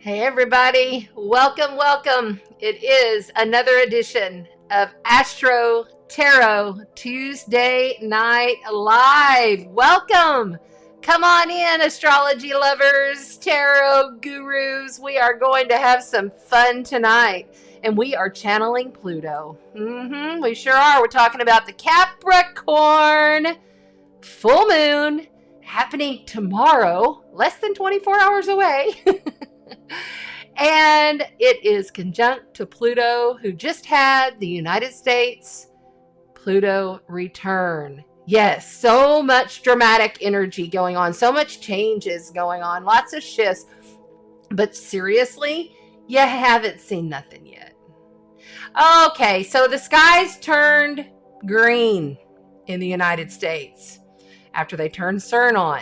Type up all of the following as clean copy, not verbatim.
Hey everybody, welcome. It is another edition of AstroTarot Tuesday Night Live. Welcome. Come on in, astrology lovers, tarot gurus. We are going to have some fun tonight. And we are channeling Pluto. We sure are. We're talking about the Capricorn full moon happening tomorrow, less than 24 hours away. And it is conjunct to Pluto, who just had the United States Pluto return. Yes, so much dramatic energy going on, so much changes going on, lots of shifts. But seriously, you haven't seen nothing yet. Okay, so the skies turned green in the United States after they turned CERN on.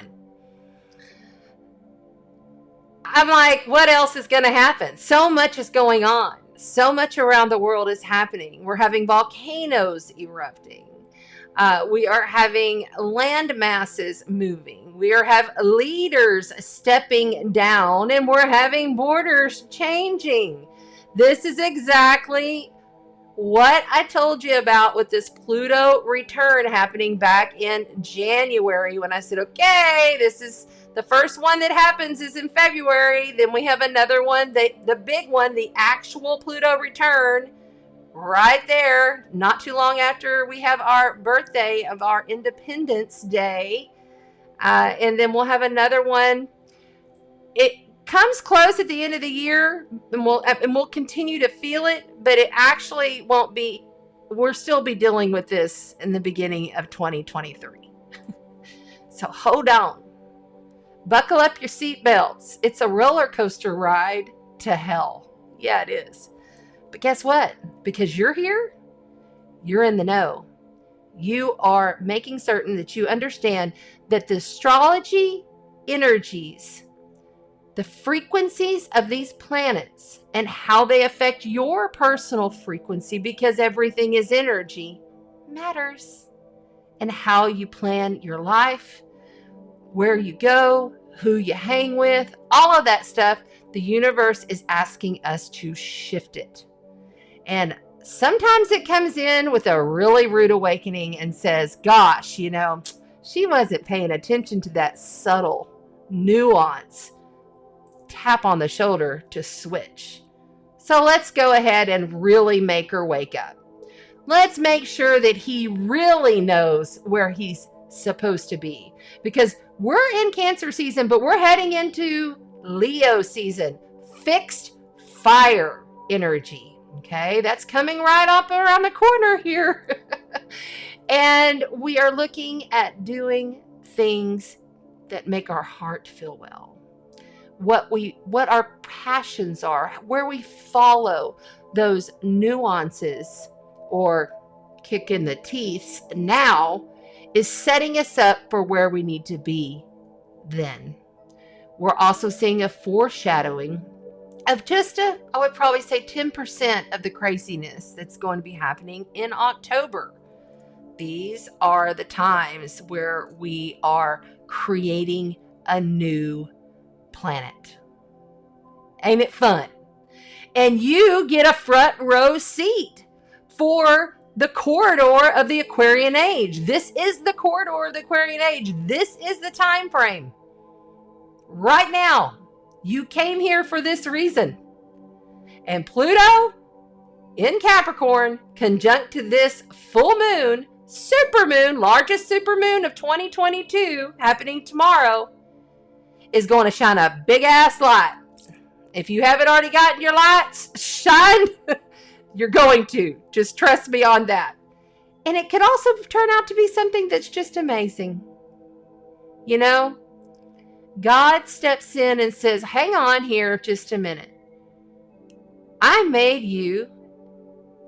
I'm like, what else is going to happen? So much is going on. So much around the world is happening. We're having volcanoes erupting. We are having land masses moving. We are have leaders stepping down, and we're having borders changing. This is exactly what I told you about with this Pluto return happening back in January, when I said, okay, this is the first one that happens is in February. Then we have another one, the big one, the actual Pluto return right there, not too long after we have our birthday of our Independence Day. And then we'll have another one. It comes close at the end of the year, and we'll continue to feel it, but it actually won't be. We'll still be dealing with this in the beginning of 2023. So hold on. Buckle up your seatbelts. It's a roller coaster ride to hell. Yeah, it is. But guess what? Because you're here, you're in the know. You are making certain that you understand that the astrology energies, the frequencies of these planets, and how they affect your personal frequency, because everything is energy, matters. And how you plan your life, where you go, who you hang with, all of that stuff, the universe is asking us to shift it. And sometimes it comes in with a really rude awakening and says, gosh, she wasn't paying attention to that subtle nuance. Tap on the shoulder to switch. So let's go ahead and really make her wake up. Let's make sure that he really knows where he's supposed to be, because we're in Cancer season, but we're heading into Leo season, fixed fire energy. Okay, that's coming right up around the corner here. And we are looking at doing things that make our heart feel well. What our passions are, where we follow those nuances or kick in the teeth now, is setting us up for where we need to be then. We're also seeing a foreshadowing of just I would probably say 10% of the craziness that's going to be happening in October. These are the times where we are creating a new planet. Ain't it fun? And you get a front row seat for the corridor of the Aquarian age. This is the corridor of the Aquarian age. This is the time frame. Right now, you came here for this reason. And Pluto in Capricorn, conjunct to this full moon, supermoon, largest supermoon of 2022, happening tomorrow, is going to shine a big ass light. If you haven't already gotten your lights shine, you're going to. Just trust me on that. And it could also turn out to be something that's just amazing. God steps in and says, hang on here just a minute. I made you,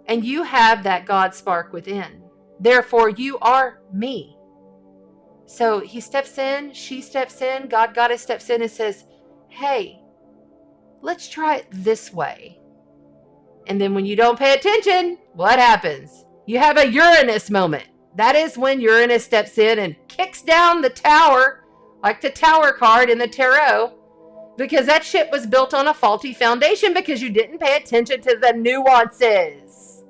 and you have that God spark within. Therefore, you are me. So he steps in, she steps in, God Goddess steps in and says, hey, let's try it this way. And then when you don't pay attention, what happens? You have a Uranus moment. That is when Uranus steps in and kicks down the tower, like the tower card in the tarot, because that ship was built on a faulty foundation because you didn't pay attention to the nuances,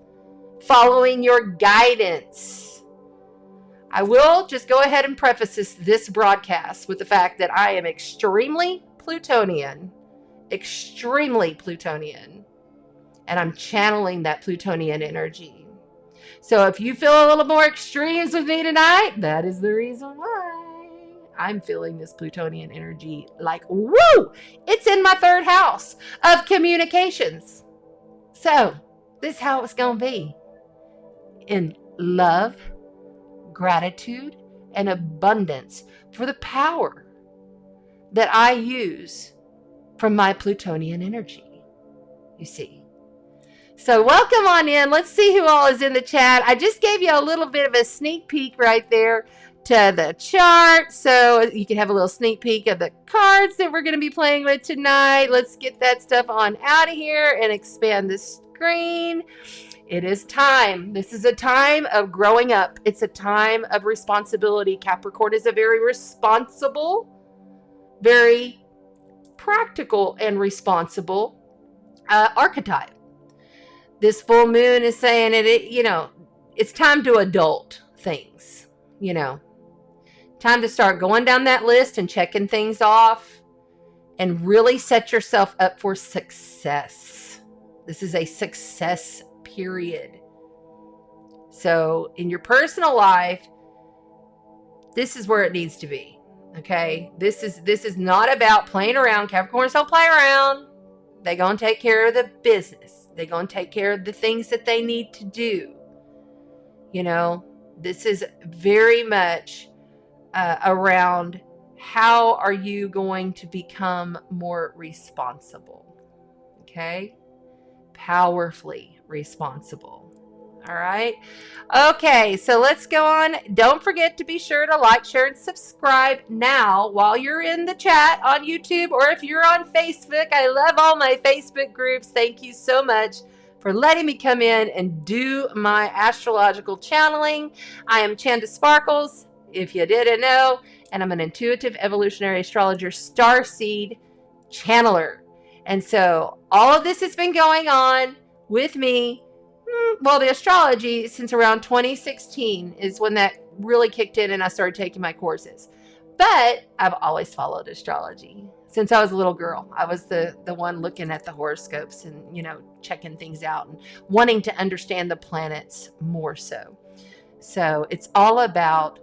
following your guidance. I will just go ahead and preface this broadcast with the fact that I am extremely Plutonian, and I'm channeling that Plutonian energy. So if you feel a little more extremes with me tonight, that is the reason why. I'm feeling this Plutonian energy like, woo! It's in my third house of communications. So this is how it's going to be. In love, gratitude, and abundance for the power that I use from my Plutonian energy. You see. So welcome on in. Let's see who all is in the chat. I just gave you a little bit of a sneak peek right there to the chart, so you can have a little sneak peek of the cards that we're going to be playing with tonight. Let's get that stuff on out of here and expand the screen. It is time. This is a time of growing up. It's a time of responsibility. Capricorn is a very responsible, very practical and responsible archetype. This full moon is saying it's time to adult things, Time to start going down that list and checking things off and really set yourself up for success. This is a success period. So in your personal life, this is where it needs to be. Okay? This is not about playing around. Capricorns don't play around. They're going to take care of the business. They're going to take care of the things that they need to do. This is very much around how are you going to become more responsible. Okay? Powerfully responsible. All right. Okay, so let's go on. Don't forget to be sure to like, share, and subscribe now while you're in the chat on YouTube, or if you're on Facebook. I love all my Facebook groups. Thank you so much for letting me come in and do my astrological channeling. I am Chanda Sparkles, if you didn't know, and I'm an intuitive evolutionary astrologer, starseed channeler. And so all of this has been going on with me. Well, the astrology since around 2016 is when that really kicked in and I started taking my courses. But I've always followed astrology. Since I was a little girl, I was the one looking at the horoscopes and, checking things out and wanting to understand the planets more so. So it's all about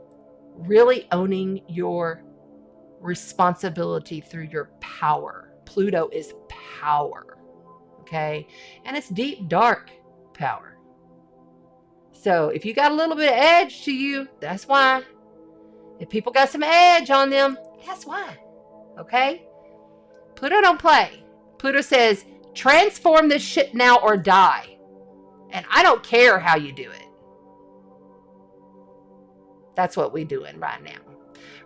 really owning your responsibility through your power. Pluto is power. Okay? And it's deep, dark power. So if you got a little bit of edge to you, that's why. If people got some edge on them, that's why. Okay? Pluto don't play. Pluto says, transform this shit now or die. And I don't care how you do it. That's what we're doing right now.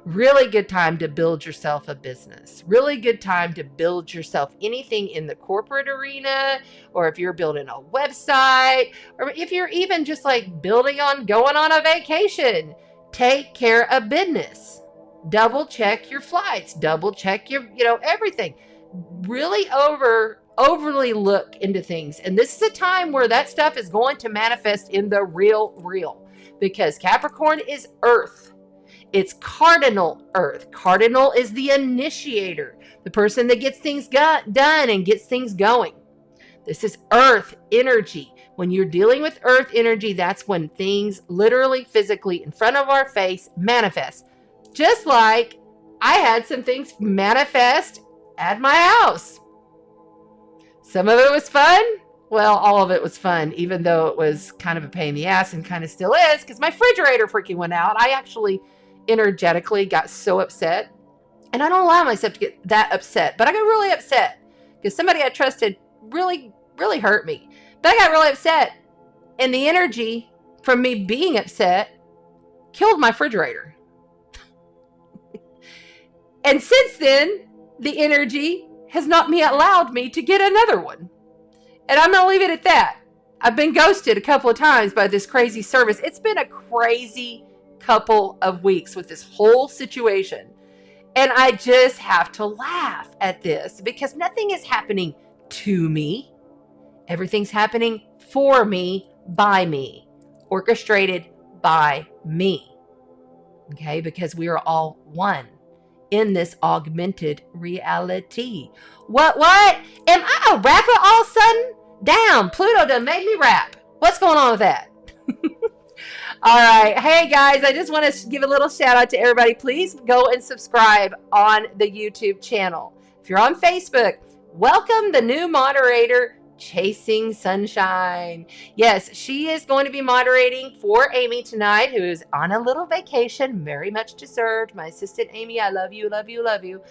Really good time to build yourself a business. Really good time to build yourself anything in the corporate arena, or if you're building a website, or if you're even just like going on a vacation. Take care of business. Double check your flights. Double check your, everything. Really overly look into things. And this is a time where that stuff is going to manifest in the real. Because Capricorn is Earth. It's cardinal Earth. Cardinal is the initiator, the person that gets things done and gets things going. This is Earth energy. When you're dealing with Earth energy, that's when things literally, physically in front of our face manifest. Just like I had some things manifest at my house. Some of it was fun. Well, all of it was fun, even though it was kind of a pain in the ass and kind of still is, because my refrigerator freaking went out. I actually energetically got so upset, and I don't allow myself to get that upset, but I got really upset because somebody I trusted really hurt me. But I got really upset, and the energy from me being upset killed my refrigerator. And since then, the energy has not allowed me to get another one. And I'm going to leave it at that. I've been ghosted a couple of times by this crazy service. It's been a crazy couple of weeks with this whole situation. And I just have to laugh at this because nothing is happening to me. Everything's happening for me, by me, orchestrated by me. Okay, because we are all one in this augmented reality. What? Am I a rapper all of a sudden? Damn, Pluto done made me rap. What's going on with that? All right. Hey, guys, I just want to give a little shout out to everybody. Please go and subscribe on the YouTube channel. If you're on Facebook, welcome the new moderator, Chasing Sunshine. Yes, she is going to be moderating for Amy tonight, who is on a little vacation, very much deserved. My assistant, Amy, I love you, love you, love you.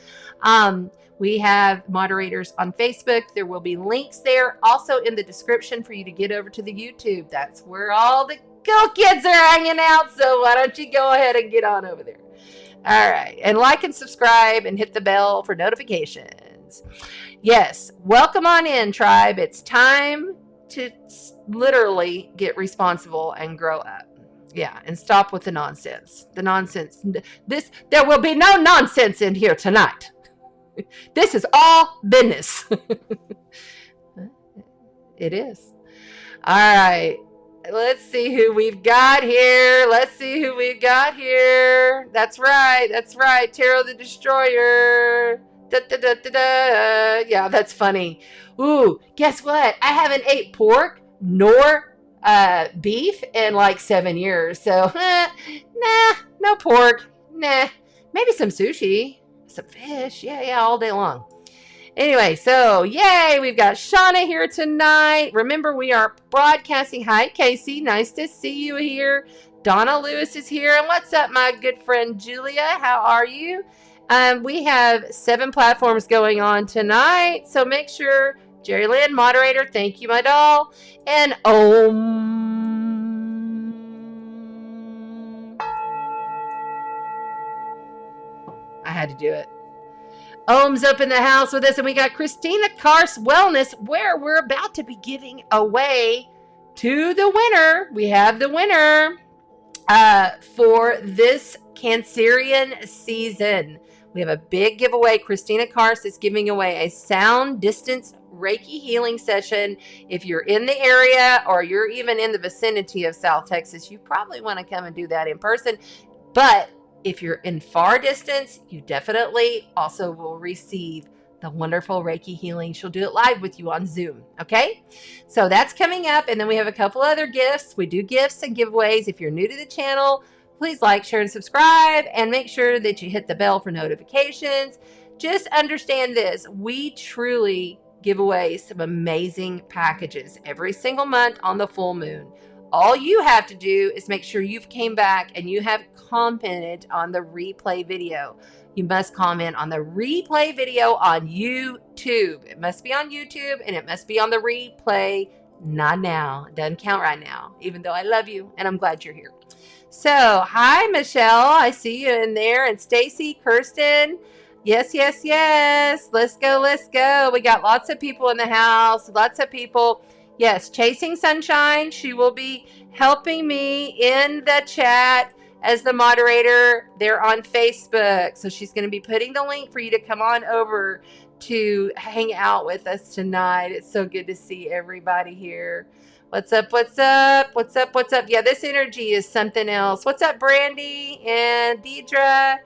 We have moderators on Facebook. There will be links there also in the description for you to get over to the YouTube. That's where all the cool kids are hanging out. So why don't you go ahead and get on over there? All right. And like and subscribe and hit the bell for notifications. Yes. Welcome on in, tribe. It's time to literally get responsible and grow up. Yeah. And stop with the nonsense. The nonsense. There will be no nonsense in here tonight. This is all business. It is. All right. Let's see who we've got here. That's right. Tarot the Destroyer. Da, da, da, da, da. Yeah, that's funny. Ooh, guess what? I haven't ate pork nor beef in like 7 years. So, nah, no pork. Nah, maybe some sushi. Some fish. Yeah, all day long. Anyway, so yay, we've got Shauna here tonight. Remember, we are broadcasting. Hi, Casey. Nice to see you here. Donna Lewis is here. And what's up, my good friend Julia? How are you? We have 7 platforms going on tonight. So make sure, Jerry Lynn, moderator, thank you, my doll. And I had to do it. Ohm's up in the house with us, and we got Christina Karst Wellness, where we're about to be giving away to the winner. We have the winner for this Cancerian season. We have a big giveaway. Christina Karst is giving away a sound distance Reiki healing session. If you're in the area or you're even in the vicinity of South Texas, you probably want to come and do that in person. But if you're in far distance, you definitely also will receive the wonderful Reiki healing. She'll do it live with you on Zoom. Okay. So that's coming up. And then we have a couple other gifts. We do gifts and giveaways. If you're new to the channel, please like, share, and subscribe, and make sure that you hit the bell for notifications. Just understand this. We truly give away some amazing packages every single month on the full moon. All you have to do is make sure you've came back and you have commented on the replay video. You must comment on the replay video on YouTube. It must be on YouTube and it must be on the replay. Not now. It doesn't count right now, even though I love you and I'm glad you're here. So, hi, Michelle. I see you in there. And Stacy, Kirsten. Yes. Let's go. We got lots of people in the house. Lots of people. Yes, Chasing Sunshine. She will be helping me in the chat as the moderator there on Facebook. So she's going to be putting the link for you to come on over to hang out with us tonight. It's so good to see everybody here. What's up? Yeah, this energy is something else. What's up, Brandy and Deidre?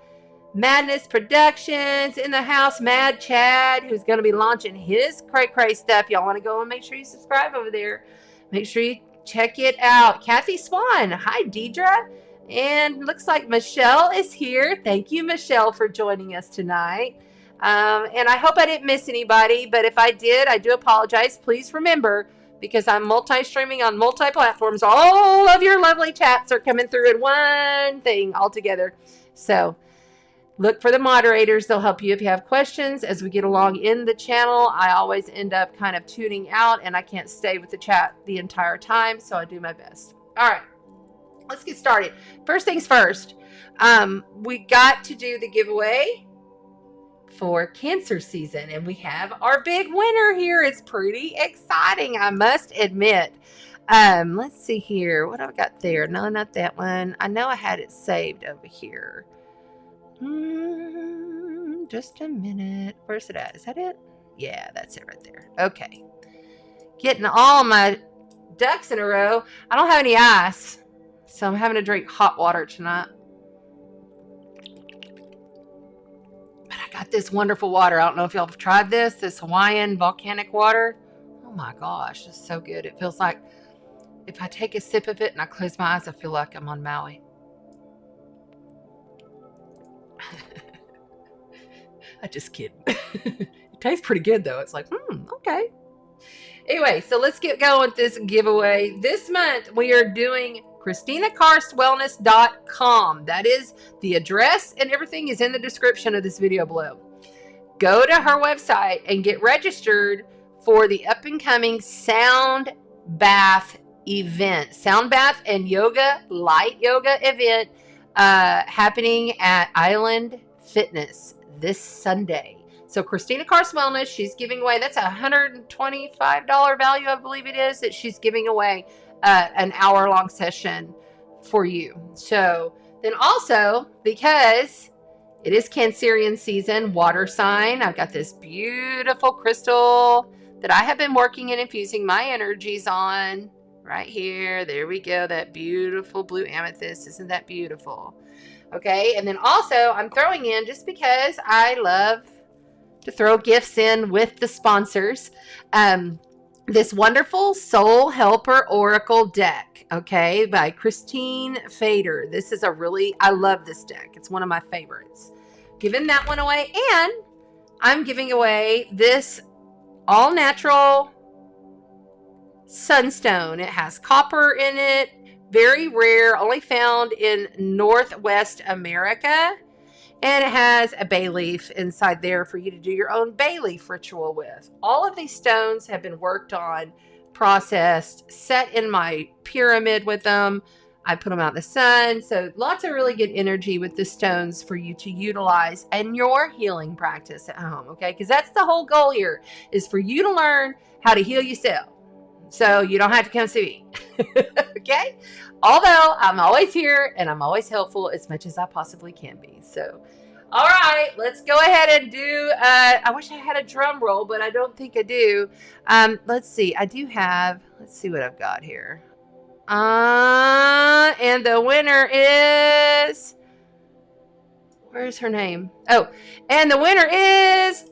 Madness Productions in the house. Mad Chad, who's going to be launching his cray stuff. Y'all want to go and make sure you subscribe over there. Make sure you check it out. Kathy Swan. Hi, Deidre. And looks like Michelle is here. Thank you, Michelle, for joining us tonight. And I hope I didn't miss anybody, but if I did, I do apologize. Please remember, because I'm multi-streaming on multi-platforms, all of your lovely chats are coming through in one thing all together. So look for the moderators. They'll help you if you have questions as we get along in the channel. I always end up kind of tuning out and I can't stay with the chat the entire time, so I do my best. All right, let's get started. First things first, we got to do the giveaway for Cancer season, and we have our big winner here. It's pretty exciting, I must admit. Let's see here. What have I got there? No, not that one. I know I had it saved over here. Just a minute. Where's it at? Is that it? Yeah, that's it right there. Okay. Getting all my ducks in a row. I don't have any ice, so I'm having to drink hot water tonight. But I got this wonderful water. I don't know if y'all have tried this Hawaiian volcanic water. Oh my gosh, it's so good. It feels like if I take a sip of it and I close my eyes, I feel like I'm on Maui. I just kidding. It tastes pretty good though. It's like, okay. Anyway, so let's get going with this giveaway. This month we are doing ChristinaKarstWellness.com. That is the address, and everything is in the description of this video below. Go to her website and get registered for the up and coming sound bath event. Sound bath and yoga, light yoga event happening at Island Fitness this Sunday. So Christina Karst Wellness, she's giving away, that's a $125 value, I believe it is, that she's giving away an hour-long session for you. So then also, because it is Cancerian season, water sign, I've got this beautiful crystal that I have been working and infusing my energies on right here. There we go, that beautiful blue amethyst. Isn't that beautiful? Okay, and then also I'm throwing in, just because I love to throw gifts in with the sponsors, this wonderful Soul Helper Oracle deck, okay, by Christine Fader. This is I love this deck. It's one of my favorites. Giving that one away, and I'm giving away this all-natural sunstone. It has copper in it, very rare, only found in Northwest America. And it has a bay leaf inside there for you to do your own bay leaf ritual with. All of these stones have been worked on, processed, set in my pyramid with them. I put them out in the sun. So lots of really good energy with the stones for you to utilize in your healing practice at home. Okay, because that's the whole goal here, is for you to learn how to heal yourself, so you don't have to come see me. Okay? Although I'm always here and I'm always helpful as much as I possibly can be. So, all right, let's go ahead and do, I wish I had a drum roll, but I don't think I do. Let's see. I do have, let's see what I've got here. And the winner is, where's her name? Oh, and the winner is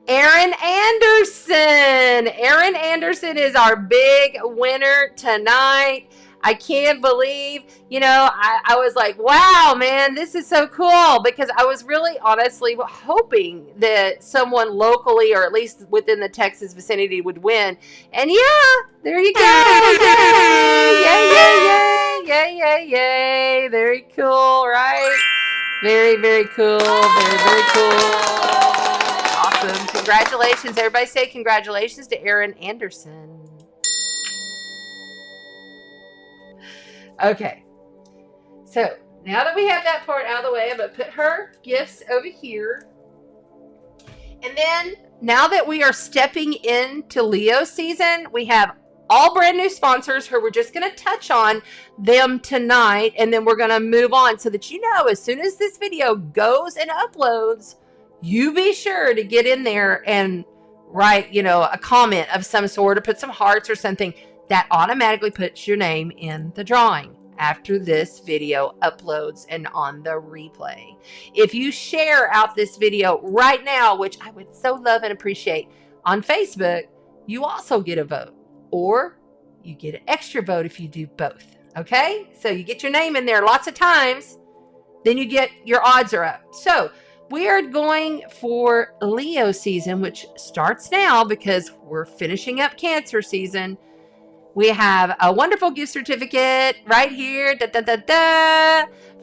Erin Anderson. Erin Anderson is our big winner tonight. I can't believe, I was like, wow, man, this is so cool, because I was really honestly hoping that someone locally, or at least within the Texas vicinity, would win. And yeah, there you go. Yay, yay, yay, yay, yay, yay. Very cool, right? Very, very cool. Very, very cool. Awesome. Congratulations. Everybody say congratulations to Erin Anderson. Okay. So now that we have that part out of the way, I'm going to put her gifts over here. And then now that we are stepping into Leo season, we have all brand new sponsors who we're just going to touch on them tonight. And then we're going to move on so that as soon as this video goes and uploads, you be sure to get in there and write, a comment of some sort, or put some hearts or something. That automatically puts your name in the drawing after this video uploads and on the replay. If you share out this video right now, which I would so love and appreciate, on Facebook, you also get a vote, or you get an extra vote if you do both. Okay? So you get your name in there lots of times, then your odds are up. So we are going for Leo season, which starts now because we're finishing up Cancer season. We have a wonderful gift certificate right here,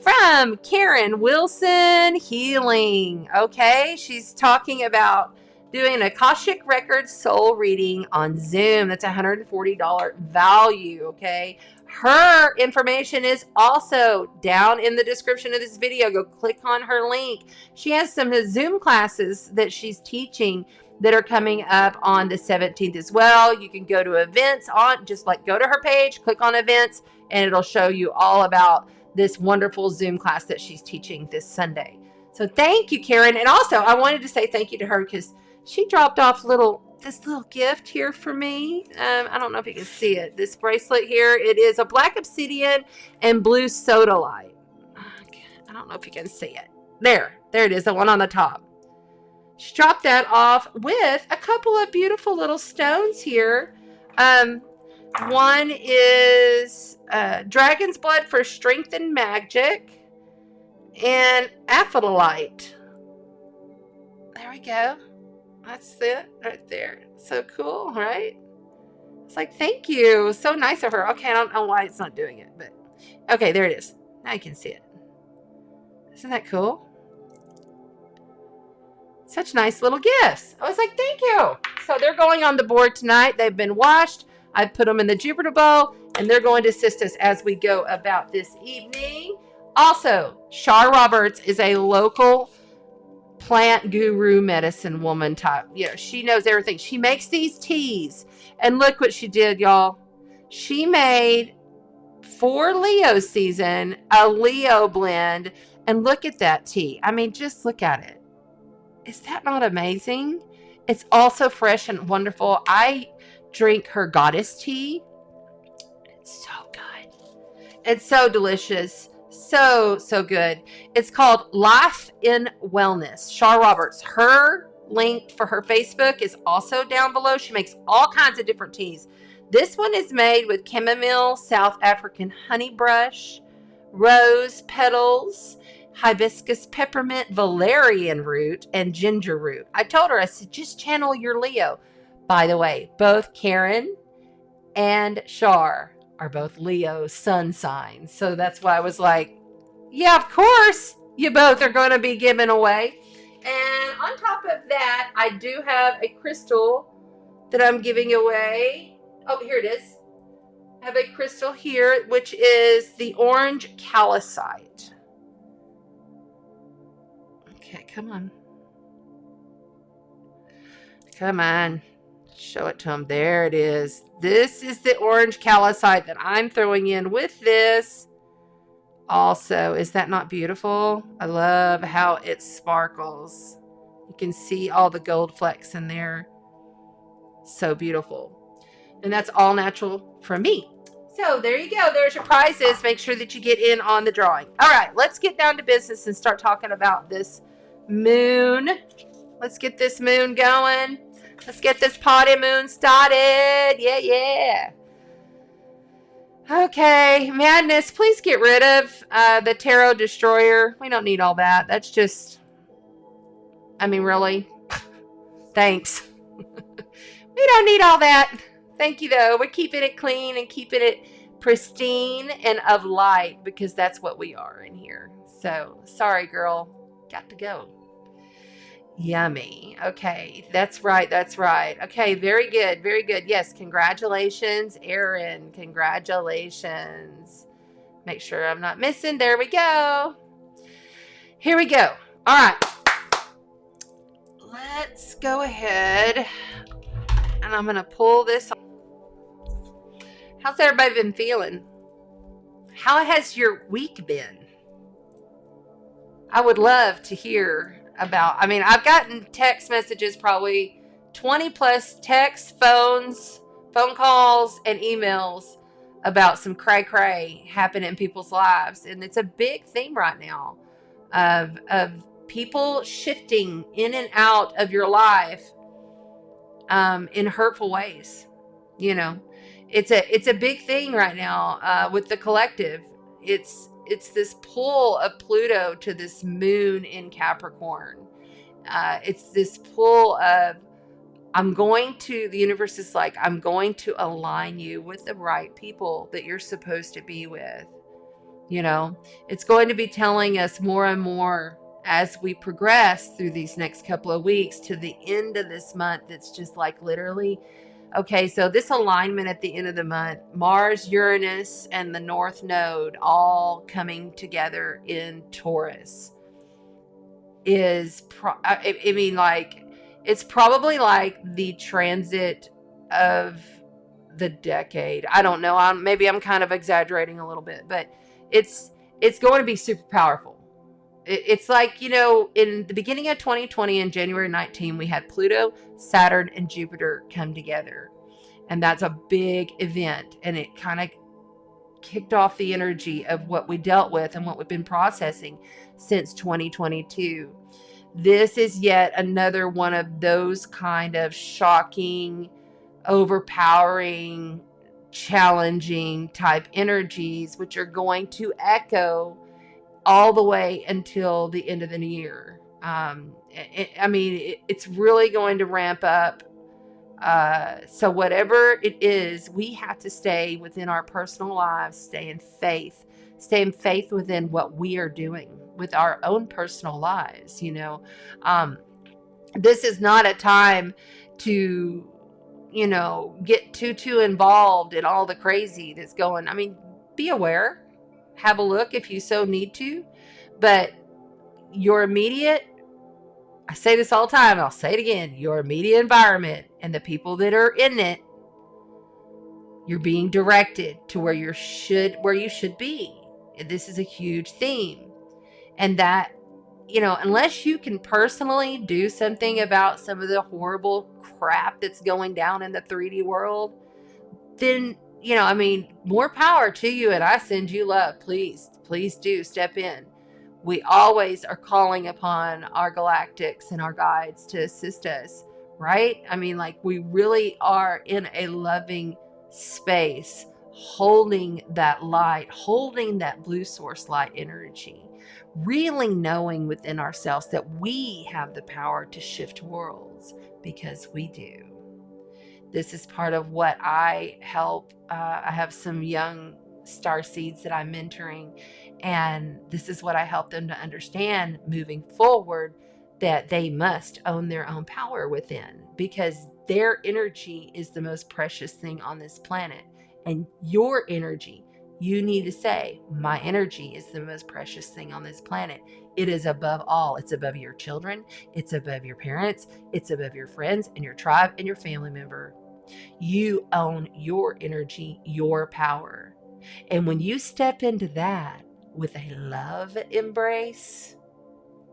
from Karen Wilson Healing. Okay, she's talking about doing an Akashic Records soul reading on Zoom. That's a $140 value. Okay, her information is also down in the description of this video. Go click on her link. She has some Zoom classes that she's teaching that are coming up on the 17th as well. You can go to events go to her page, click on events, and it'll show you all about this wonderful Zoom class that she's teaching this Sunday. So thank you, Karen. And also, I wanted to say thank you to her because she dropped off this little gift here for me. I don't know if you can see it. This bracelet here, it is a black obsidian and blue sodalite. I don't know if you can see it. There it is, the one on the top. She dropped that off with a couple of beautiful little stones here. One is dragon's blood for strength and magic, and aphrodite. There we go. That's it right there. So cool, right? It's like, thank you. So nice of her. Okay, I don't know why it's not doing it, but okay, there it is. Now you can see it. Isn't that cool? Such nice little gifts. I was like, thank you. So they're going on the board tonight. They've been washed. I put them in the Jupiter bowl, and they're going to assist us as we go about this evening. Also, Shar Roberts is a local plant guru medicine woman type. She knows everything. She makes these teas, and look what she did, y'all. She made, for Leo season, a Leo blend, and look at that tea. I mean, just look at it. Is that not amazing? It's also fresh and wonderful. I drink her goddess tea. It's so good. It's so delicious. So good. It's called Life in Wellness. Shar Roberts. Her link for her Facebook is also down below. She makes all kinds of different teas. This one is made with chamomile, South African honeybrush, rose petals, hibiscus peppermint, valerian root, and ginger root. I told her, I said, just channel your Leo. By the way, both Karen and Shar are both Leo sun signs. So that's why I was like, yeah, of course, you both are going to be given away. And on top of that, I do have a crystal that I'm giving away. Oh, here it is. I have a crystal here, which is the orange calcite. Okay, come on. Come on. Show it to them. There it is. This is the orange calcite that I'm throwing in with this. Also, is that not beautiful? I love how it sparkles. You can see all the gold flecks in there. So beautiful. And that's all natural from me. So there you go. There's your prizes. Make sure that you get in on the drawing. All right, let's get down to business and start talking about this moon. Let's get this moon going. Let's get this party moon started. Yeah. Okay, Madness, please get rid of the Tarot Destroyer. We don't need all that. That's just, I mean, really? Thanks. We don't need all that. Thank you, though. We're keeping it clean and keeping it pristine and of light because that's what we are in here. So, sorry, girl. Got to go. Yummy. Okay, that's right. Okay, very good. Yes, congratulations, Erin. Congratulations. Make sure I'm not missing. There we go. Here we go. All right. Let's go ahead. And I'm going to pull this. How's everybody been feeling? How has your week been? I would love to hear about, I mean, I've gotten text messages, probably 20 plus texts, phone calls, and emails about some cray happening in people's lives. And it's a big theme right now of people shifting in and out of your life in hurtful ways. You know, it's a big thing right now with the collective. It's this pull of Pluto to this moon in Capricorn. It's this pull of, the universe is like, I'm going to align you with the right people that you're supposed to be with. You know, it's going to be telling us more and more as we progress through these next couple of weeks to the end of this month. It's just like literally, okay, so this alignment at the end of the month, Mars, Uranus, and the North Node all coming together in Taurus is, it's probably like the transit of the decade. I don't know. Maybe I'm kind of exaggerating a little bit, but it's it's going to be super powerful. It's like, you know, in the beginning of 2020, in January 19, we had Pluto, Saturn, and Jupiter come together. And that's a big event. And it kind of kicked off the energy of what we dealt with and what we've been processing since 2022. This is yet another one of those kind of shocking, overpowering, challenging type energies, which are going to echo all the way until the end of the year. It's really going to ramp up. So whatever it is, we have to stay within our personal lives, stay in faith within what we are doing with our own personal lives. You know, this is not a time to, you know, get too involved in all the crazy that's going. I mean, be aware, have a look if you so need to, but your immediate, I say this all the time, I'll say it again, your immediate environment and the people that are in it, you're being directed to where you should be. And this is a huge theme. And that, you know, unless you can personally do something about some of the horrible crap that's going down in the 3D world, then, you know, I mean, more power to you, and I send you love. Please do step in. We always are calling upon our galactics and our guides to assist us, right? I mean, like, we really are in a loving space, holding that light, holding that blue source light energy, really knowing within ourselves that we have the power to shift worlds, because we do. This is part of what I help. I have some young star seeds that I'm mentoring, and this is what I help them to understand moving forward, that they must own their own power within, because their energy is the most precious thing on this planet. And your energy, you need to say, my energy is the most precious thing on this planet. It is above all. It's above your children. It's above your parents. It's above your friends and your tribe and your family member. You own your energy, your power. And when you step into that with a love embrace,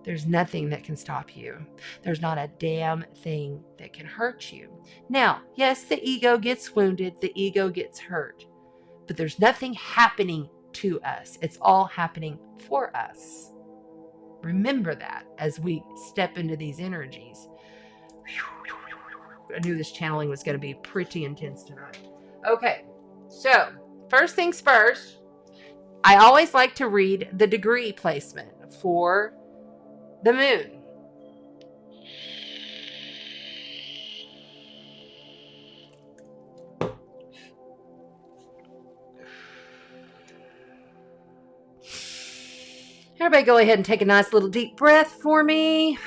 there's nothing that can stop you. There's not a damn thing that can hurt you. Now, yes, the ego gets wounded, the ego gets hurt, but there's nothing happening to us. It's all happening for us. Remember that as we step into these energies. I knew this channeling was going to be pretty intense tonight. Okay, so first things first, I always like to read the degree placement for the moon. Everybody go ahead and take a nice little deep breath for me.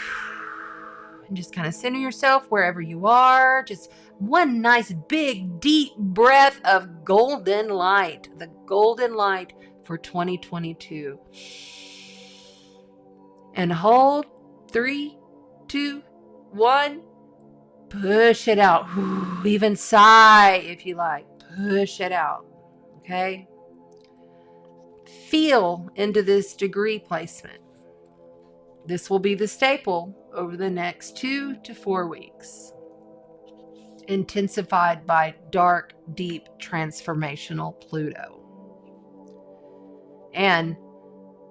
And just kind of center yourself wherever you are. Just one nice big deep breath of golden light. The golden light for 2022. And hold. 3, 2, 1. Push it out. Even sigh if you like. Push it out. Okay? Feel into this degree placement. This will be the staple over the next 2 to 4 weeks. Intensified by dark, deep, transformational Pluto. And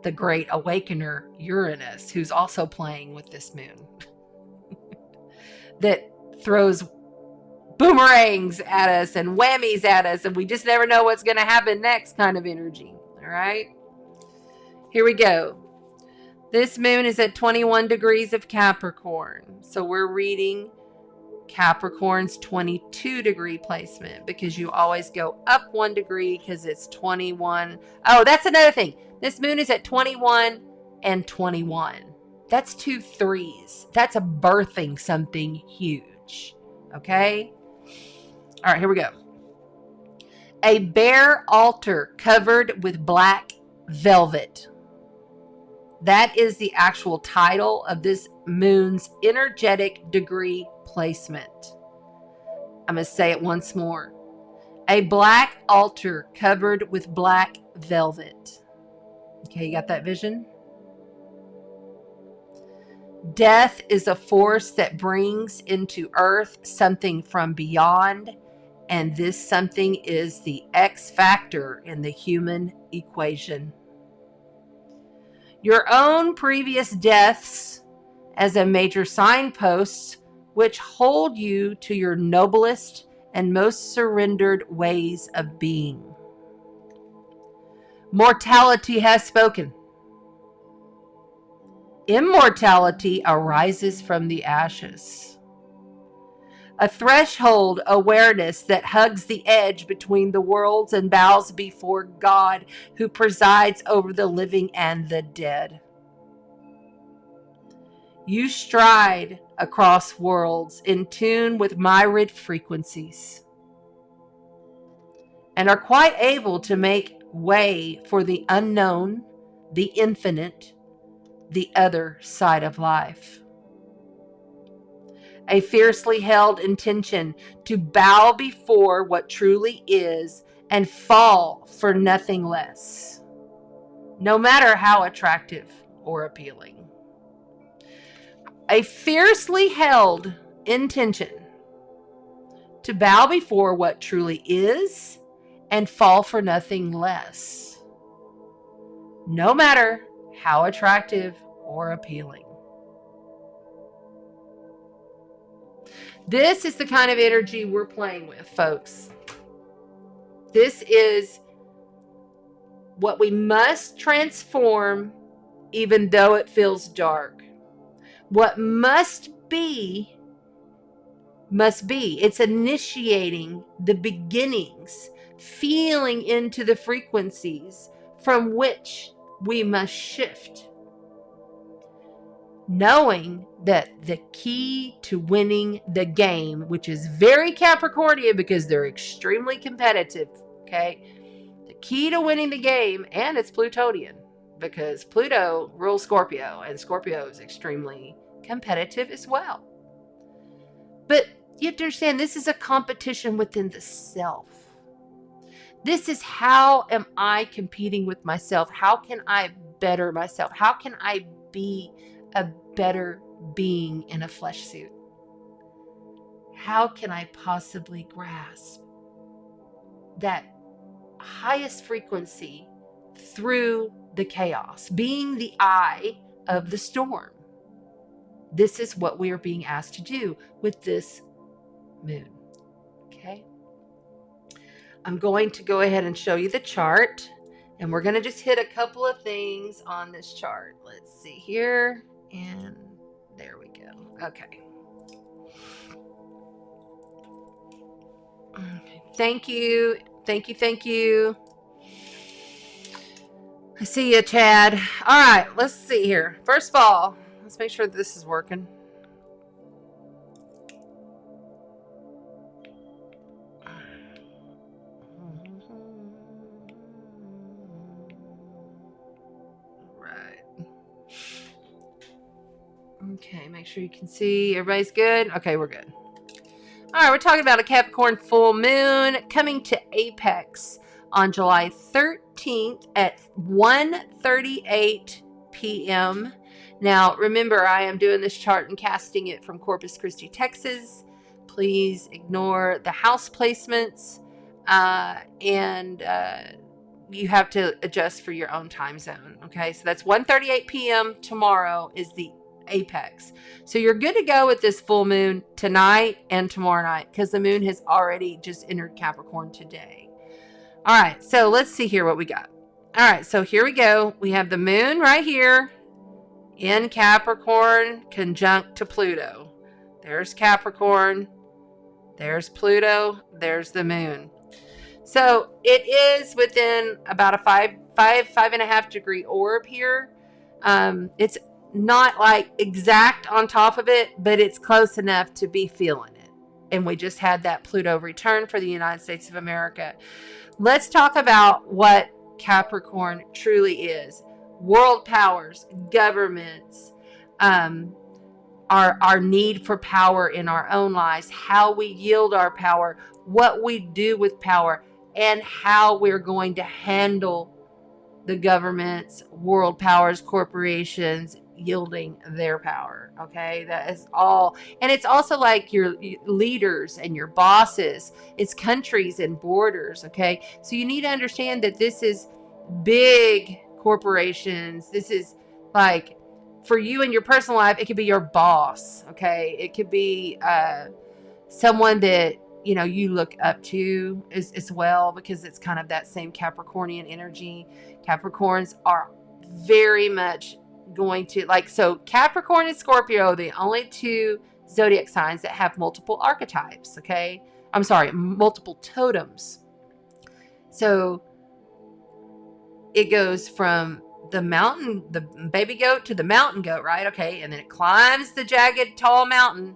the great awakener Uranus, who's also playing with this moon. That throws boomerangs at us and whammies at us, and we just never know what's going to happen next kind of energy. All right? Here we go. This moon is at 21 degrees of Capricorn. So we're reading Capricorn's 22 degree placement, because you always go up 1 degree because it's 21. Oh, that's another thing. This moon is at 21 and 21. That's 2 threes. That's a birthing something huge. Okay? All right, here we go. A bare altar covered with black velvet. That is the actual title of this moon's energetic degree placement. I'm going to say it once more. A black altar covered with black velvet. Okay, you got that vision? Death is a force that brings into earth something from beyond, and this something is the X factor in the human equation. Your own previous deaths as a major signpost which hold you to your noblest and most surrendered ways of being. Mortality has spoken. Immortality arises from the ashes. A threshold awareness that hugs the edge between the worlds and bows before God, who presides over the living and the dead. You stride across worlds in tune with myriad frequencies and are quite able to make way for the unknown, the infinite, the other side of life. A fiercely held intention to bow before what truly is and fall for nothing less, no matter how attractive or appealing. A fiercely held intention to bow before what truly is and fall for nothing less, no matter how attractive or appealing. This is the kind of energy we're playing with, folks. This is what we must transform, even though it feels dark. What must be, must be. It's initiating the beginnings, feeling into the frequencies from which we must shift. Knowing that the key to winning the game, which is very Capricornian because they're extremely competitive, okay? The key to winning the game, and it's Plutonian because Pluto rules Scorpio, and Scorpio is extremely competitive as well. But you have to understand, this is a competition within the self. This is how am I competing with myself? How can I better myself? How can I be a better being in a flesh suit? How can I possibly grasp that highest frequency through the chaos, being the eye of the storm? This is what we are being asked to do with this moon. Okay. I'm going to go ahead and show you the chart, and we're going to just hit a couple of things on this chart. Let's see here. And there we go. Okay. Thank you. Thank you. Thank you. I see you, Chad. All right. Let's see here. First of all, let's make sure that this is working. Okay, make sure you can see. Everybody's good? Okay, we're good. All right, we're talking about a Capricorn full moon coming to apex on July 13th at 1:38 p.m. Now, remember, I am doing this chart and casting it from Corpus Christi, Texas. Please ignore the house placements, and you have to adjust for your own time zone. Okay, so that's 1:38 p.m. tomorrow is the apex. So you're good to go with this full moon tonight and tomorrow night because the moon has already just entered Capricorn today. All right, so let's see here what we got. All right, so here we go. We have the moon right here in Capricorn conjunct to Pluto. There's Capricorn. There's Pluto. There's the moon. So it is within about a 5.5 degree orb here. It's not like exact on top of it, but it's close enough to be feeling it. And we just had that Pluto return for the United States of America. Let's talk about what Capricorn truly is. World powers, governments, our need for power in our own lives, how we yield our power, what we do with power, and how we're going to handle the governments, world powers, corporations yielding their power. Okay, that is all. And it's also like your leaders and your bosses, it's countries and borders. Okay, so you need to understand that this is big corporations. This is like, for you in your personal life, it could be your boss. Okay, it could be someone that you look up to as well, because it's kind of that same Capricornian energy. Capricorns are very much going to so Capricorn and Scorpio, the only two zodiac signs that have multiple archetypes. Okay, I'm sorry, multiple totems. So it goes from the baby goat to the mountain goat, right? Okay, and then it climbs the jagged tall mountain,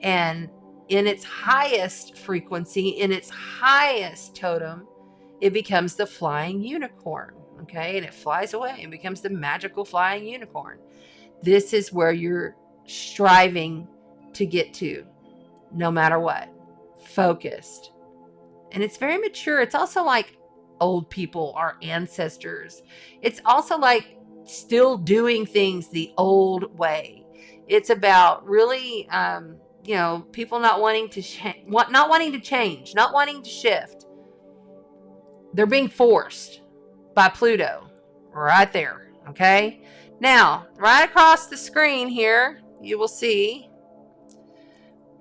and in its highest frequency, in its highest totem, it becomes the flying unicorn. Okay, and it flies away and becomes the magical flying unicorn. This is where you're striving to get to, no matter what. Focused. And it's very mature. It's also like old people, our ancestors. It's also like still doing things the old way. It's about really, people not wanting to change, not wanting to shift. They're being forced by Pluto right there. Okay. Now, right across the screen here, you will see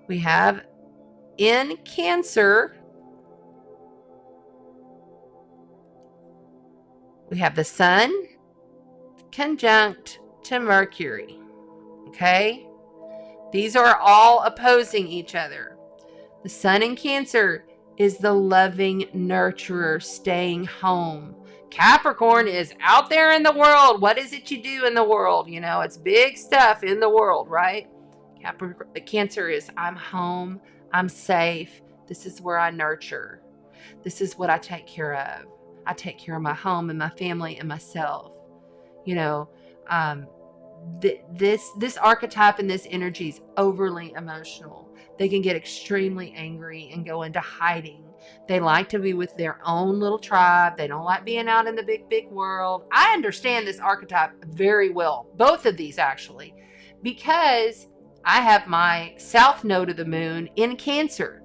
we have in Cancer, we have the Sun conjunct to Mercury. Okay. These are all opposing each other. The Sun in Cancer is the loving nurturer staying home. Capricorn is out there in the world. What is it you do in the world? It's big stuff in the world, right? Cancer is, I'm home. I'm safe. This is where I nurture. This is what I take care of. I take care of my home and my family and myself. This archetype and this energy is overly emotional. They can get extremely angry and go into hiding. They like to be with their own little tribe. They don't like being out in the big, big world. I understand this archetype very well. Both of these, actually, because I have my south node of the moon in Cancer.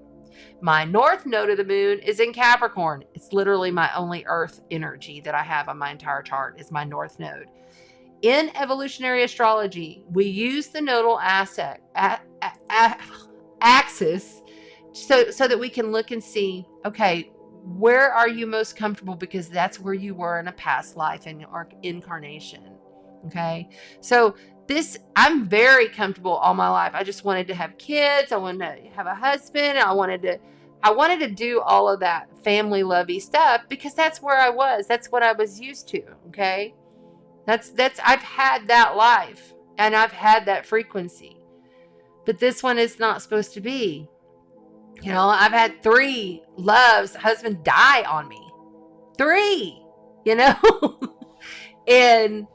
My north node of the moon is in Capricorn. It's literally my only earth energy that I have on my entire chart is my north node. In evolutionary astrology, we use the nodal axis so that we can look and see, okay, where are you most comfortable? Because that's where you were in a past life and incarnation. Okay. So I'm very comfortable all my life. I just wanted to have kids. I wanted to have a husband. I wanted to do all of that family lovey stuff because that's where I was. That's what I was used to. Okay. I've had that life and I've had that frequency, but this one is not supposed to be. I've had 3 loves, husband die on me. 3, and,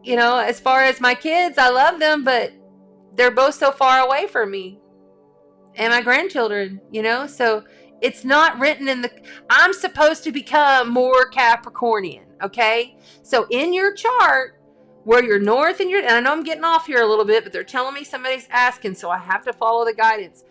as far as my kids, I love them, but they're both so far away from me and my grandchildren, so it's not written I'm supposed to become more Capricornian. Okay. So in your chart where your north and I know I'm getting off here a little bit, but they're telling me somebody's asking, so I have to follow the guidance.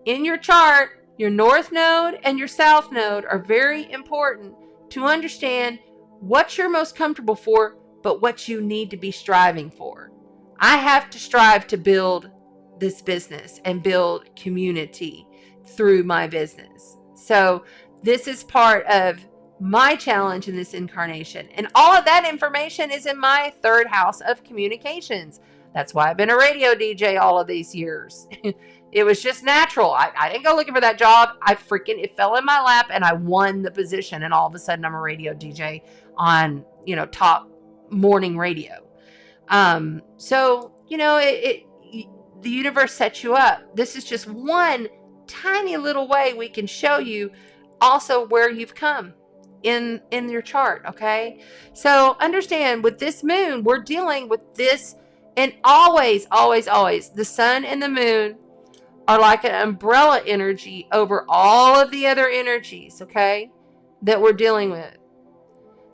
In your chart, your north node and your south node are very important to understand what you're most comfortable for, but what you need to be striving for. I have to strive to build this business and build community through my business. So this is part of my challenge in this incarnation. And all of that information is in my 3rd house of communications. That's why I've been a radio DJ all of these years. It was just natural. I didn't go looking for that job. It fell in my lap and I won the position. And all of a sudden I'm a radio DJ on, top morning radio. So, the universe sets you up. This is just one tiny little way we can show you also where you've come in your chart. Okay. So understand, with this moon, we're dealing with this, and always, always, always, the sun and the moon are like an umbrella energy over all of the other energies, okay, that we're dealing with.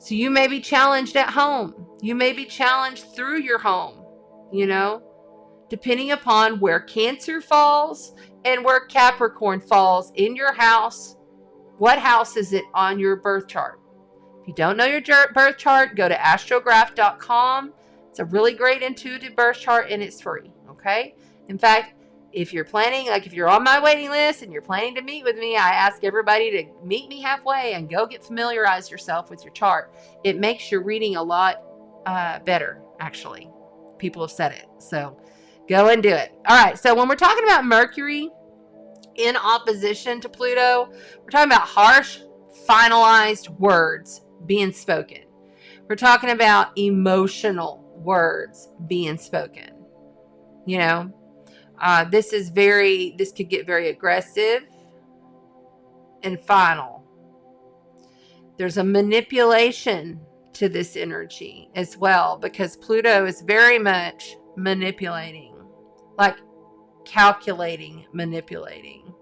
So you may be challenged at home. You may be challenged through your home, you know, depending upon where Cancer falls and where Capricorn falls in your house. What house is it on your birth chart? If you don't know your birth chart, go to astrograph.com. It's a really great intuitive birth chart and it's free, okay? In fact, if you're planning, like if you're on my waiting list and you're planning to meet with me, I ask everybody to meet me halfway and go get familiarize yourself with your chart. It makes your reading a lot better, actually. People have said it. So go and do it. All right. So when we're talking about Mercury in opposition to Pluto, we're talking about harsh, finalized words being spoken. We're talking about emotional words being spoken. You know, this could get very aggressive and final. There's a manipulation to this energy as well, because Pluto is very much manipulating, like calculating, manipulating.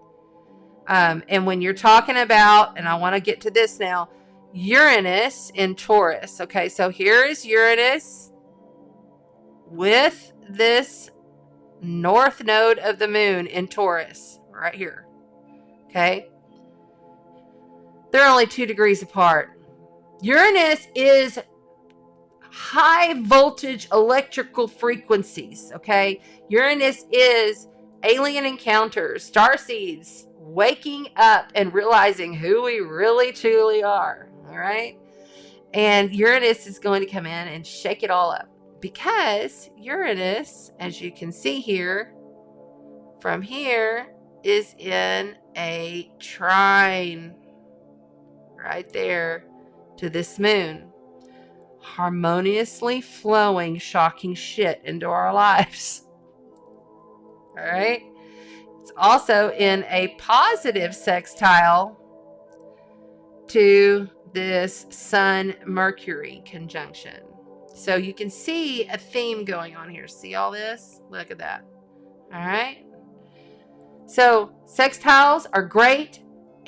And when you're talking about, and I want to get to this now, Uranus in Taurus. Okay, so here is Uranus with this north node of the moon in Taurus, right here. Okay, they're only 2 degrees apart. Uranus is high voltage electrical frequencies. Okay, Uranus is alien encounters, star seeds, waking up and realizing who we really truly are. All right, and Uranus is going to come in and shake it all up, because Uranus, as you can see here, from here, is in a trine right there to this moon, harmoniously flowing, shocking shit into our lives. All right. It's also in a positive sextile to this Sun-Mercury conjunction. So you can see a theme going on here. See all this? Look at that. All right. So sextiles are great,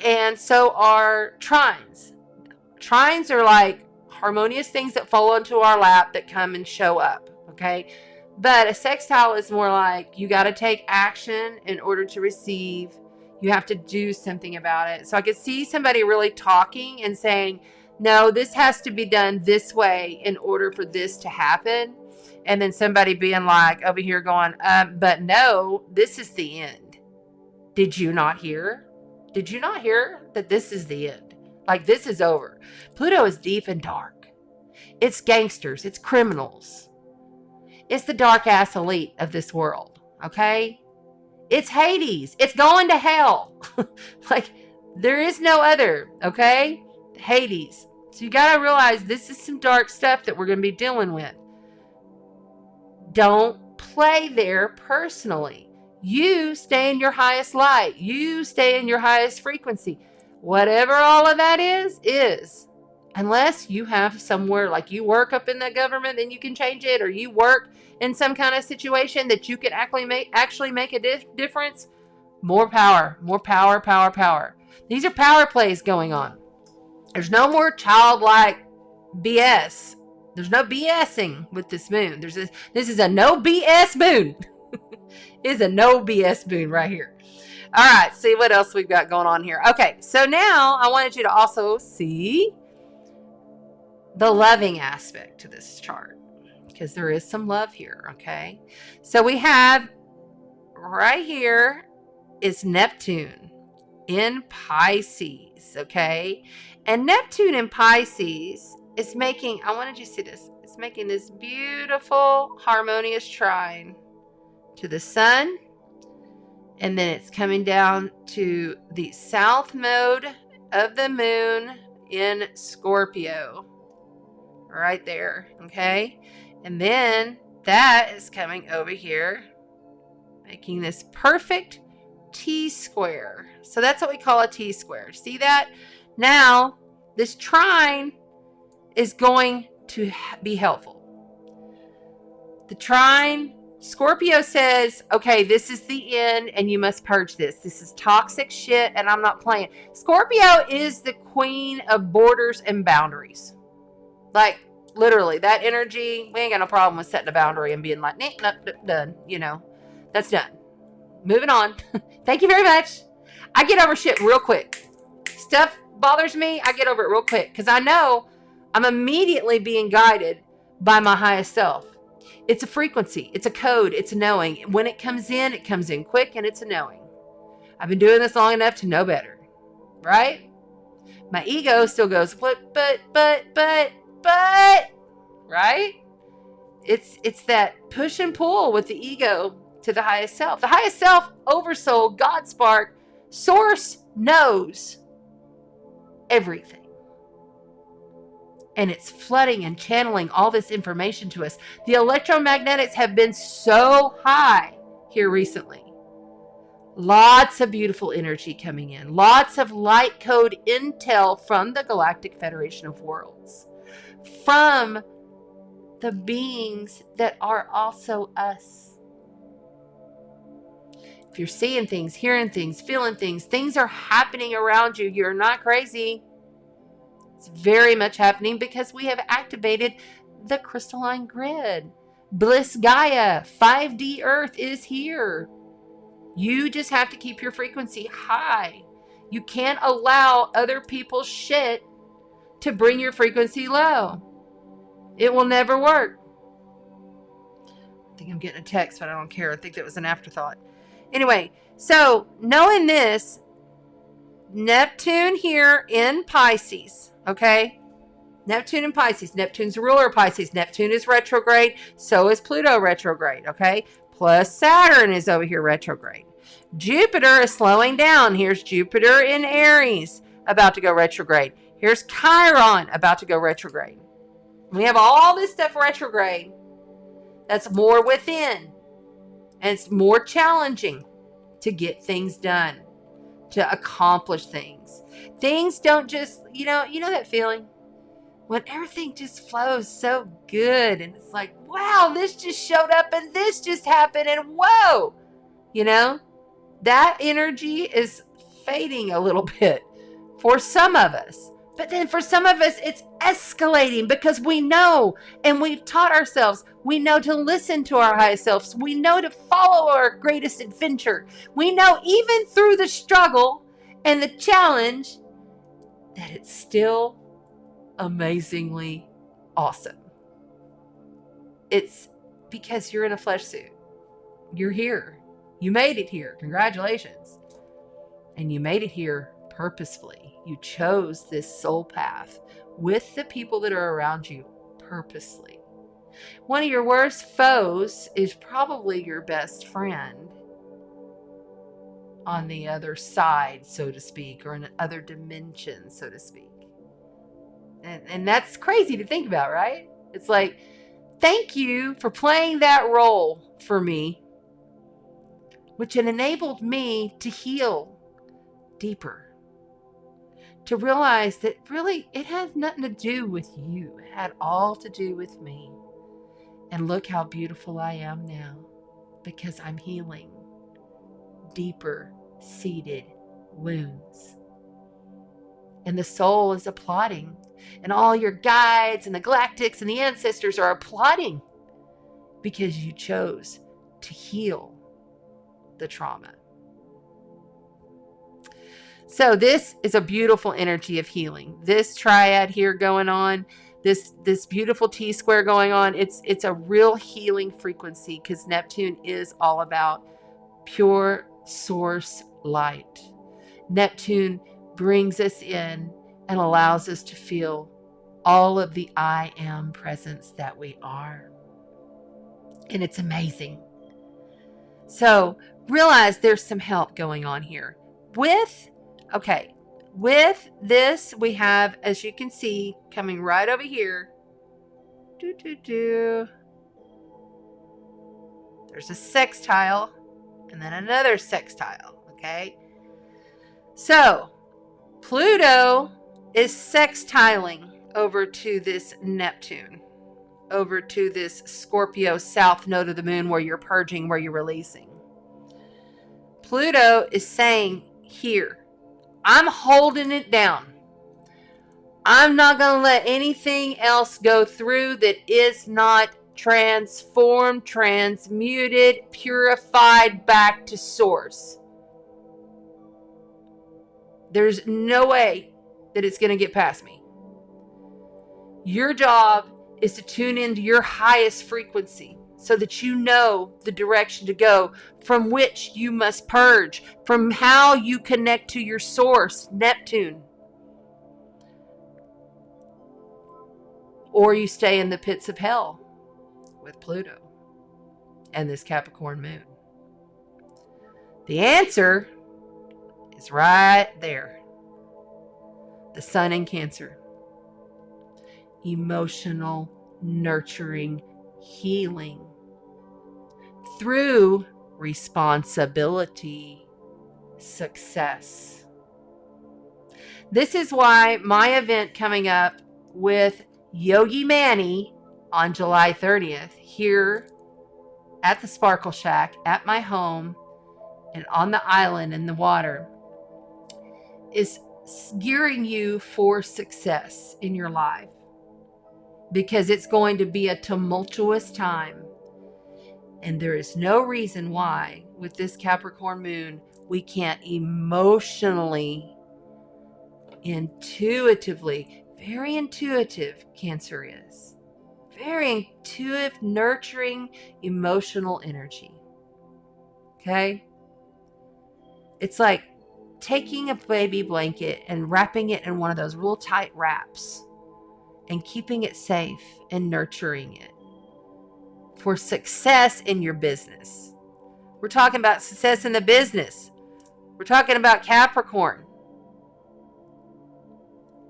and so are trines. Trines are like harmonious things that fall into our lap that come and show up. Okay. But a sextile is more like you got to take action in order to receive. You have to do something about it. So I could see somebody really talking and saying, no, this has to be done this way in order for this to happen. And then somebody being like over here going, but no, this is the end. Did you not hear? Did you not hear that this is the end? Like, this is over. Pluto is deep and dark. It's gangsters. It's criminals. It's the dark ass elite of this world. Okay? It's Hades. It's going to hell. Like, there is no other. Okay? Hades. So you got to realize this is some dark stuff that we're going to be dealing with. Don't play there personally. You stay in your highest light. You stay in your highest frequency. Whatever all of that is. Unless you have somewhere, like you work up in the government, then you can change it, or you work in some kind of situation that you can actually make a difference. More power. These are power plays going on. There's no more childlike BS. There's no BSing with this moon. This is a no BS moon. It's a no BS moon right here. All right, see what else we've got going on here. Okay, so now I wanted you to also see the loving aspect to this chart, because there is some love here, okay? So we have right here is Neptune in Pisces, okay? And Neptune in Pisces is making, I wanted you to see this, it's making this beautiful harmonious trine to the sun, and then it's coming down to the south node of the moon in Scorpio. Right there, okay? And then that is coming over here, making this perfect T-square. So that's what we call a T-square. See that? Now, this trine is going to be helpful. The trine, Scorpio says, okay, this is the end and you must purge this. This is toxic shit and I'm not playing. Scorpio is the queen of borders and boundaries. Like, literally, that energy, we ain't got no problem with setting a boundary and being like, nah, done. You know, that's done. Moving on. Thank you very much. I get over shit real quick. Stuff bothers me, I get over it real quick because I know I'm immediately being guided by my highest self. It's a frequency. It's a code. It's a knowing. When it comes in quick, and it's a knowing. I've been doing this long enough to know better. Right? My ego still goes, but, right? It's that push and pull with the ego to the highest self. The highest self, oversoul, God spark, source knows everything. And it's flooding and channeling all this information to us. The electromagnetics have been so high here recently. Lots of beautiful energy coming in. Lots of light code intel from the Galactic Federation of Worlds. From the beings that are also us. If you're seeing things, hearing things, feeling things, things are happening around you. You're not crazy. It's very much happening because we have activated the crystalline grid. Bliss Gaia, 5D Earth is here. You just have to keep your frequency high. You can't allow other people's shit to bring your frequency low. It will never work. I think I'm getting a text, but I don't care. I think that was an afterthought. Anyway, so knowing this, Neptune here in Pisces, okay? Neptune in Pisces. Neptune's the ruler of Pisces. Neptune is retrograde. So is Pluto retrograde, okay? Plus Saturn is over here retrograde. Jupiter is slowing down. Here's Jupiter in Aries about to go retrograde. Here's Chiron about to go retrograde. We have all this stuff retrograde. That's more within. And it's more challenging to get things done, to accomplish things. Things don't just, you know that feeling when everything just flows so good and it's like, wow, this just showed up and this just happened and whoa, that energy is fading a little bit for some of us. But then for some of us, it's escalating because we know, and we've taught ourselves, we know to listen to our highest selves. We know to follow our greatest adventure. We know even through the struggle and the challenge that it's still amazingly awesome. It's because you're in a flesh suit. You're here. You made it here. Congratulations. And you made it here purposefully. You chose this soul path with the people that are around you purposely. One of your worst foes is probably your best friend on the other side, so to speak, or in another dimension, so to speak. And that's crazy to think about, right? It's like, thank you for playing that role for me, which enabled me to heal deeper. To realize that really it had nothing to do with you. It had all to do with me. And look how beautiful I am now because I'm healing deeper seated wounds. And the soul is applauding. And all your guides and the galactics and the ancestors are applauding because you chose to heal the trauma. So this is a beautiful energy of healing. This triad here going on, this beautiful T-square going on, it's a real healing frequency because Neptune is all about pure source light. Neptune brings us in and allows us to feel all of the I am presence that we are. And it's amazing. So realize there's some help going on here. With this, we have, as you can see, coming right over here. There's a sextile and then another sextile, okay? So, Pluto is sextiling over to this Neptune, over to this Scorpio south node of the moon where you're purging, where you're releasing. Pluto is saying here, I'm holding it down. I'm not going to let anything else go through that is not transformed, transmuted, purified back to source. There's no way that it's going to get past me. Your job is to tune into your highest frequency so that you know the direction to go, from which you must purge, from how you connect to your source, Neptune. Or you stay in the pits of hell with Pluto and this Capricorn moon. The answer is right there. The sun in Cancer. Emotional, nurturing, healing through responsibility, success. This is why my event coming up with Yogi Manny on July 30th here at the Sparkle Shack at my home and on the island in the water is gearing you for success in your life, because it's going to be a tumultuous time. And there is no reason why with this Capricorn moon we can't emotionally, intuitively, very intuitive Cancer is. Very intuitive, nurturing, emotional energy. Okay? It's like taking a baby blanket and wrapping it in one of those real tight wraps and keeping it safe and nurturing it for success in your business. We're talking about success in the business. We're talking about Capricorn.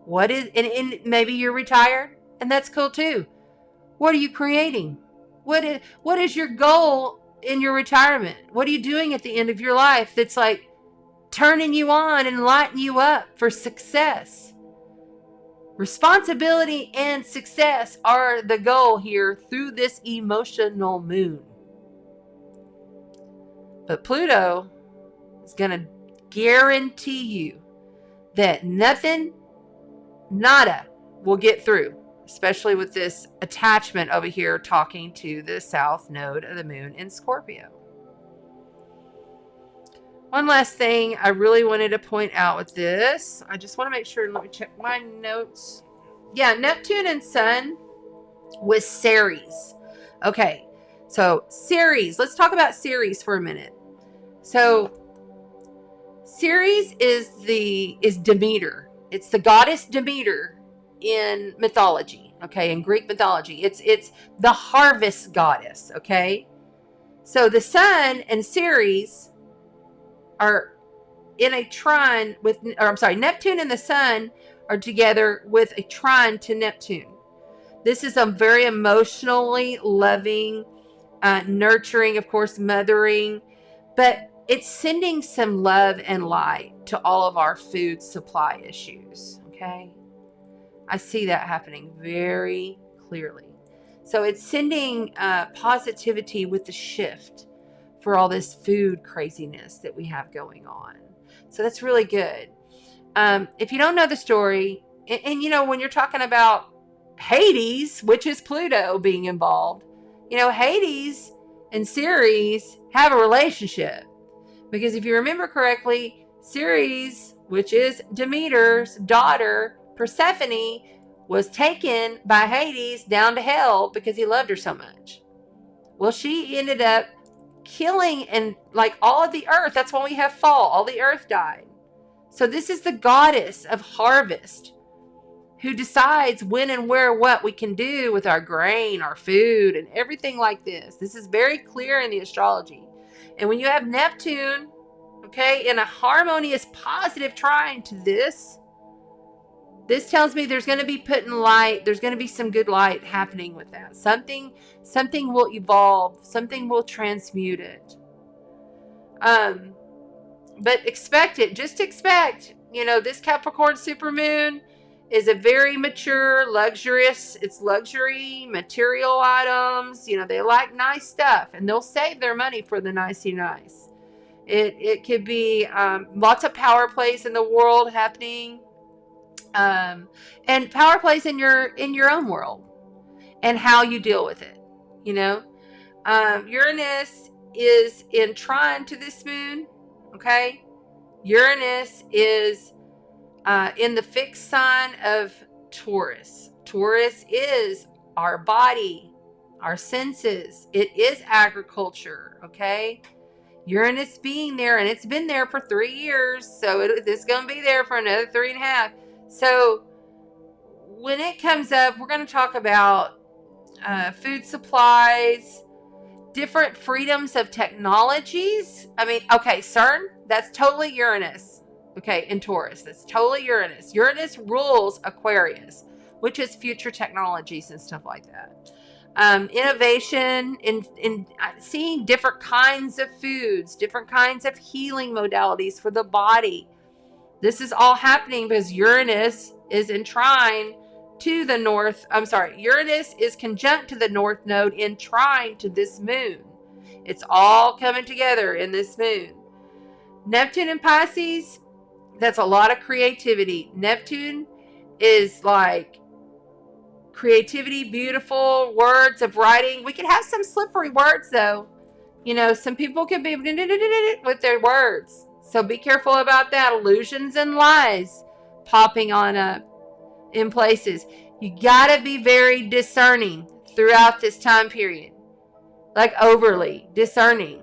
What is, and maybe you're retired, and that's cool too. What are you creating? What is your goal in your retirement? What are you doing at the end of your life that's like turning you on and lighting you up for success? Responsibility and success are the goal here through this emotional moon. But Pluto is going to guarantee you that nothing, nada, will get through, especially with this attachment over here talking to the south node of the moon in Scorpio. One last thing I really wanted to point out with this, I just want to make sure, let me check my notes. Yeah, Neptune and Sun with Ceres. Okay, so Ceres, let's talk about Ceres for a minute. So Ceres is Demeter. It's the goddess Demeter in mythology, okay, in Greek mythology. It's the harvest goddess, okay? So the Sun and Ceres are in a trine with, or I'm sorry, Neptune and the Sun are together with a trine to Neptune. This is a very emotionally loving, nurturing, of course, mothering, but it's sending some love and light to all of our food supply issues, okay? I see that happening very clearly. So it's sending positivity with the shift for all this food craziness that we have going on. So that's really good. If you don't know the story, and you know, when you're talking about Hades, which is Pluto being involved, you know, Hades and Ceres have a relationship. Because if you remember correctly, Ceres, which is Demeter's daughter, Persephone, was taken by Hades down to hell because he loved her so much. Well, she ended up killing and like all of the earth. That's when we have fall. All the earth died. So this is the goddess of harvest who decides when and where what we can do with our grain, our food, and everything like this. This is very clear in the astrology. And when you have Neptune, okay, in a harmonious, positive trine to this tells me there's going to be put in light. There's going to be some good light happening with that. Something will evolve. Something will transmute it. But expect it. Just expect, you know, this Capricorn Supermoon is a very mature, luxurious, it's luxury, material items. You know, they like nice stuff and they'll save their money for the nicey nice. It could be lots of power plays in the world happening. And power plays in your own world and how you deal with it. You know, Uranus is in trine to this moon. Okay, Uranus is in the fixed sign of Taurus. Taurus is our body, our senses. It is agriculture. Okay, Uranus being there, and it's been there for 3 years, so it's going to be there for another 3.5. So when it comes up, we're going to talk about food supplies, different freedoms of technologies. I mean, okay, CERN, that's totally Uranus. Okay, in Taurus, that's totally Uranus. Uranus rules Aquarius, which is future technologies and stuff like that. Innovation in seeing different kinds of foods, different kinds of healing modalities for the body. This is all happening because Uranus is in trine to the north. I'm sorry, Uranus is conjunct to the north node in trine to this moon. It's all coming together in this moon. Neptune and Pisces, that's a lot of creativity. Neptune is like creativity, beautiful words of writing. We can have some slippery words though. You know, some people can be with their words. So be careful about that. Illusions and lies popping on up in places. You gotta be very discerning throughout this time period. Like overly discerning.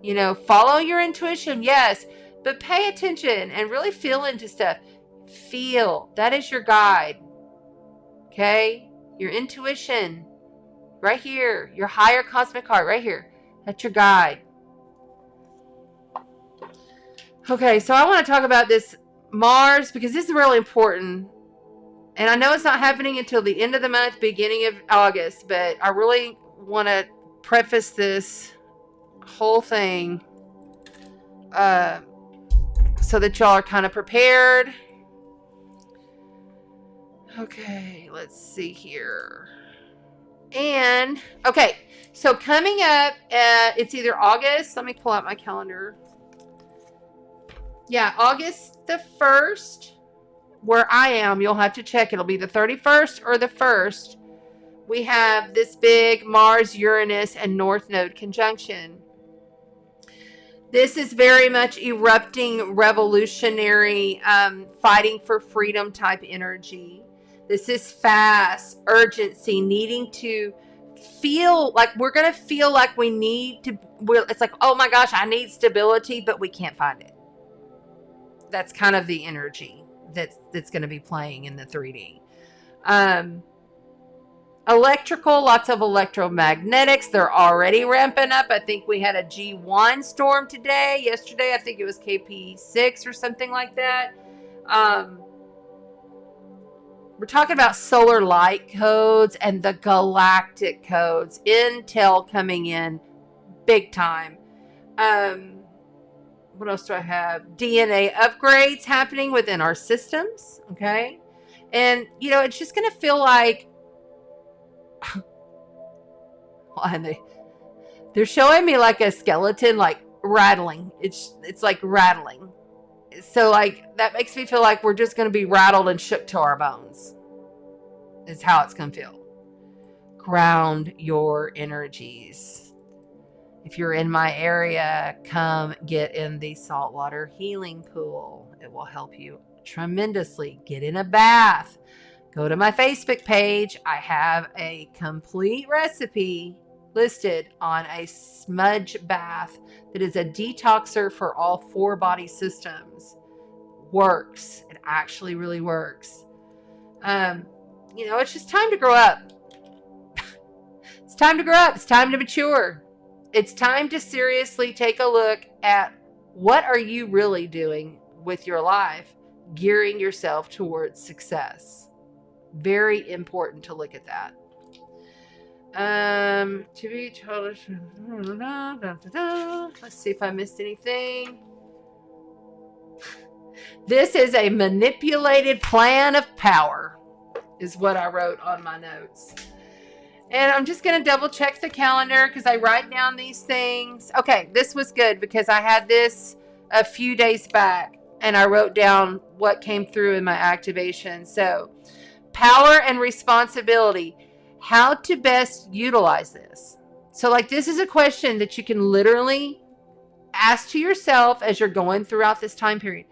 You know, follow your intuition, yes, but pay attention and really feel into stuff. Feel. That is your guide. Okay? Your intuition. Right here. Your higher cosmic heart. Right here. That's your guide. Okay, so I want to talk about this Mars because this is really important. And I know it's not happening until the end of the month, beginning of August, but I really want to preface this whole thing so that y'all are kind of prepared. Okay, let's see here. And, okay, so coming up, it's either August. Let me pull out my calendar. Yeah, August the 1st, where I am, you'll have to check. It'll be the 31st or the 1st. We have this big Mars, Uranus, and North Node conjunction. This is very much erupting, revolutionary, fighting for freedom type energy. This is fast, urgency, needing to feel like we're going to feel like we need to. It's like, oh my gosh, I need stability, but we can't find it. That's kind of the energy that's going to be playing in the 3D. Electrical, lots of electromagnetics. They're already ramping up. I think we had a G1 storm today. Yesterday, I think it was KP6 or something like that. We're talking about solar light codes and the galactic codes. Intel coming in big time. What else do I have? DNA upgrades happening within our systems. Okay. And, you know, it's just going to feel like, and they're showing me like a skeleton, like rattling. It's like rattling. So like, that makes me feel like we're just going to be rattled and shook to our bones. Is how it's going to feel. Ground your energies. If you're in my area, come get in the saltwater healing pool. It will help you tremendously. Get in a bath. Go to my Facebook page. I have a complete recipe listed on a smudge bath that is a detoxer for all 4 body systems. Works. It actually really works. You know, it's just time to grow up. It's time to grow up. It's time to mature. It's time to seriously take a look at what are you really doing with your life, gearing yourself towards success. Very important to look at that. To be told. Let's see if I missed anything. This is a manipulated plan of power, is what I wrote on my notes. And I'm just going to double check the calendar because I write down these things. Okay, this was good because I had this a few days back. and I wrote down what came through in my activation. So, power and responsibility, how to best utilize this. So, like, this is a question that you can literally ask to yourself as you're going throughout this time period.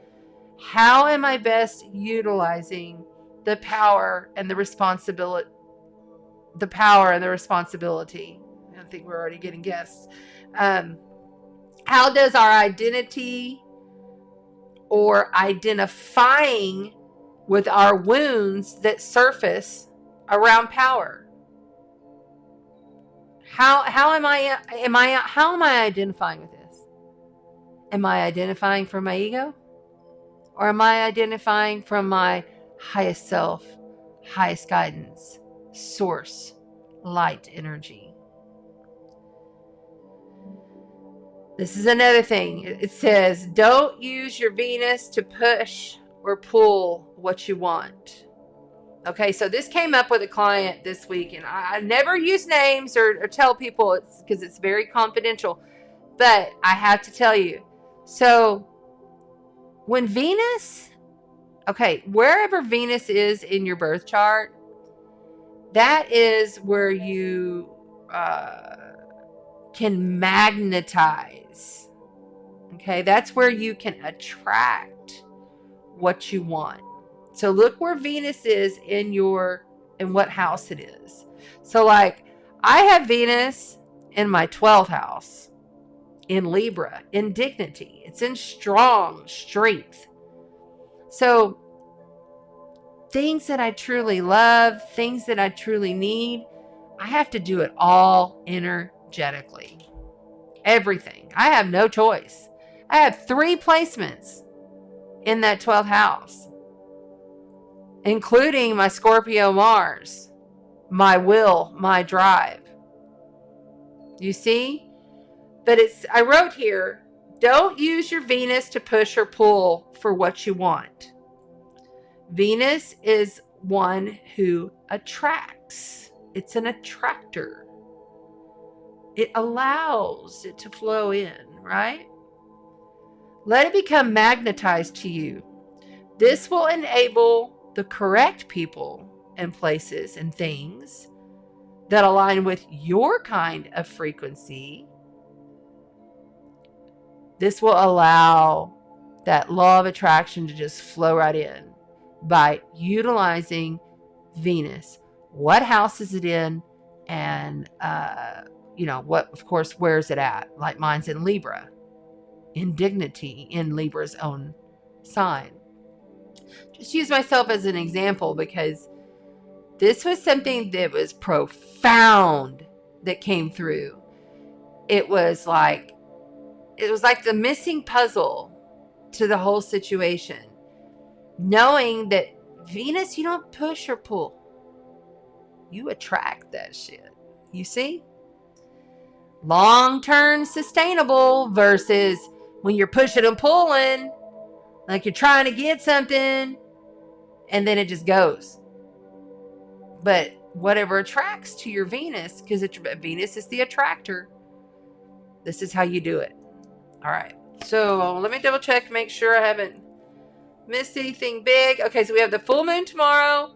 How am I best utilizing the power and the responsibility? The power and the responsibility. I think we're already getting guests. How does our identity or identifying with our wounds that surface around power? How am I identifying with this? Am I identifying from my ego? Or am I identifying from my highest self, highest guidance, source, light energy? This is another thing. It says, don't use your Venus to push or pull what you want. Okay, so this came up with a client this week, and I never use names or tell people because it's very confidential, but I have to tell you. So when Venus, okay, wherever Venus is in your birth chart, that is where you can magnetize. Okay, that's where you can attract what you want. So look where Venus is in what house it is. So like I have Venus in my 12th house in Libra, in dignity. It's in strong strength. So things that I truly love, things that I truly need, I have to do it all energetically. Everything. I have no choice. I have 3 placements in that 12th house, including my Scorpio Mars, my will, my drive. You see? But I wrote here, don't use your Venus to push or pull for what you want. Venus is one who attracts. It's an attractor. It allows it to flow in, right? Let it become magnetized to you. This will enable the correct people and places and things that align with your kind of frequency. This will allow that law of attraction to just flow right in by utilizing Venus. What house is it in? And, what, of course, where is it at? Like mine's in Libra, in dignity, in Libra's own sign. Just use myself as an example because this was something that was profound that came through. It was like the missing puzzle to the whole situation. Knowing that Venus, you don't push or pull. You attract that shit. You see? Long-term sustainable versus when you're pushing and pulling, like you're trying to get something, and then it just goes. But whatever attracts to your Venus, because Venus is the attractor, this is how you do it. All right. So let me double check, make sure I haven't missed anything big. Okay, so we have the full moon tomorrow,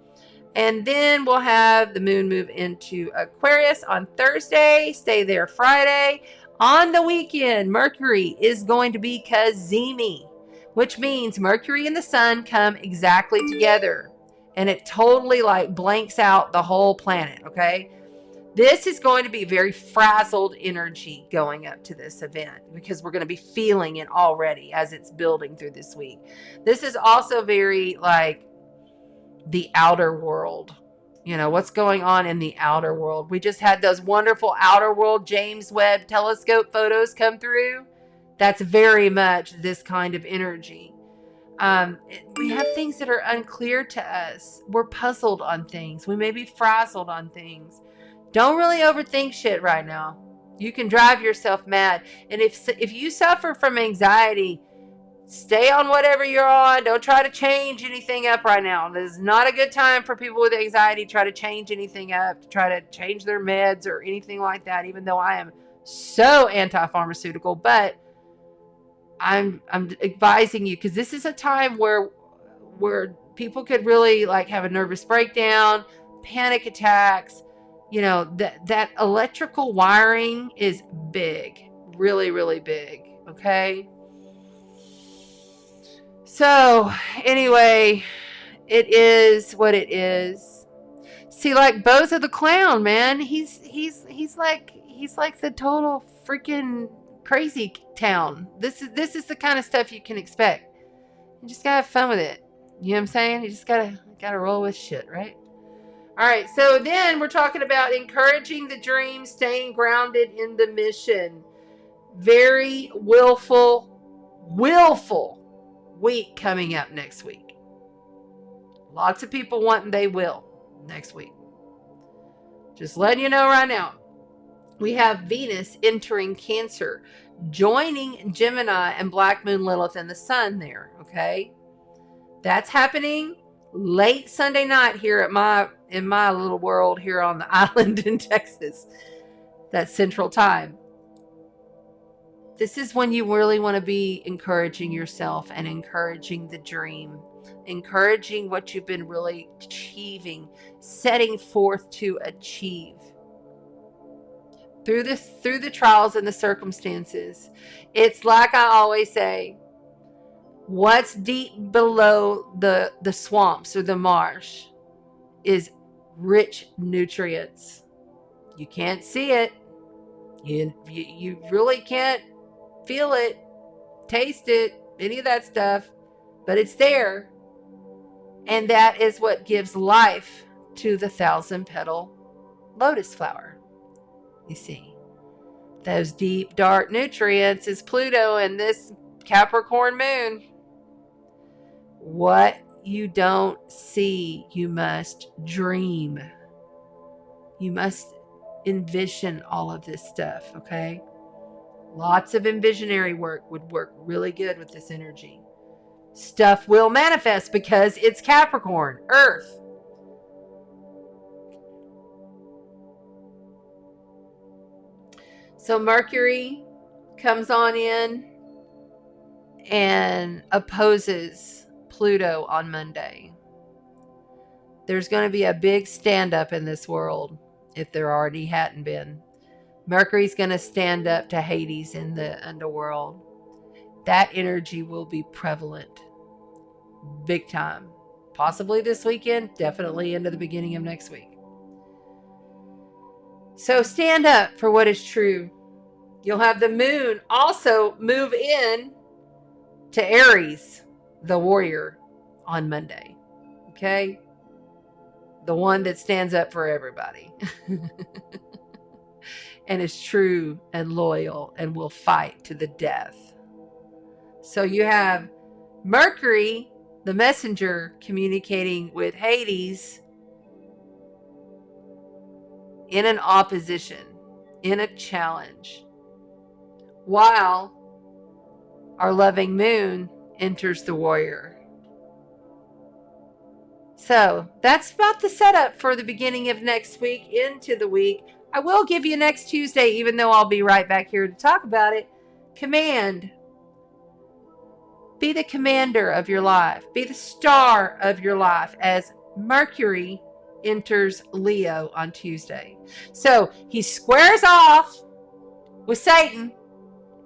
and then we'll have the moon move into Aquarius on Thursday. Stay there Friday. On the weekend, Mercury is going to be cazimi, which means Mercury and the sun come exactly together, and it totally like blanks out the whole planet, okay? This is going to be very frazzled energy going up to this event because we're going to be feeling it already as it's building through this week. This is also very like the outer world. You know, what's going on in the outer world. We just had those wonderful outer world James Webb telescope photos come through. That's very much this kind of energy. We have things that are unclear to us. We're puzzled on things. We may be frazzled on things. Don't really overthink shit right now. You can drive yourself mad. And if you suffer from anxiety, stay on whatever you're on. Don't try to change anything up right now. This is not a good time for people with anxiety to try to change anything up, to try to change their meds or anything like that, even though I am so anti-pharmaceutical. But I'm advising you, because this is a time where people could really like have a nervous breakdown, panic attacks. That electrical wiring is big, really, really big. Okay. So anyway, it is what it is. See, like Bozo the Clown, man, he's like the total freaking crazy town. This is the kind of stuff you can expect. You just gotta have fun with it. You know what I'm saying? You just gotta roll with shit, right? All right. So then we're talking about encouraging the dream, staying grounded in the mission. Very willful week coming up next week. Lots of people wanting they will next week. Just letting you know right now. We have Venus entering Cancer, joining Gemini and Black Moon Lilith and the Sun there, okay? That's happening late Sunday night here in my little world here on the island in Texas. That's Central Time. This is when you really want to be encouraging yourself and encouraging the dream, encouraging what you've been really achieving, setting forth to achieve. Through the trials and the circumstances. It's like I always say, what's deep below the swamps or the marsh is rich nutrients. You can't see it. You really can't feel it, taste it, any of that stuff, but it's there. And that is what gives life to the 1,000-petal lotus flower. You see, those deep, dark nutrients is Pluto and this Capricorn moon. What you don't see, you must dream. You must envision all of this stuff, okay? Lots of envisionary work would work really good with this energy. Stuff will manifest because it's Capricorn, Earth. So Mercury comes on in and opposes Pluto on Monday. There's going to be a big stand-up in this world, if there already hadn't been. Mercury's going to stand up to Hades in the underworld. That energy will be prevalent. Big time. Possibly this weekend, definitely into the beginning of next week. So stand up for what is true. You'll have the moon also move in to Aries, the warrior, on Monday. Okay? The one that stands up for everybody. And is true and loyal and will fight to the death. So you have Mercury, the messenger, communicating with Hades in an opposition, in a challenge, while our loving moon enters the warrior. So that's about the setup for the beginning of next week into the week. I will give you next Tuesday, even though I'll be right back here to talk about it. Command. Be the commander of your life. Be the star of your life as Mercury enters Leo on Tuesday. So he squares off with Satan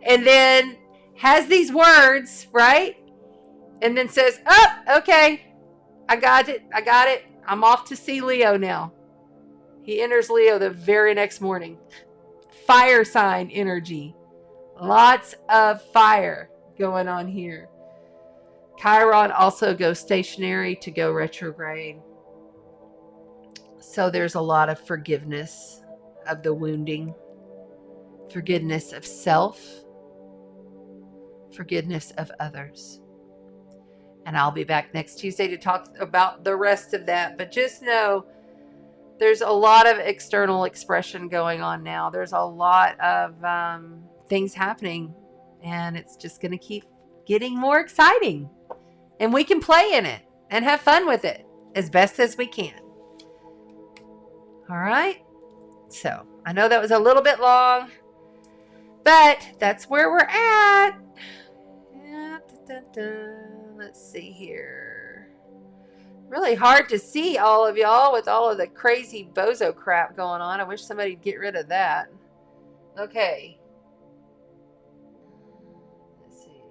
and then has these words, right? And then says, oh, okay, I got it. I'm off to see Leo now. He enters Leo the very next morning. Fire sign energy. Lots of fire going on here. Chiron also goes stationary to go retrograde. So there's a lot of forgiveness of the wounding. Forgiveness of self. Forgiveness of others. And I'll be back next Tuesday to talk about the rest of that. But just know, there's a lot of external expression going on now. There's a lot of things happening. And it's just going to keep getting more exciting. And we can play in it and have fun with it as best as we can. All right? So, I know that was a little bit long. But that's where we're at. Let's see here. Really hard to see all of y'all with all of the crazy bozo crap going on. I wish somebody'd get rid of that. Okay. Let's see.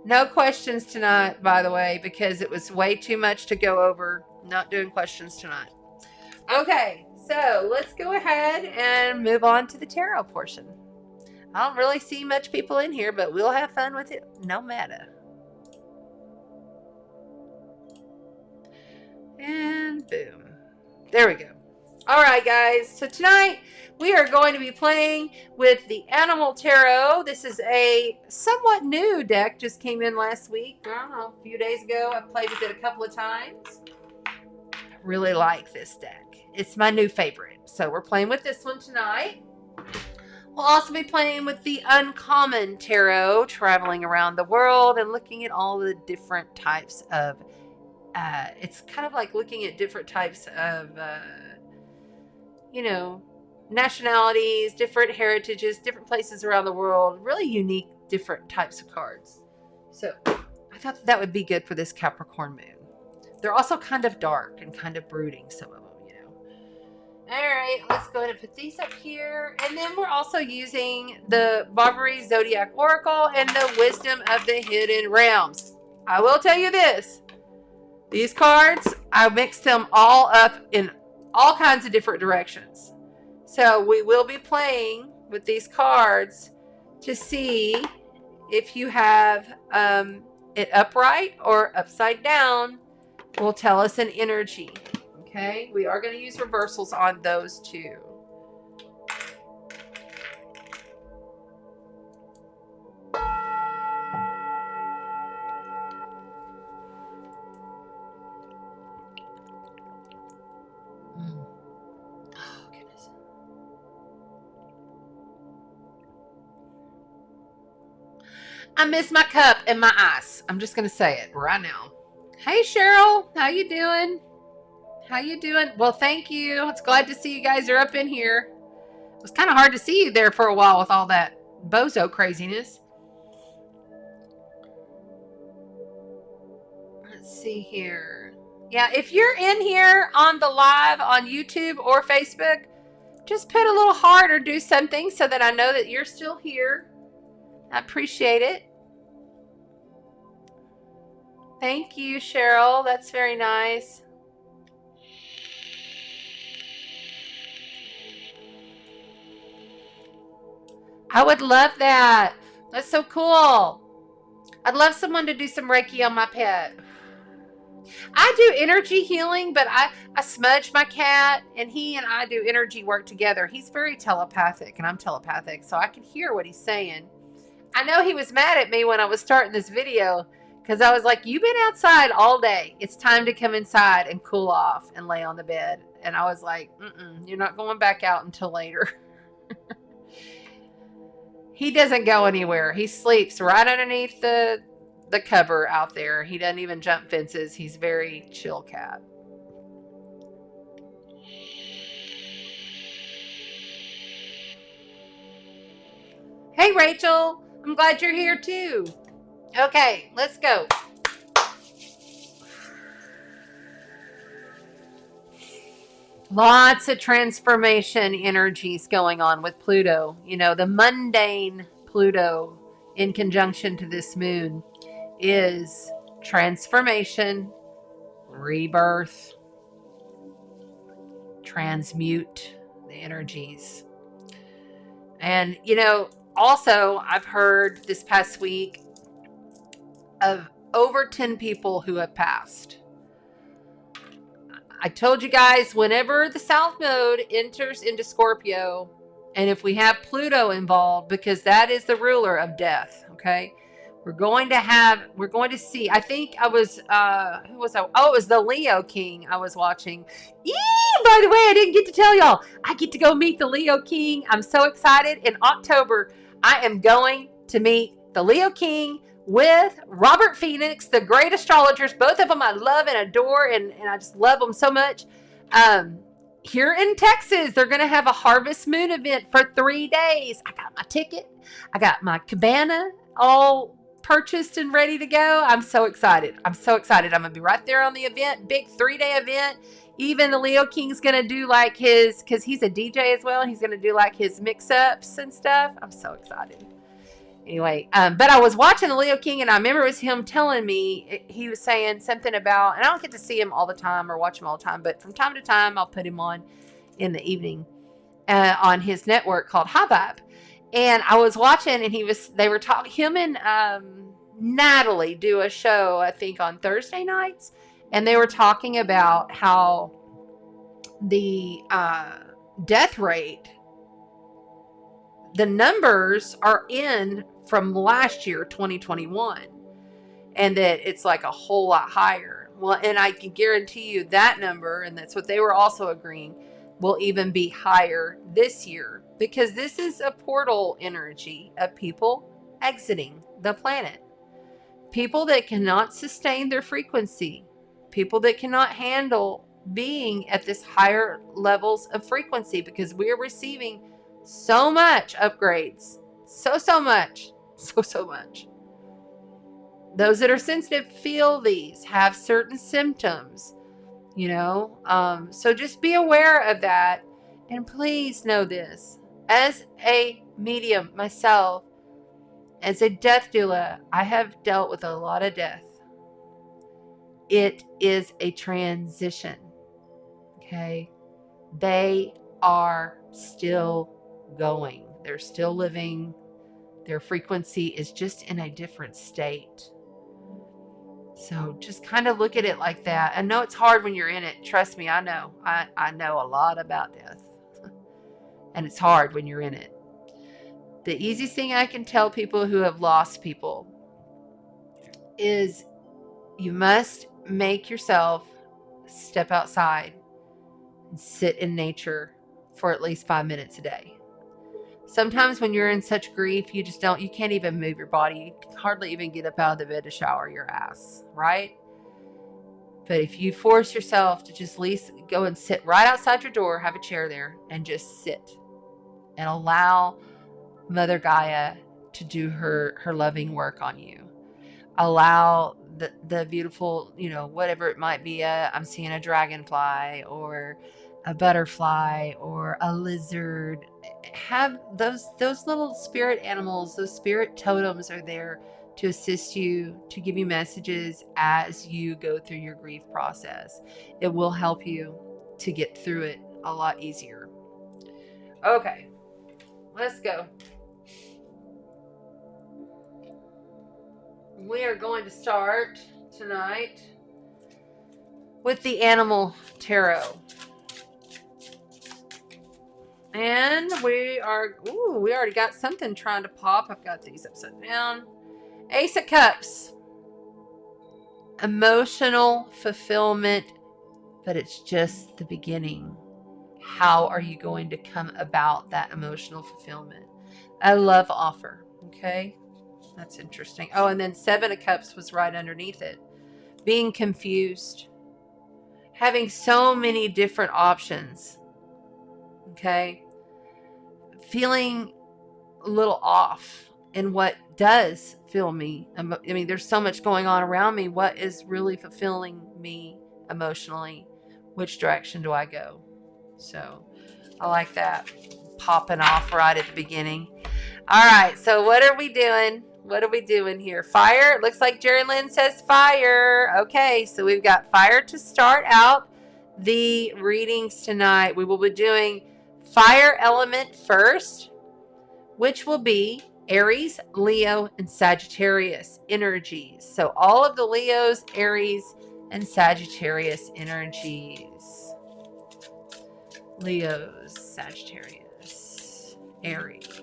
No questions tonight, by the way, because it was way too much to go over. Not doing questions tonight. Okay, so let's go ahead and move on to the tarot portion. I don't really see much people in here, but we'll have fun with it no matter. And boom. There we go. All right, guys. So tonight we are going to be playing with the Animal Tarot. This is a somewhat new deck. Just came in last week. I don't know, a few days ago. I played with it a couple of times. I really like this deck. It's my new favorite. So we're playing with this one tonight. We'll also be playing with the Uncommon Tarot, traveling around the world and looking at all the different types of, it's kind of like looking at different types of, nationalities, different heritages, different places around the world, really unique, different types of cards. So I thought that would be good for this Capricorn moon. They're also kind of dark and kind of brooding, some of them. All right, let's go ahead and put these up here. And then we're also using the Barbary Zodiac Oracle and the Wisdom of the Hidden Realms. I will tell you this. These cards, I mixed them all up in all kinds of different directions. So we will be playing with these cards to see if you have it upright or upside down. Will tell us an energy. Okay, we are going to use reversals on those too. Oh, goodness. I miss my cup and my ice. I'm just going to say it right now. Hey, Cheryl. How you doing? How you doing? Well, thank you. It's glad to see you guys are up in here. It was kind of hard to see you there for a while with all that bozo craziness. Let's see here. Yeah, if you're in here on the live on YouTube or Facebook, just put a little heart or do something so that I know that you're still here. I appreciate it. Thank you, Cheryl. That's very nice. I would love that. That's so cool. I'd love someone to do some Reiki on my pet. I do energy healing, but I smudge my cat, and he and I do energy work together. He's very telepathic, and I'm telepathic, so I can hear what he's saying. I know he was mad at me when I was starting this video, because I was like, you've been outside all day. It's time to come inside and cool off and lay on the bed. And I was like, you're not going back out until later. He doesn't go anywhere. He sleeps right underneath the cover out there. He doesn't even jump fences. He's very chill cat. Hey, Rachel. I'm glad you're here too. Okay, let's go. Lots of transformation energies going on with Pluto. You know, the mundane Pluto in conjunction to this moon is transformation, rebirth, transmute the energies. And, you know, also I've heard this past week of over 10 people who have passed. I told you guys, whenever the South Node enters into Scorpio, and if we have Pluto involved, because that is the ruler of death, okay? We're going to see, I think I was, who was I? Oh, it was the Leo King I was watching. By the way, I didn't get to tell y'all, I get to go meet the Leo King. I'm so excited. In October, I am going to meet the Leo King with Robert Phoenix, the great astrologers. Both of them I love and adore, and I just love them so much. here in Texas, they're going to have a harvest moon event for 3 days. I got my ticket. I got my cabana all purchased and ready to go. I'm so excited. I'm so excited. I'm going to be right there on the event. Big 3-day event. Even the Leo King's going to do like his, because he's a DJ as well. He's going to do like his mix-ups and stuff. I'm so excited. Anyway, but I was watching the Leo King, and I remember it was him telling me, he was saying something about, and I don't get to see him all the time or watch him all the time, but from time to time I'll put him on in the evening on his network called High Vibe. And I was watching, and they were talking, him and Natalie do a show, I think on Thursday nights, and they were talking about how the death rate, the numbers are in from last year, 2021, and that it's like a whole lot higher. Well, and I can guarantee you that number, and that's what they were also agreeing, will even be higher this year, because this is a portal energy of people exiting the planet. People that cannot sustain their frequency, people that cannot handle being at this higher levels of frequency, because we are receiving so much upgrades, so much. Those that are sensitive feel these, have certain symptoms, so just be aware of that. And please know this, as a medium myself, as a death doula, I have dealt with a lot of death. It is a transition. Okay, they are still going, they're still living. Their frequency is just in a different state. So just kind of look at it like that. I know it's hard when you're in it. Trust me, I know. I know a lot about death. And it's hard when you're in it. The easiest thing I can tell people who have lost people is you must make yourself step outside and sit in nature for at least 5 minutes a day. Sometimes when you're in such grief, you can't even move your body. You can hardly even get up out of the bed to shower your ass, right? But if you force yourself to just at least go and sit right outside your door, have a chair there, and just sit and allow Mother Gaia to do her loving work on you. Allow the beautiful, whatever it might be. I'm seeing a dragonfly or a butterfly or a lizard. Have those little spirit animals, those spirit totems are there to assist you, to give you messages as you go through your grief process. It will help you to get through it a lot easier. Okay, let's go. We are going to start tonight with the Animal Tarot. And we already got something trying to pop. I've got these upside down. Ace of Cups. Emotional fulfillment, but it's just the beginning. How are you going to come about that emotional fulfillment? A love offer, okay? That's interesting. Oh, and then Seven of Cups was right underneath it. Being confused. Having so many different options, okay? Feeling a little off in what does fill me. I mean, there's so much going on around me. What is really fulfilling me emotionally? Which direction do I go? So I like that popping off right at the beginning. All right, so what are we doing? What are we doing here? Fire. It looks like Jerry Lynn says fire. Okay, so we've got fire to start out the readings tonight. We will be doing fire element first, which will be Aries, Leo, and Sagittarius energies. So all of the Leos, Aries, and Sagittarius energies. Leos, Sagittarius, Aries.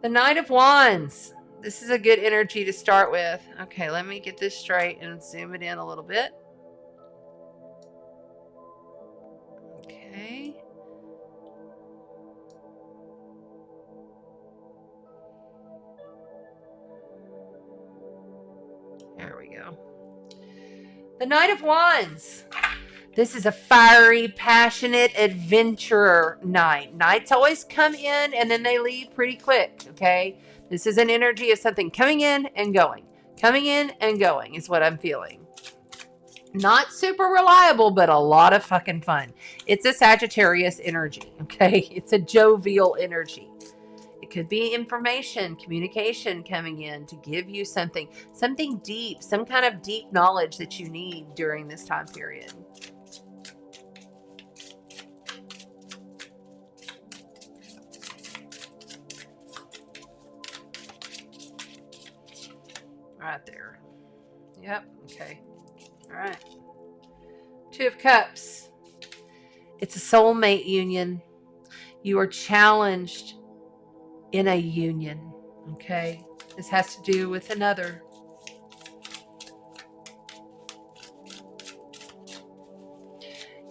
The Knight of Wands. This is a good energy to start with. Okay, let me get this straight and zoom it in a little bit. Okay. There we go. The Knight of Wands. This is a fiery, passionate adventurer knight. Knights always come in and then they leave pretty quick, okay? This is an energy of something coming in and going. Coming in and going is what I'm feeling. Not super reliable, but a lot of fucking fun. It's a Sagittarius energy, okay? It's a jovial energy. It could be information, communication coming in to give you something deep, some kind of deep knowledge that you need during this time period. Right there. Yep. Okay. All right. Two of Cups. It's a soulmate union. You are challenged in a union. Okay. This has to do with another.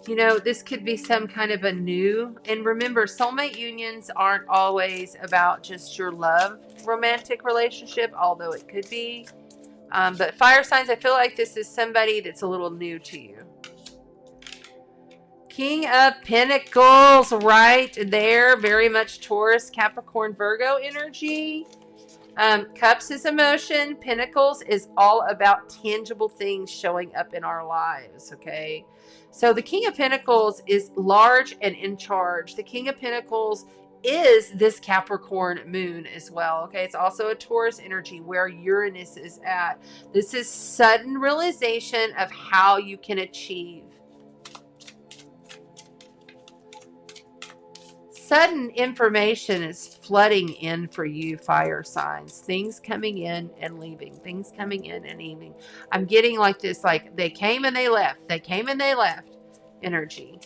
You know, this could be some kind of a new, and remember, soulmate unions aren't always about just your love romantic relationship, although it could be. But fire signs, I feel like this is somebody that's a little new to you. King of Pentacles, right there. Very much Taurus, Capricorn, Virgo energy. Cups is emotion. Pentacles is all about tangible things showing up in our lives, okay? So the King of Pentacles is large and in charge. The King of Pentacles is this Capricorn moon as well, okay? It's also a Taurus energy where Uranus is at. This is sudden realization of how you can achieve. Sudden information is flooding in for you, fire signs. Things coming in and leaving. Things coming in and leaving. I'm getting like this, like they came and they left. They came and they left energy.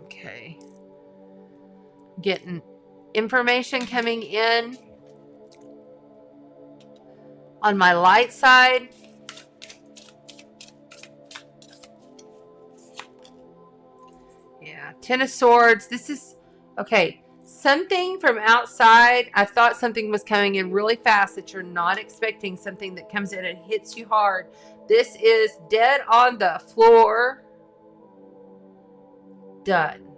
Okay. Getting information coming in. On my light side, yeah, Ten of Swords. This is, okay, something from outside. I thought something was coming in really fast that you're not expecting, something that comes in and hits you hard. This is dead on the floor. Done.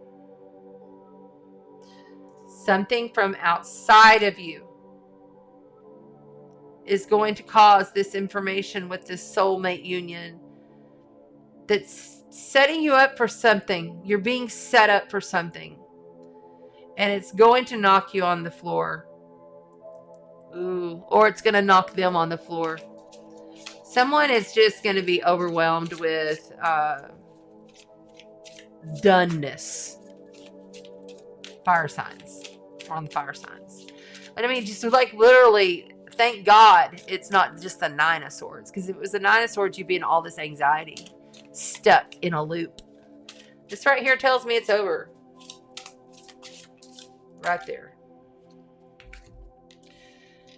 Something from outside of you is going to cause this information with this soulmate union that's setting you up for something. You're being set up for something. And it's going to knock you on the floor. Ooh. Or it's going to knock them on the floor. Someone is just going to be overwhelmed with doneness. Fire signs. On fire signs. But I mean, just like literally, thank God it's not just the Nine of Swords. Because if it was the Nine of Swords, you'd be in all this anxiety. Stuck in a loop. This right here tells me it's over. Right there.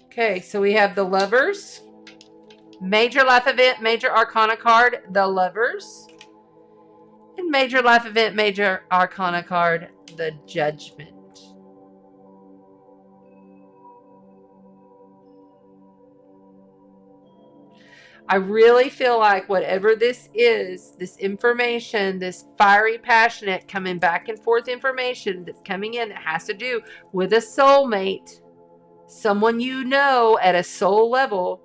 Okay, so we have the Lovers. Major life event, major arcana card, the Lovers. And major life event, major arcana card, the Judgment. I really feel like whatever this is, this information, this fiery, passionate, coming back and forth information that's coming in that has to do with a soulmate, someone you know at a soul level,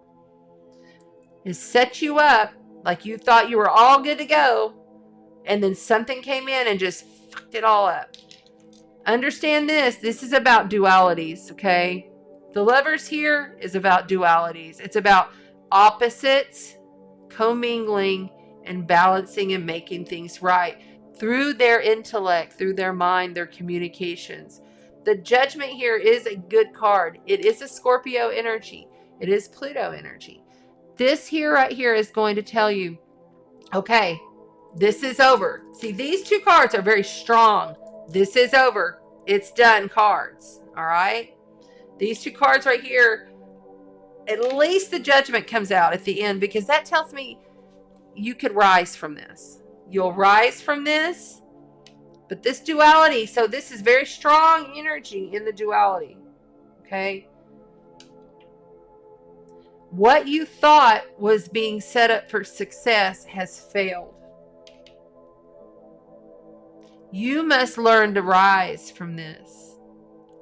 has set you up like you thought you were all good to go, and then something came in and just fucked it all up. Understand this. This is about dualities, okay? The Lovers here is about dualities. It's about opposites commingling and balancing and making things right through their intellect, through their mind, their communications. The Judgment here is a good card. It is a Scorpio energy. It is Pluto energy. This here right here is going to tell you, okay, this is over. See, these two cards are very strong. This is over. It's done cards. All right. These two cards right here, at least the Judgment comes out at the end, because that tells me you could rise from this. You'll rise from this. But this duality, so this is very strong energy in the duality. Okay? What you thought was being set up for success has failed. You must learn to rise from this.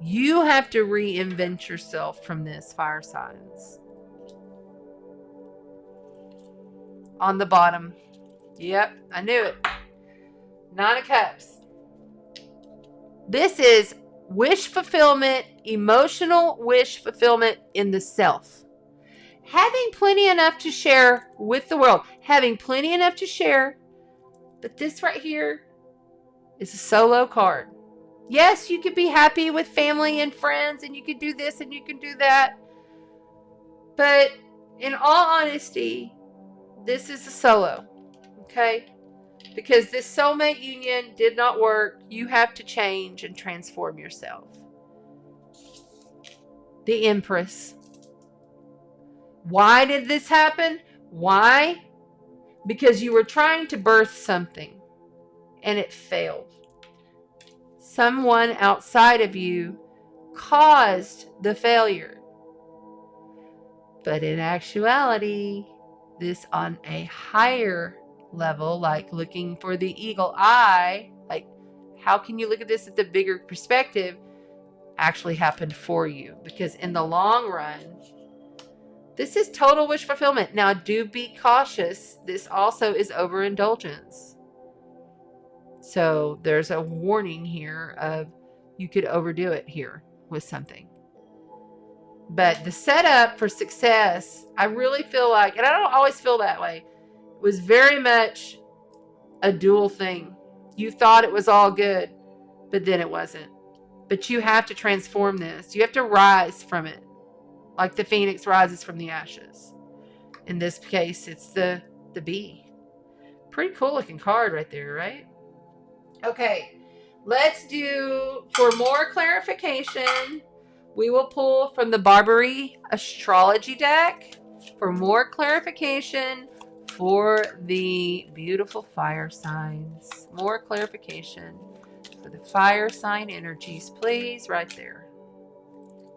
You have to reinvent yourself from this, fire signs. On the bottom. Yep, I knew it. 9 of Cups. This is wish fulfillment, emotional wish fulfillment in the self. Having plenty enough to share with the world. Having plenty enough to share. But this right here is a solo card. Yes, you could be happy with family and friends, and you could do this and you can do that. But in all honesty, this is a solo. Okay? Because this soulmate union did not work. You have to change and transform yourself. The Empress. Why did this happen? Why? Because you were trying to birth something and it failed. Someone outside of you caused the failure. But in actuality, this on a higher level, like looking for the eagle eye, like how can you look at this at the bigger perspective, actually happened for you. Because in the long run, this is total wish fulfillment. Now, do be cautious. This also is overindulgence. So there's a warning here of you could overdo it here with something. But the setup for success, I really feel like, and I don't always feel that way, was very much a dual thing. You thought it was all good, but then it wasn't. But you have to transform this. You have to rise from it. Like the phoenix rises from the ashes. In this case, it's the bee. Pretty cool looking card right there, right? Okay, let's do, for more clarification, we will pull from the Barbary Astrology deck for more clarification for the beautiful fire signs. More clarification for the fire sign energies, please, right there.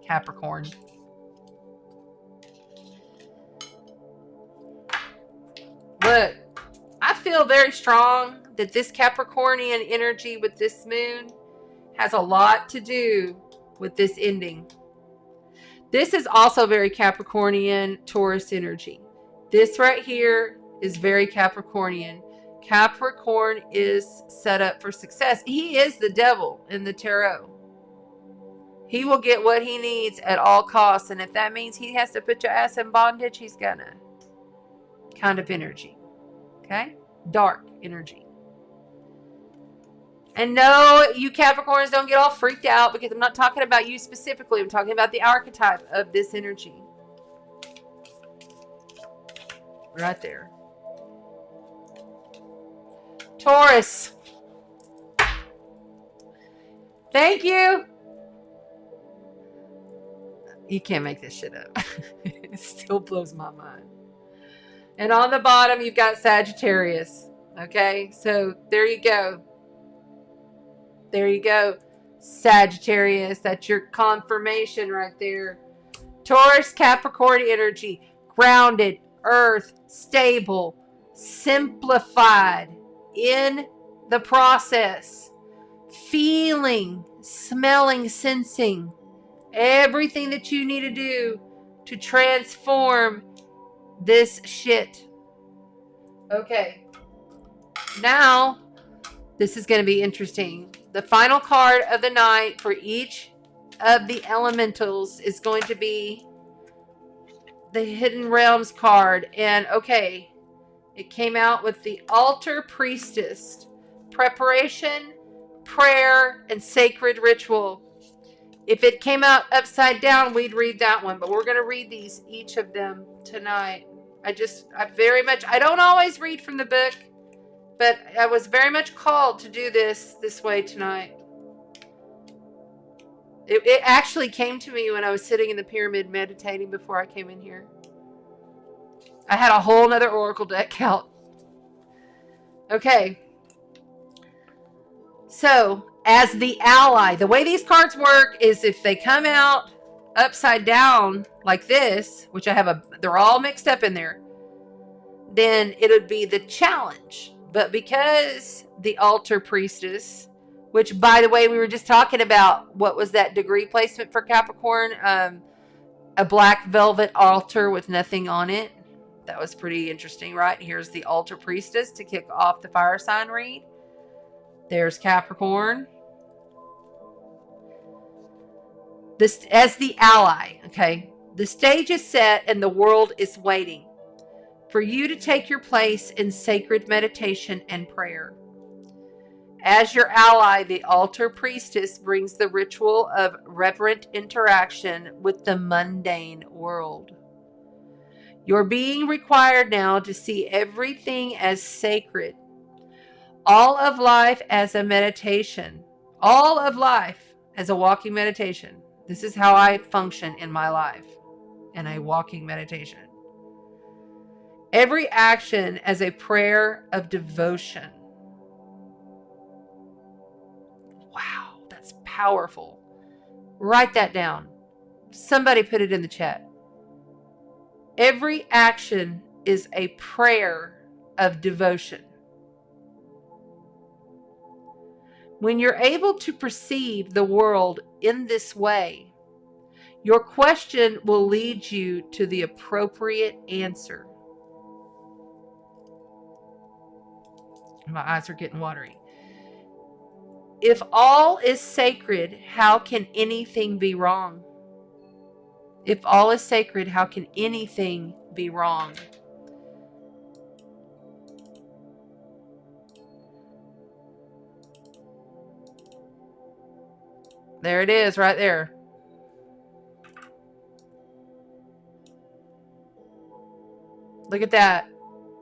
Capricorn. Look, I feel very strong that this Capricornian energy with this moon has a lot to do with this ending. This is also very Capricornian Taurus energy. This right here is very Capricornian. Capricorn is set up for success. He is the devil in the tarot. He will get what he needs at all costs. And if that means he has to put your ass in bondage, he's gonna. Kind of energy. Okay? Dark energy. And no, you Capricorns don't get all freaked out because I'm not talking about you specifically. I'm talking about the archetype of this energy. Right there. Taurus. Thank you. You can't make this shit up. It still blows my mind. And on the bottom, you've got Sagittarius. Okay, so there you go. There you go. Sagittarius, that's your confirmation right there. Taurus, Capricorn energy. Grounded, earth, stable, simplified in the process. Feeling, smelling, sensing. Everything that you need to do to transform this shit. Okay. Now, this is going to be interesting. The final card of the night for each of the elementals is going to be the Hidden Realms card. And okay, it came out with the Altar Priestess. Preparation, prayer, and sacred ritual. If it came out upside down, we'd read that one. But we're going to read these, each of them tonight. I don't always read from the book. But I was very much called to do this way tonight. It actually came to me when I was sitting in the pyramid meditating before I came in here. I had a whole nother oracle deck out. Okay. So, as the ally, the way these cards work is if they come out upside down like this, which I have they're all mixed up in there, then it would be the challenge. But because the altar priestess, which by the way, we were just talking about, what was that degree placement for Capricorn? A black velvet altar with nothing on it. That was pretty interesting, right? Here's the altar priestess to kick off the fire sign read. There's Capricorn. This as the ally, okay? The stage is set and the world is waiting for you to take your place in sacred meditation and prayer. As your ally, the altar priestess brings the ritual of reverent interaction with the mundane world. You're being required now to see everything as sacred, all of life as a meditation, all of life as a walking meditation. This is how I function in my life, in a walking meditation. Every action as a prayer of devotion. Wow, that's powerful. Write that down. Somebody put it in the chat. Every action is a prayer of devotion. When you're able to perceive the world in this way, your question will lead you to the appropriate answer. My eyes are getting watery. If all is sacred, how can anything be wrong? If all is sacred, how can anything be wrong? There it is, right there. Look at that.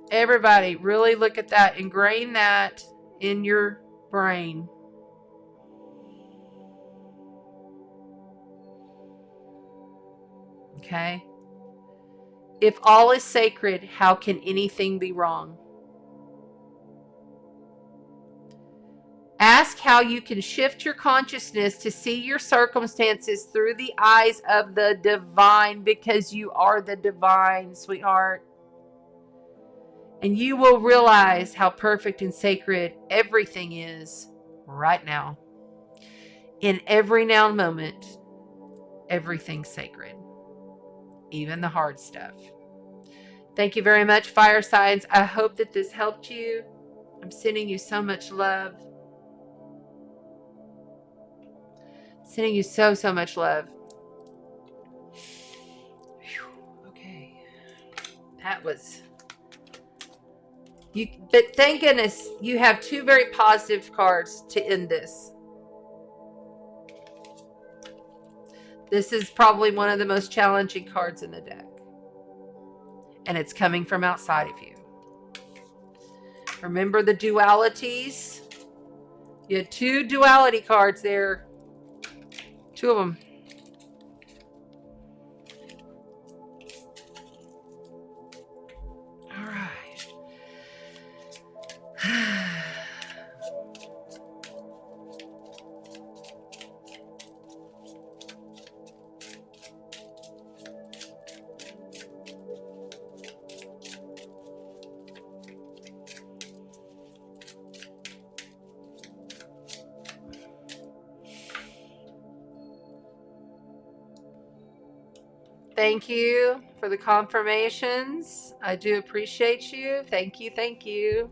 Everybody, really look at that. Ingrain that in your brain. Okay? If all is sacred, how can anything be wrong? Ask how you can shift your consciousness to see your circumstances through the eyes of the divine, because you are the divine, sweetheart. And you will realize how perfect and sacred everything is right now. In every now moment, everything's sacred. Even the hard stuff. Thank you very much, fire signs. I hope that this helped you. I'm sending you so much love. Sending you so much love. Whew, okay. That was... But thank goodness you have two very positive cards to end this. This is probably one of the most challenging cards in the deck. And it's coming from outside of you. Remember the dualities? You had two duality cards there. Two of them. All right. Thank you for the confirmations. I do appreciate you. Thank you. Thank you.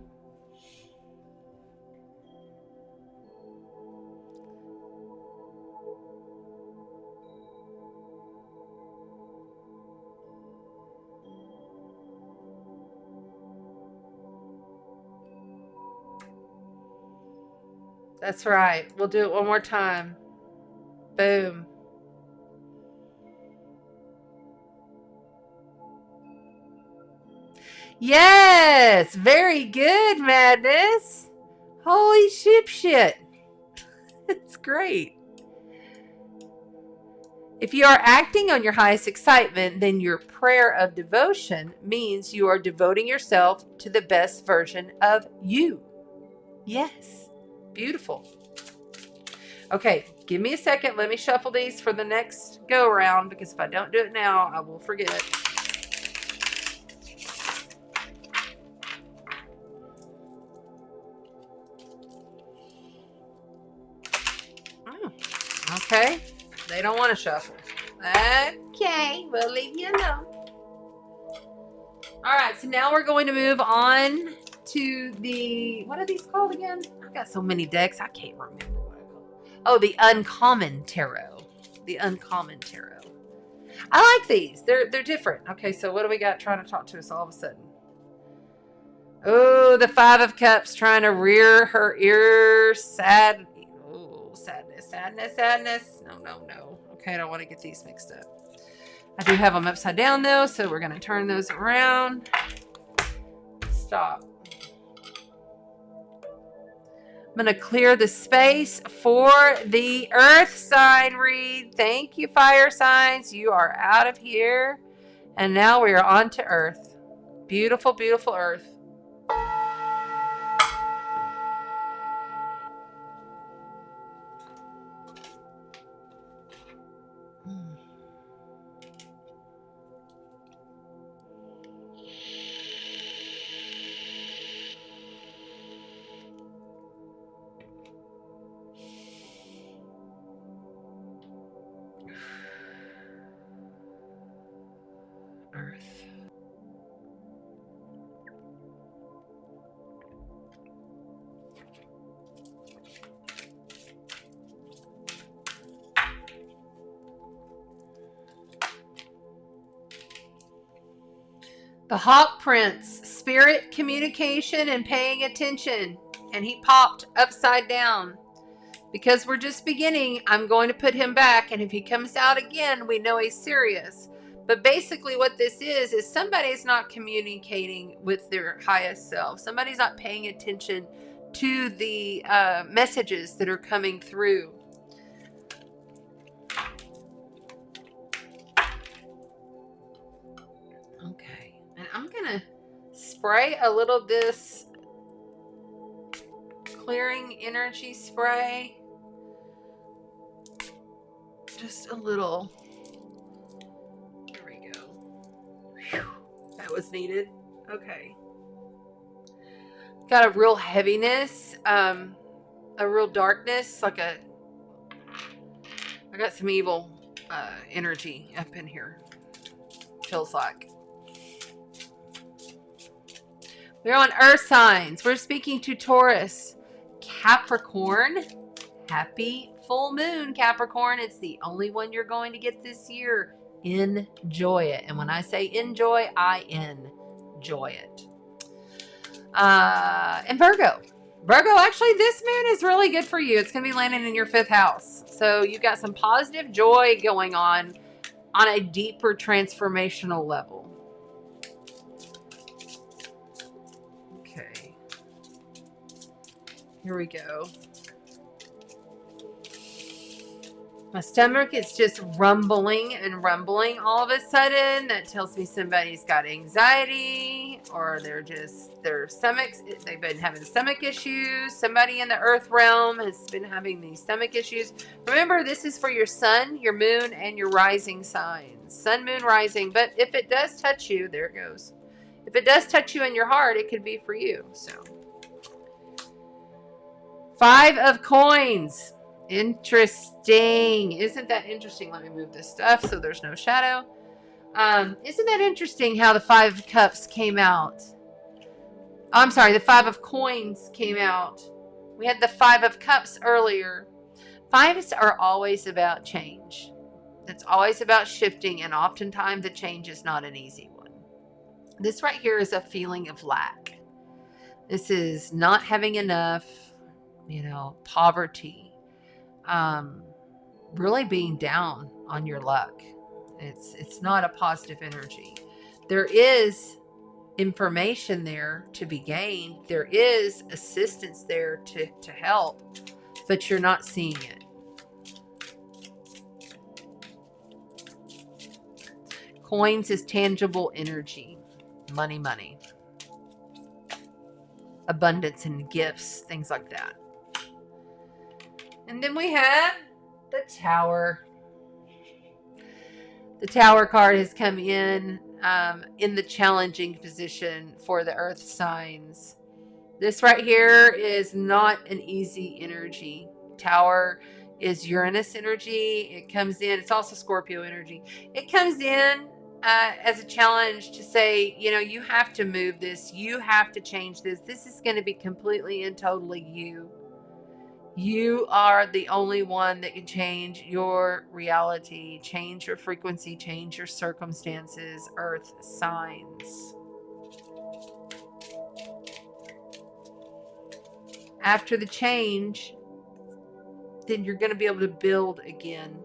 That's right. We'll do it one more time. Boom. Yes, very good, Madness. Holy shit. It's great. If you are acting on your highest excitement, then your prayer of devotion means you are devoting yourself to the best version of you. Yes, beautiful. Okay, give me a second. Let me shuffle these for the next go around, because if I don't do it now, I will forget. Okay, they don't want to shuffle. Okay, we'll leave you alone. All right, so now we're going to move on to the, what are these called again? I've got so many decks, I can't remember what I call them. Oh, the Uncommon Tarot. The Uncommon Tarot. I like these. They're different. Okay, so what do we got trying to talk to us all of a sudden? Oh, the Five of Cups trying to rear her ears. Sad. Oh, sadness, sadness, sadness. No, no, no. Okay, I don't want to get these mixed up. I do have them upside down though, so we're going to turn those around. Stop. I'm going to clear the space for the Earth sign read. Thank you, fire signs. You are out of here. And now we are on to Earth. Beautiful, beautiful Earth. Earth. The Hawk Prince, spirit communication and paying attention. And he popped upside down. Because we're just beginning, I'm going to put him back. And if he comes out again, we know he's serious. But basically what this is somebody's not communicating with their highest self. Somebody's not paying attention to the messages that are coming through. Okay. And I'm going to spray a little of this clearing energy spray. Just a little. There we go. Whew. That was needed. Okay. Got a real heaviness, a real darkness, like I got some evil energy up in here. Feels like. We're on Earth signs. We're speaking to Taurus, Capricorn. Happy full moon, Capricorn. It's the only one you're going to get this year. Enjoy it. And when I say enjoy, I enjoy it. And Virgo. Virgo, actually, this moon is really good for you. It's going to be landing in your 5th house. So you've got some positive joy going on a deeper transformational level. Okay. Here we go. My stomach is just rumbling and rumbling all of a sudden. That tells me somebody's got anxiety, or their stomachs, they've been having stomach issues. Somebody in the earth realm has been having these stomach issues. Remember, this is for your sun, your moon, and your rising signs. Sun, moon, rising. But if it does touch you, there it goes. If it does touch you in your heart, it could be for you. So, 5 of Coins. Interesting. Isn't that interesting? Let me move this stuff so there's no shadow. Isn't that interesting how the 5 of Cups came out? Oh, I'm sorry, the 5 of Coins came out. We had the 5 of Cups earlier. 5s are always about change. It's always about shifting, and oftentimes the change is not an easy one. This right here is a feeling of lack. This is not having enough, poverty. Really being down on your luck. It's not a positive energy. There is information there to be gained. There is assistance there to help, but you're not seeing it. Coins is tangible energy. Money, money. Abundance and gifts, things like that. And then we have the Tower. The Tower card has come in the challenging position for the Earth signs. This right here is not an easy energy. Tower is Uranus energy. It comes in, it's also Scorpio energy. It comes in as a challenge to say, you know, you have to move this. You have to change this. This is going to be completely and totally you. You are the only one that can change your reality, change your frequency, change your circumstances, Earth signs. After the change, then you're going to be able to build again.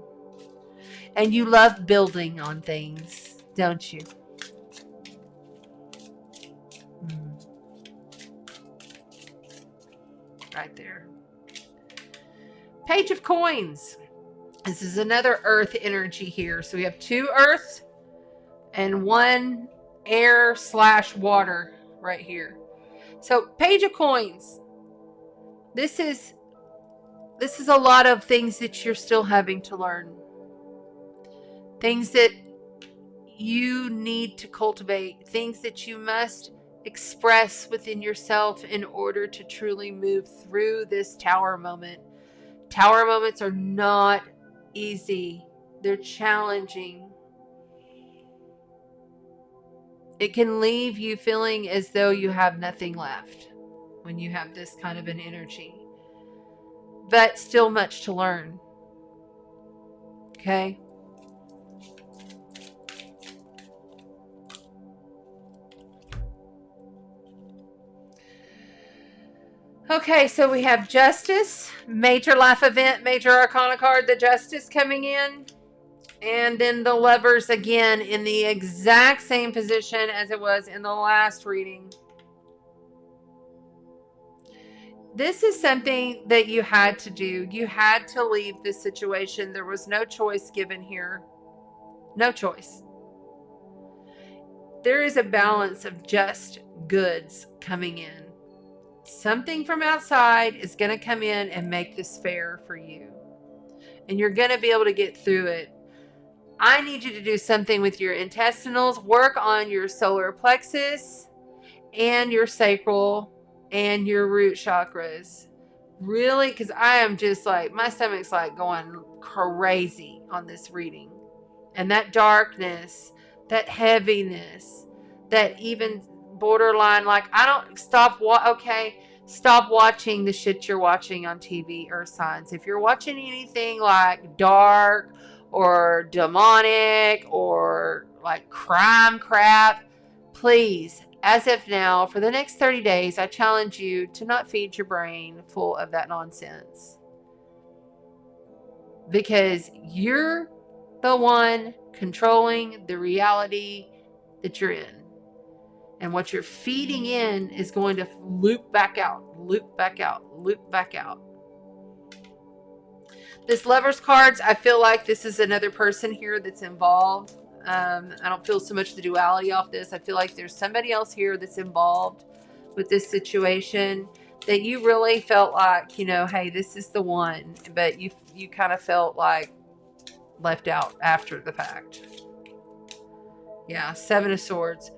And you love building on things, don't you? Right there. Page of Coins. This is another Earth energy here. So we have 2 Earth and 1 air/water right here. So Page of Coins. This is a lot of things that you're still having to learn. Things that you need to cultivate. Things that you must express within yourself in order to truly move through this Tower moment. Tower moments are not easy. They're challenging. It can leave you feeling as though you have nothing left when you have this kind of an energy. But still much to learn. Okay? Okay, so we have Justice, major life event, major arcana card, the Justice coming in. And then the Lovers again in the exact same position as it was in the last reading. This is something that you had to do. You had to leave this situation. There was no choice given here. No choice. There is a balance of just goods coming in. Something from outside is going to come in and make this fair for you. And you're going to be able to get through it. I need you to do something with your intestinals. Work on your solar plexus and your sacral and your root chakras. Really, because I am just like, my stomach's like going crazy on this reading. And that darkness, that heaviness, that even borderline, like, I don't stop. Stop watching the shit you're watching on TV, Earth signs. If you're watching anything like dark or demonic or like crime crap, please, as of now, for the next 30 days, I challenge you to not feed your brain full of that nonsense. Because you're the one controlling the reality that you're in. And what you're feeding in is going to loop back out, loop back out, loop back out. This Lovers cards, I feel like this is another person here that's involved. I don't feel so much the duality off this. I feel like there's somebody else here that's involved with this situation that you really felt like, you know, hey, this is the one. But you kind of felt like left out after the fact. Yeah, 7 of Swords.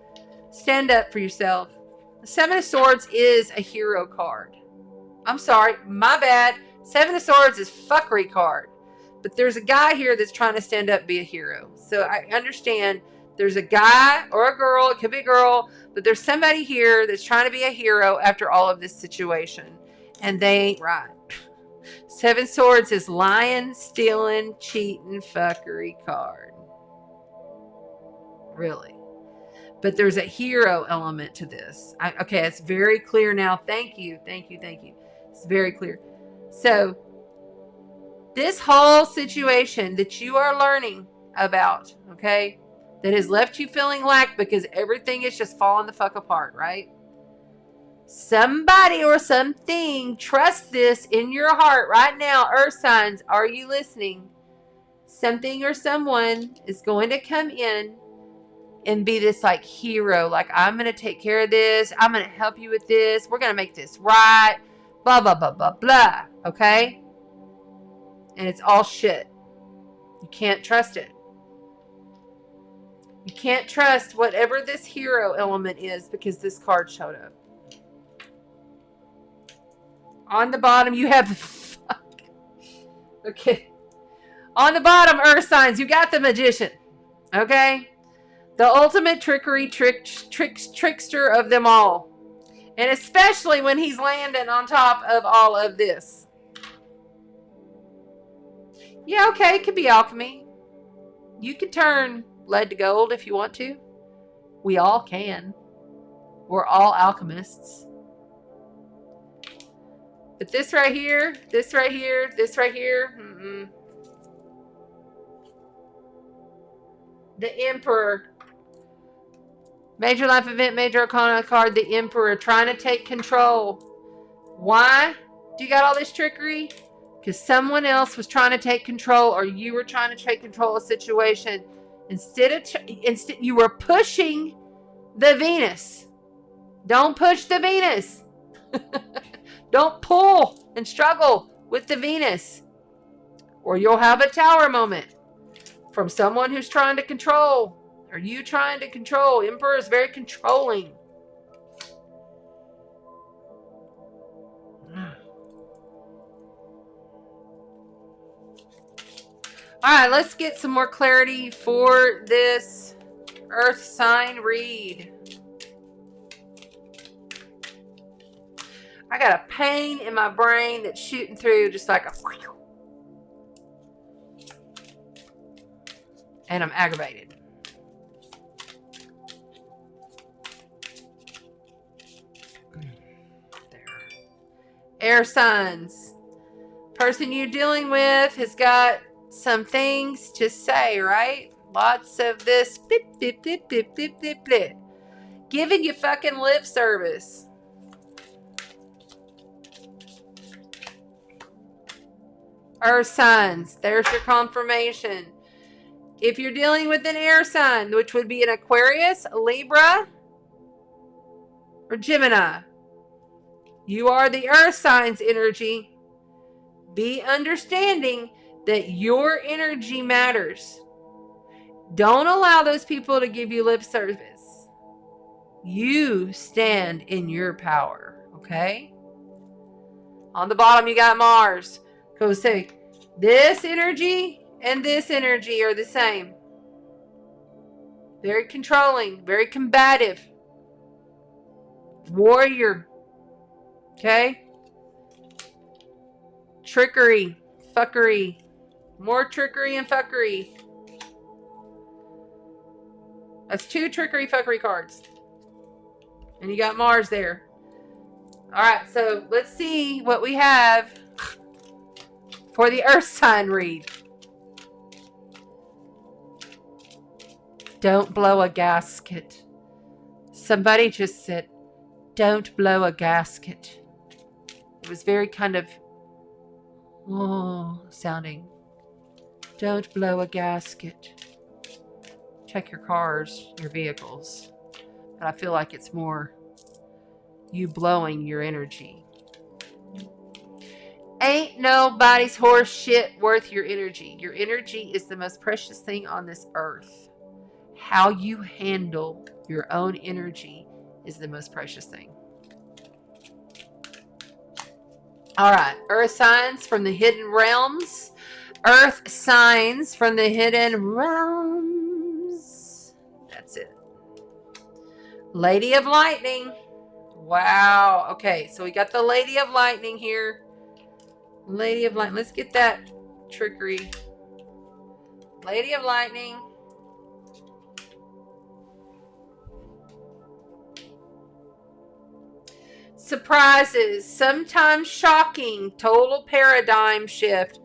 Stand up for yourself. The 7 of Swords is a hero card. I'm sorry, my bad. 7 of Swords is fuckery card. But there's a guy here that's trying to stand up and be a hero. So I understand there's a guy or a girl, it could be a girl, but there's somebody here that's trying to be a hero after all of this situation. And they ain't right. 7 Swords is lying, stealing, cheating, fuckery card. Really. But there's a hero element to this. Okay, it's very clear now. Thank you. It's very clear. So, this whole situation that you are learning about, okay, that has left you feeling lack because everything is just falling the fuck apart, right? Somebody or something, trust this in your heart right now. Earth signs, are you listening? Something or someone is going to come in and be this like hero, like, I'm going to take care of this. I'm going to help you with this. We're going to make this right. Blah, blah, blah, blah, blah. Okay? And it's all shit. You can't trust it. You can't trust whatever this hero element is because this card showed up. On the bottom, you have... Okay. On the bottom, earth signs, you got the magician. Okay? The ultimate trickster of them all. And especially when he's landing on top of all of this. Yeah, okay, it could be alchemy. You can turn lead to gold if you want to. We all can. We're all alchemists. But this right here, this right here, this right here, The Emperor. Major life event, major arcana card, the Emperor, trying to take control. Why do you got all this trickery? Because someone else was trying to take control, or you were trying to take control of a situation. Instead, you were pushing the Venus. Don't push the Venus. Don't pull and struggle with the Venus. Or you'll have a tower moment from someone who's trying to control. Are you trying to control? Emperor is very controlling. Alright, let's get some more clarity for this Earth sign read. I got a pain in my brain that's shooting through just like a... And I'm aggravated. There. Air signs. Person you're dealing with has got some things to say, right? Lots of this blip, blip, blip, blip, blip, blip, blip. Giving you fucking lip service. Earth signs. There's your confirmation. If you're dealing with an air sign, which would be an Aquarius, Libra, or Gemini, you are the earth signs energy. Be understanding that your energy matters. Don't allow those people to give you lip service. You stand in your power, okay? On the bottom, you got Mars. Go say, this energy and this energy are the same. Very controlling, very combative. Warrior. Okay? Trickery, fuckery. More trickery and fuckery. That's 2 trickery, fuckery cards. And you got Mars there. Alright, so let's see what we have for the Earth sign read. Don't blow a gasket. Somebody just said, don't blow a gasket. It was very kind of sounding. Don't blow a gasket. Check your cars, your vehicles. But I feel like it's more you blowing your energy. Ain't nobody's horse shit worth your energy. Your energy is the most precious thing on this earth. How you handle your own energy is the most precious thing. Alright, earth signs from the hidden realms. Earth signs from the hidden realms. That's it. Lady of Lightning. Wow. Okay, so we got the Lady of Lightning here. Lady of Lightning. Let's get that trickery. Lady of Lightning. Surprises. Sometimes shocking. Total paradigm shift.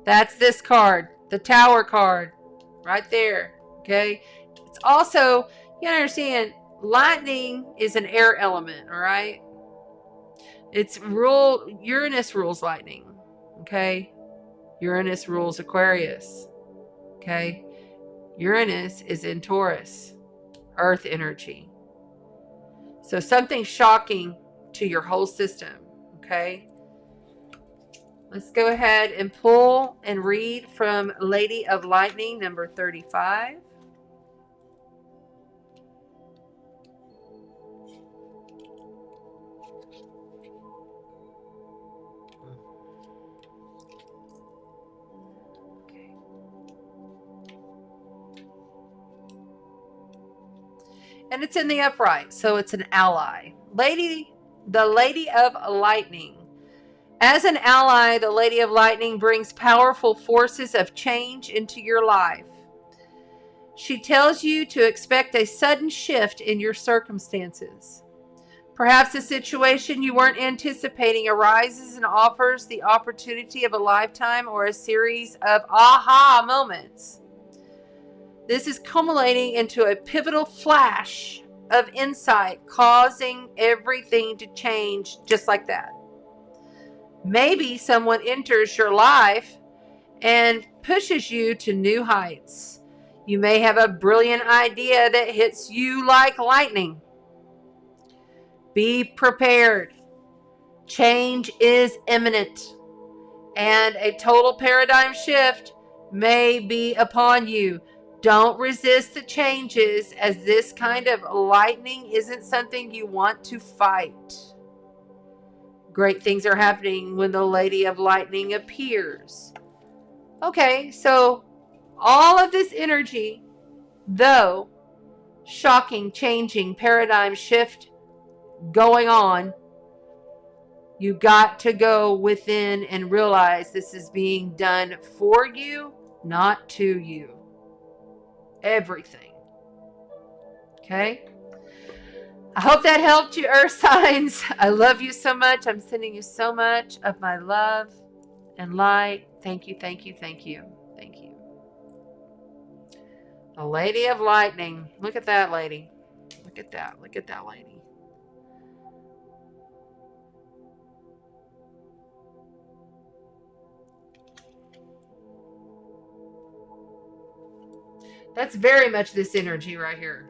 That's this card. The Tower card. Right there. Okay. It's also, you gotta understand, lightning is an air element. Alright. Uranus rules lightning. Okay. Uranus rules Aquarius. Okay. Uranus is in Taurus. Earth energy. So something shocking to your whole system. Okay. Let's go ahead and pull and read from Lady of Lightning, number 35. Okay. And it's in the upright, so it's an ally. The Lady of Lightning. As an ally, the Lady of Lightning brings powerful forces of change into your life. She tells you to expect a sudden shift in your circumstances. Perhaps a situation you weren't anticipating arises and offers the opportunity of a lifetime or a series of aha moments. This is culminating into a pivotal flash of insight, causing everything to change just like that. Maybe someone enters your life and pushes you to new heights. You may have a brilliant idea that hits you like lightning. Be prepared. Change is imminent, and a total paradigm shift may be upon you. Don't resist the changes, as this kind of lightning isn't something you want to fight. Great things are happening when the Lady of Lightning appears. Okay, so all of this energy, though shocking, changing, paradigm shift going on, you got to go within and realize this is being done for you, not to you. Everything. Okay? I hope that helped you, Earth signs. I love you so much. I'm sending you so much of my love and light. Thank you, thank you, thank you, thank you. The Lady of Lightning. Look at that lady. Look at that. Look at that lady. That's very much this energy right here.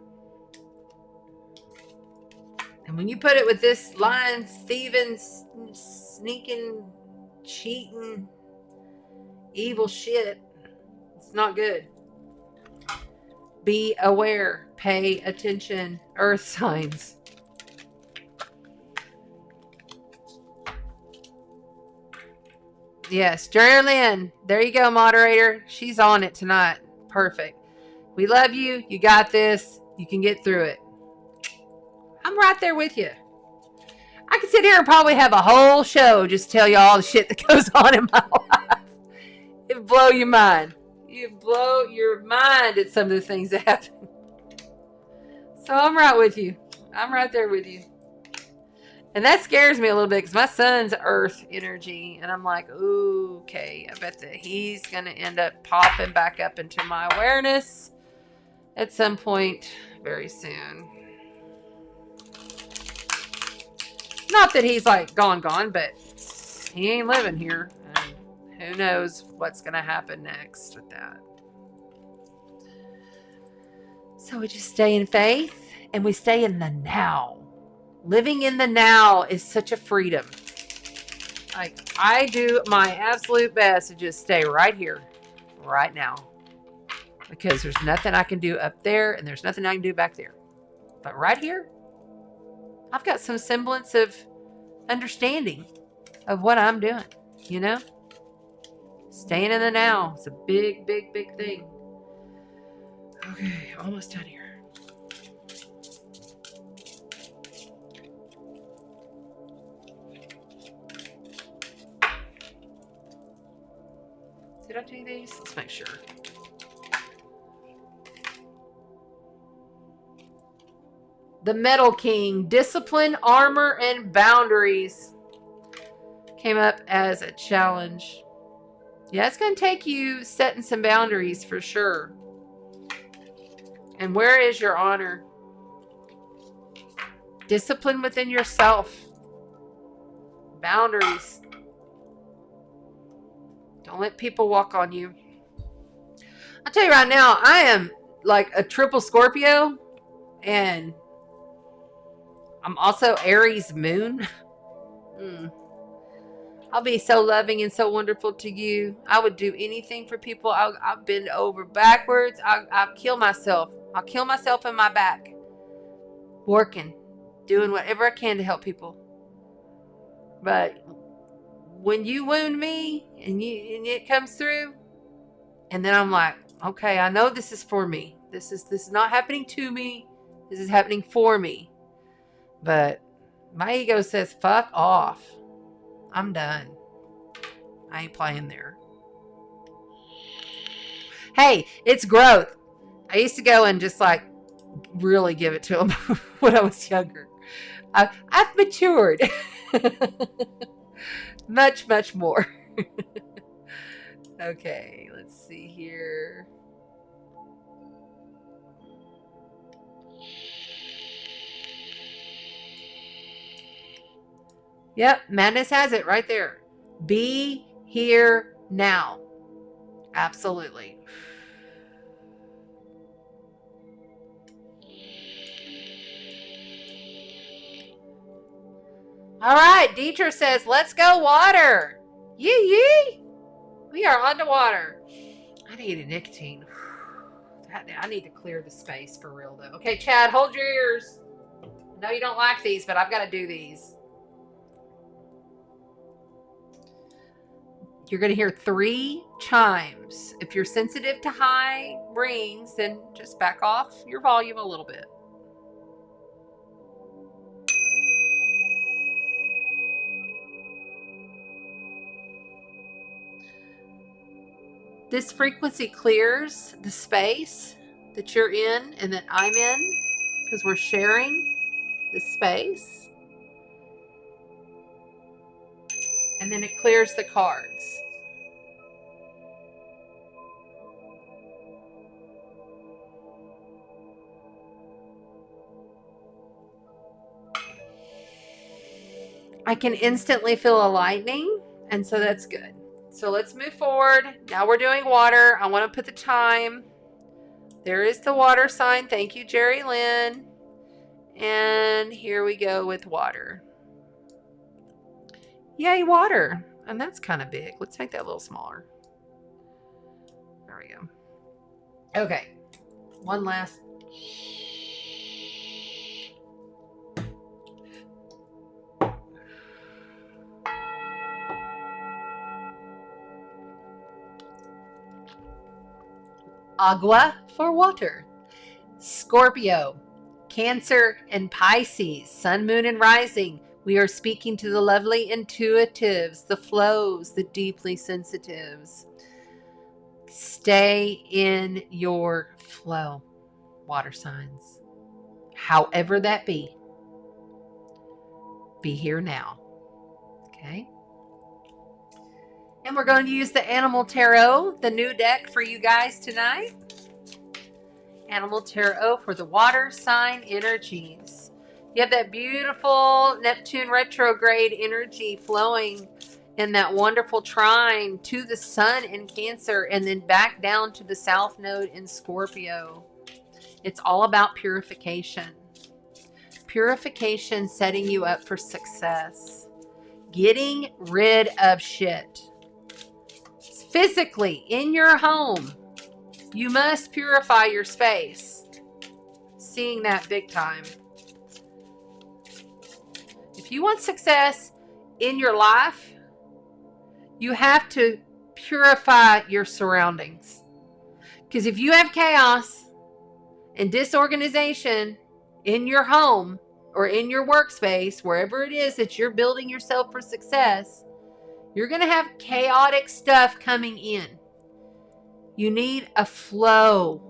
And when you put it with this lying, thieving, sneaking, cheating, evil shit, it's not good. Be aware. Pay attention. Earth signs. Yes, Geraldine. There you go, moderator. She's on it tonight. Perfect. We love you. You got this. You can get through it. I'm right there with you. I could sit here and probably have a whole show just tell you all the shit that goes on in my life. It'd blow your mind. You blow your mind at some of the things that happen. So I'm right with you. I'm right there with you. And that scares me a little bit because my son's earth energy. And I'm like, ooh, okay. I bet that he's going to end up popping back up into my awareness at some point very soon. Not that he's like gone, but he ain't living here. And who knows what's going to happen next with that. So we just stay in faith and we stay in the now. Living in the now is such a freedom. Like, I do my absolute best to just stay right here, right now. Because there's nothing I can do up there and there's nothing I can do back there. But right here, I've got some semblance of understanding of what I'm doing, you know? Staying in the now. It's a big, big, big thing. Okay, almost done here. Did I do these? Let's make sure. The Metal King, discipline, armor, and boundaries came up as a challenge. Yeah, it's going to take you setting some boundaries for sure. And where is your honor? Discipline within yourself. Boundaries. Don't let people walk on you. I'll tell you right now, I am like a triple Scorpio. And I'm also Aries moon. I'll be so loving and so wonderful to you. I would do anything for people. I'll bend over backwards. I'll kill myself. I'll kill myself in my back. Working. Doing whatever I can to help people. But when you wound me and it comes through, and then I'm like, okay, I know this is for me. This is not happening to me. This is happening for me. But my ego says, fuck off. I'm done. I ain't playing there. Hey, it's growth. I used to go and just like really give it to them when I was younger. I've matured. Much, much more. Okay, let's see here. Yep, madness has it right there. Be here now. Absolutely. All right, Dietrich says, let's go water. Yee yee. We are on to water. I need a nicotine. I need to clear the space for real though. Okay, Chad, hold your ears. I know you don't like these, but I've got to do these. You're going to hear 3 chimes. If you're sensitive to high rings, then just back off your volume a little bit. This frequency clears the space that you're in and that I'm in because we're sharing the space. And then it clears the cards. I can instantly feel a lightning, and so that's good. So let's move forward. Now we're doing water. I want to put the time. There is the water sign. Thank you, Jerry Lynn. And here we go with water. Yay, water. And that's kind of big. Let's make that a little smaller. There we go. Okay. One last. Agua for water. Scorpio, Cancer, and Pisces, Sun, Moon, and Rising. We are speaking to the lovely intuitives, the flows, the deeply sensitives. Stay in your flow, water signs. However that be. Be here now. Okay? And we're going to use the Animal Tarot, the new deck for you guys tonight. Animal Tarot for the water sign energies. You have that beautiful Neptune retrograde energy flowing in that wonderful trine to the sun in Cancer and then back down to the south node in Scorpio. It's all about purification. Purification setting you up for success. Getting rid of shit. Physically, in your home, you must purify your space. Seeing that big time. If you want success in your life, you have to purify your surroundings. Because if you have chaos and disorganization in your home or in your workspace, wherever it is that you're building yourself for success, you're going to have chaotic stuff coming in. You need a flow,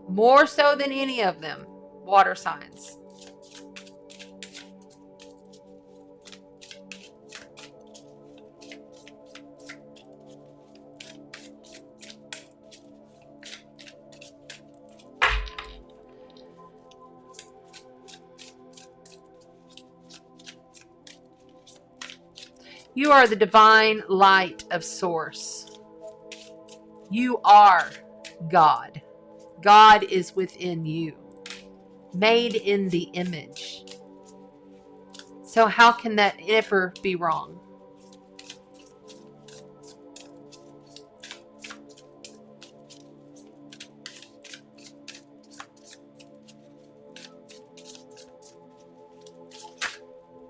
more so than any of them, water signs. You are the divine light of source. You are God. God is within you, made in the image. So how can that ever be wrong?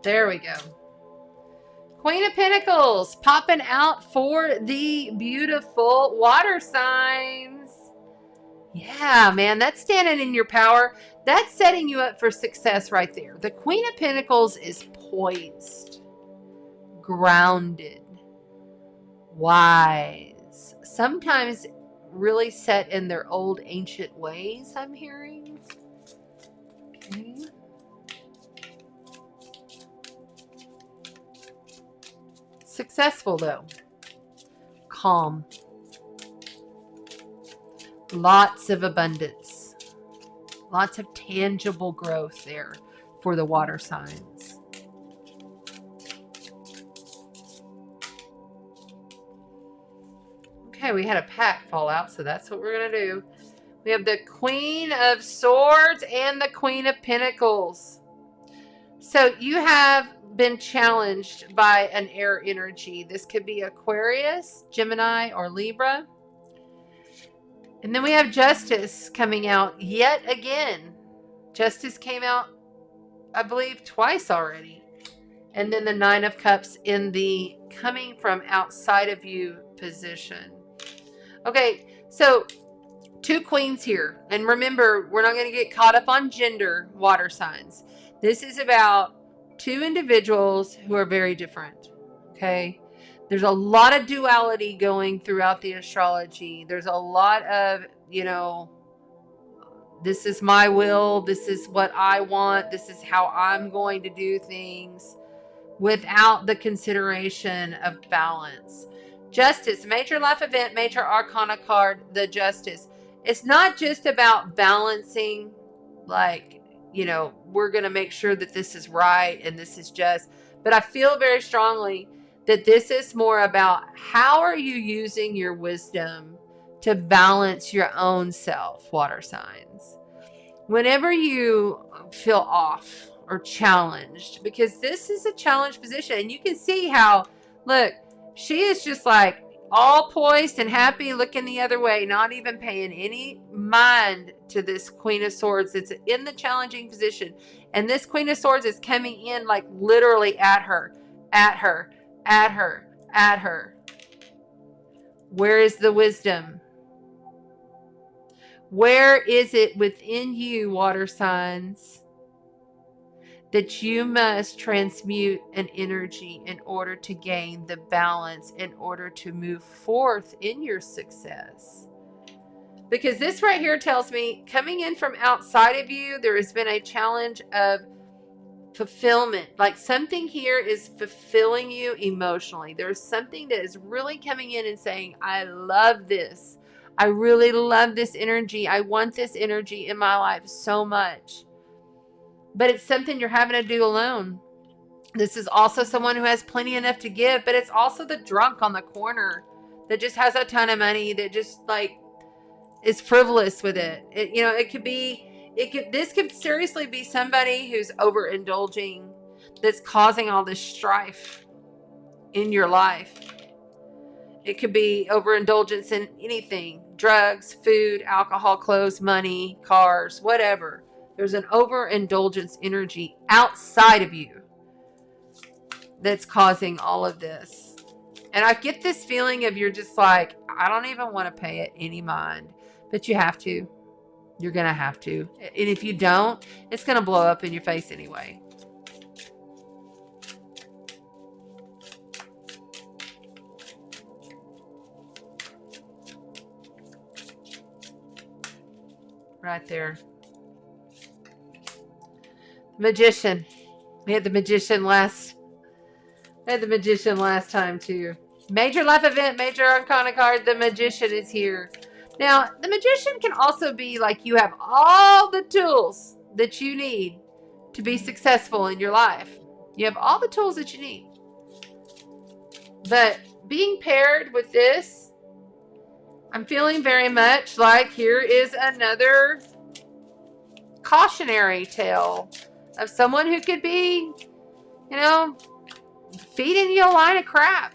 There we go. Queen of Pentacles popping out for the beautiful water signs. Yeah, man, that's standing in your power. That's setting you up for success right there. The Queen of Pentacles is poised, grounded, wise, sometimes really set in their old ancient ways, I'm hearing. Okay. Successful though. Calm. Lots of abundance. Lots of tangible growth there for the water signs. Okay, we had a pack fall out, so that's what we're going to do. We have the Queen of Swords and the Queen of Pentacles. So you have been challenged by an air energy. This could be Aquarius, Gemini, or Libra. And then we have Justice coming out yet again. Justice came out, I believe, twice already. And then the Nine of Cups in the coming from outside of you position. Okay, so 2 queens here. And remember, we're not going to get caught up on gender, water signs. This is about 2 individuals who are very different. Okay? There's a lot of duality going throughout the astrology. There's a lot of, this is my will. This is what I want. This is how I'm going to do things without the consideration of balance. Justice, major life event, major arcana card, the Justice. It's not just about balancing, we're going to make sure that this is right and this is just. But I feel very strongly that this is more about how are you using your wisdom to balance your own self, water signs. Whenever you feel off or challenged, because this is a challenged position, and you can see how, look, she is just like all poised and happy, looking the other way, not even paying any mind to this Queen of Swords that's in the challenging position. And this Queen of Swords is coming in like literally at her. Where is the wisdom? Where is it within you, water signs, that you must transmute an energy in order to gain the balance, in order to move forth in your success? Because this right here tells me, coming in from outside of you, there has been a challenge of fulfillment. Like something here is fulfilling you emotionally. There's something that is really coming in and saying, I love this. I really love this energy. I want this energy in my life so much. But it's something you're having to do alone. This is also someone who has plenty enough to give, but it's also the drunk on the corner that just has a ton of money, that just is frivolous with it. This could seriously be somebody who's overindulging, that's causing all this strife in your life. It could be overindulgence in anything: drugs, food, alcohol, clothes, money, cars, whatever. There's an overindulgence energy outside of you that's causing all of this. And I get this feeling of you're just like, I don't even want to pay it any mind. But you have to. You're going to have to. And if you don't, it's going to blow up in your face anyway. Right there. Magician. We had the Magician last time too. Major life event, major arcana card. The Magician is here. Now, the Magician can also be like you have all the tools that you need to be successful in your life. You have all the tools that you need. But being paired with this, I'm feeling very much like here is another cautionary tale of someone who could be, feeding you a line of crap.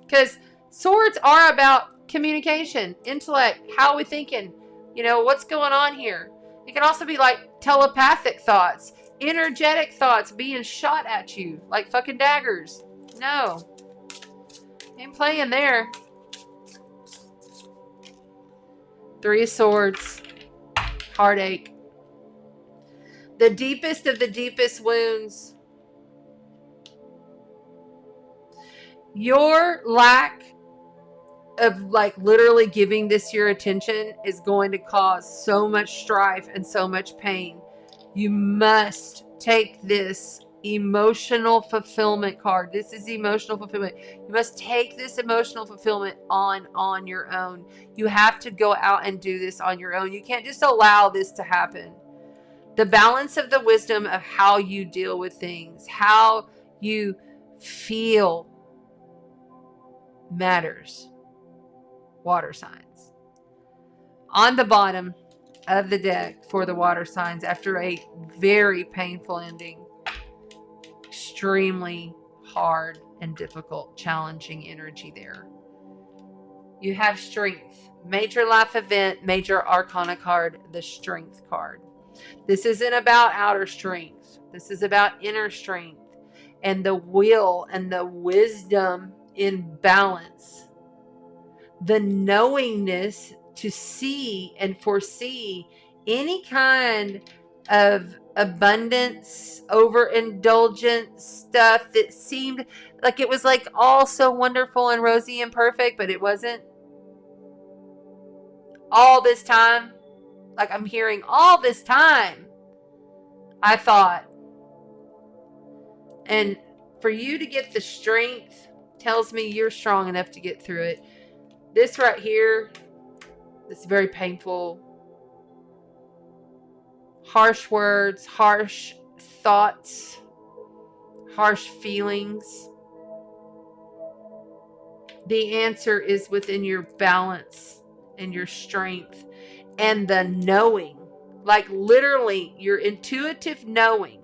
Because swords are about communication, intellect, how are we thinking, what's going on here. It can also be like telepathic thoughts. energetic thoughts being shot at you like fucking daggers. No. Ain't playing there. Three of Swords. Heartache. The deepest of the deepest wounds. Your lack of like literally giving this your attention is going to cause so much strife and so much pain. You must take this emotional fulfillment card. This is emotional fulfillment. You must take this emotional fulfillment on your own. You have to go out and do this on your own. You can't just allow this to happen. The balance of the wisdom of how you deal with things, how you feel matters. Water signs. On the bottom of the deck for the water signs, after a very painful ending, extremely hard and difficult, challenging energy there. You have strength. Major life event, major arcana card, the strength card. This isn't about outer strength. This is about inner strength and the will and the wisdom in balance. The knowingness to see and foresee any kind of abundance, overindulgent stuff that seemed like it was like all so wonderful and rosy and perfect, but it wasn't. All this time, like I'm hearing all this time, I thought. And for you to get the strength tells me you're strong enough to get through it. This right here, this very painful, harsh words, harsh thoughts, harsh feelings. The answer is within your balance and your strength and the knowing, like literally your intuitive knowing.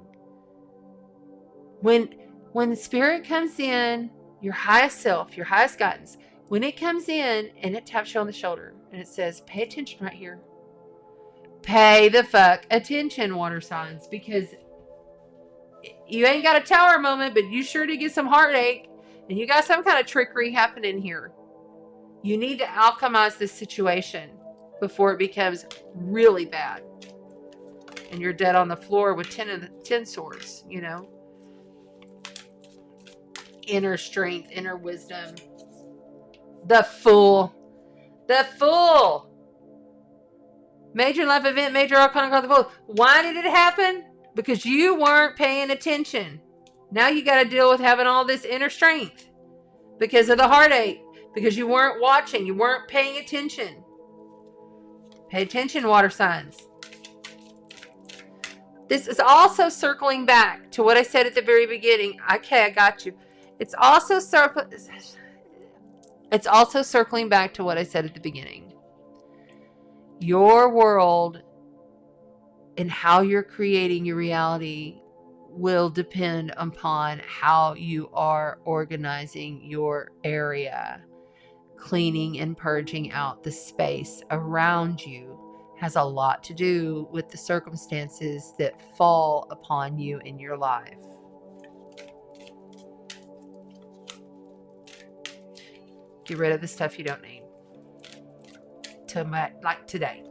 When the spirit comes in, your highest self, your highest guidance, when it comes in and it taps you on the shoulder and it says, pay attention right here. Pay the fuck attention, water signs, because you ain't got a tower moment, but you sure do get some heartache and you got some kind of trickery happening here. You need to alchemize this situation before it becomes really bad. And you're dead on the floor with 10 swords, you know. Inner strength, inner wisdom. The Fool. The Fool. Major life event, major arcana card, the Fool. Why did it happen? Because you weren't paying attention. Now you got to deal with having all this inner strength. Because of the heartache. Because you weren't watching. You weren't paying attention. Pay attention, water signs. This is also circling back to what I said at the very beginning. Okay, I got you. It's also circling back to what I said at the beginning. Your world and how you're creating your reality will depend upon how you are organizing your area. Cleaning and purging out the space around you has a lot to do with the circumstances that fall upon you in your life. Get rid of the stuff you don't need. Like today.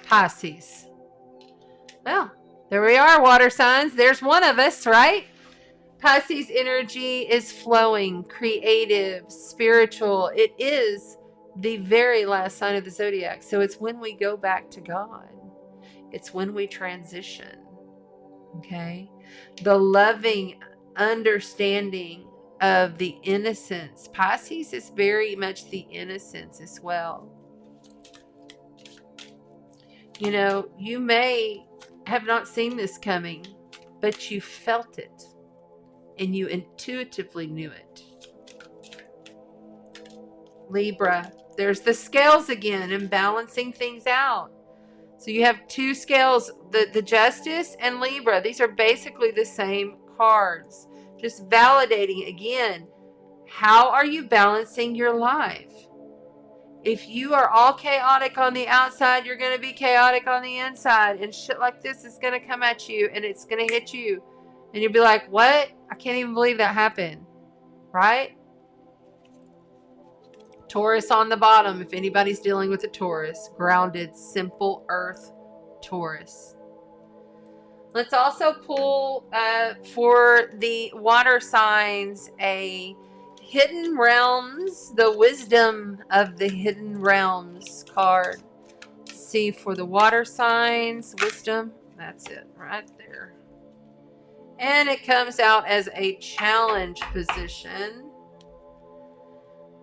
Pisces. Well, there we are, water signs. There's one of us, right? Pisces energy is flowing, creative, spiritual. It is the very last sign of the zodiac. So it's when we go back to God. It's when we transition. Okay? The loving understanding of the innocence. Pisces is very much the innocence as well. You know, you may have not seen this coming, but you felt it and you intuitively knew it. Libra, there's the scales again and balancing things out. So you have two scales, the Justice and Libra. These are basically the same cards. Just validating again, how are you balancing your life? If you are all chaotic on the outside, you're going to be chaotic on the inside. And shit like this is going to come at you and it's going to hit you. And you'll be like, what? I can't even believe that happened. Right? Taurus on the bottom, if anybody's dealing with a Taurus. Grounded, simple earth Taurus. Let's also pull for the water signs a Hidden Realms, the Wisdom of the Hidden Realms card. See, for the water signs, wisdom, that's it right there. And it comes out as a challenge position.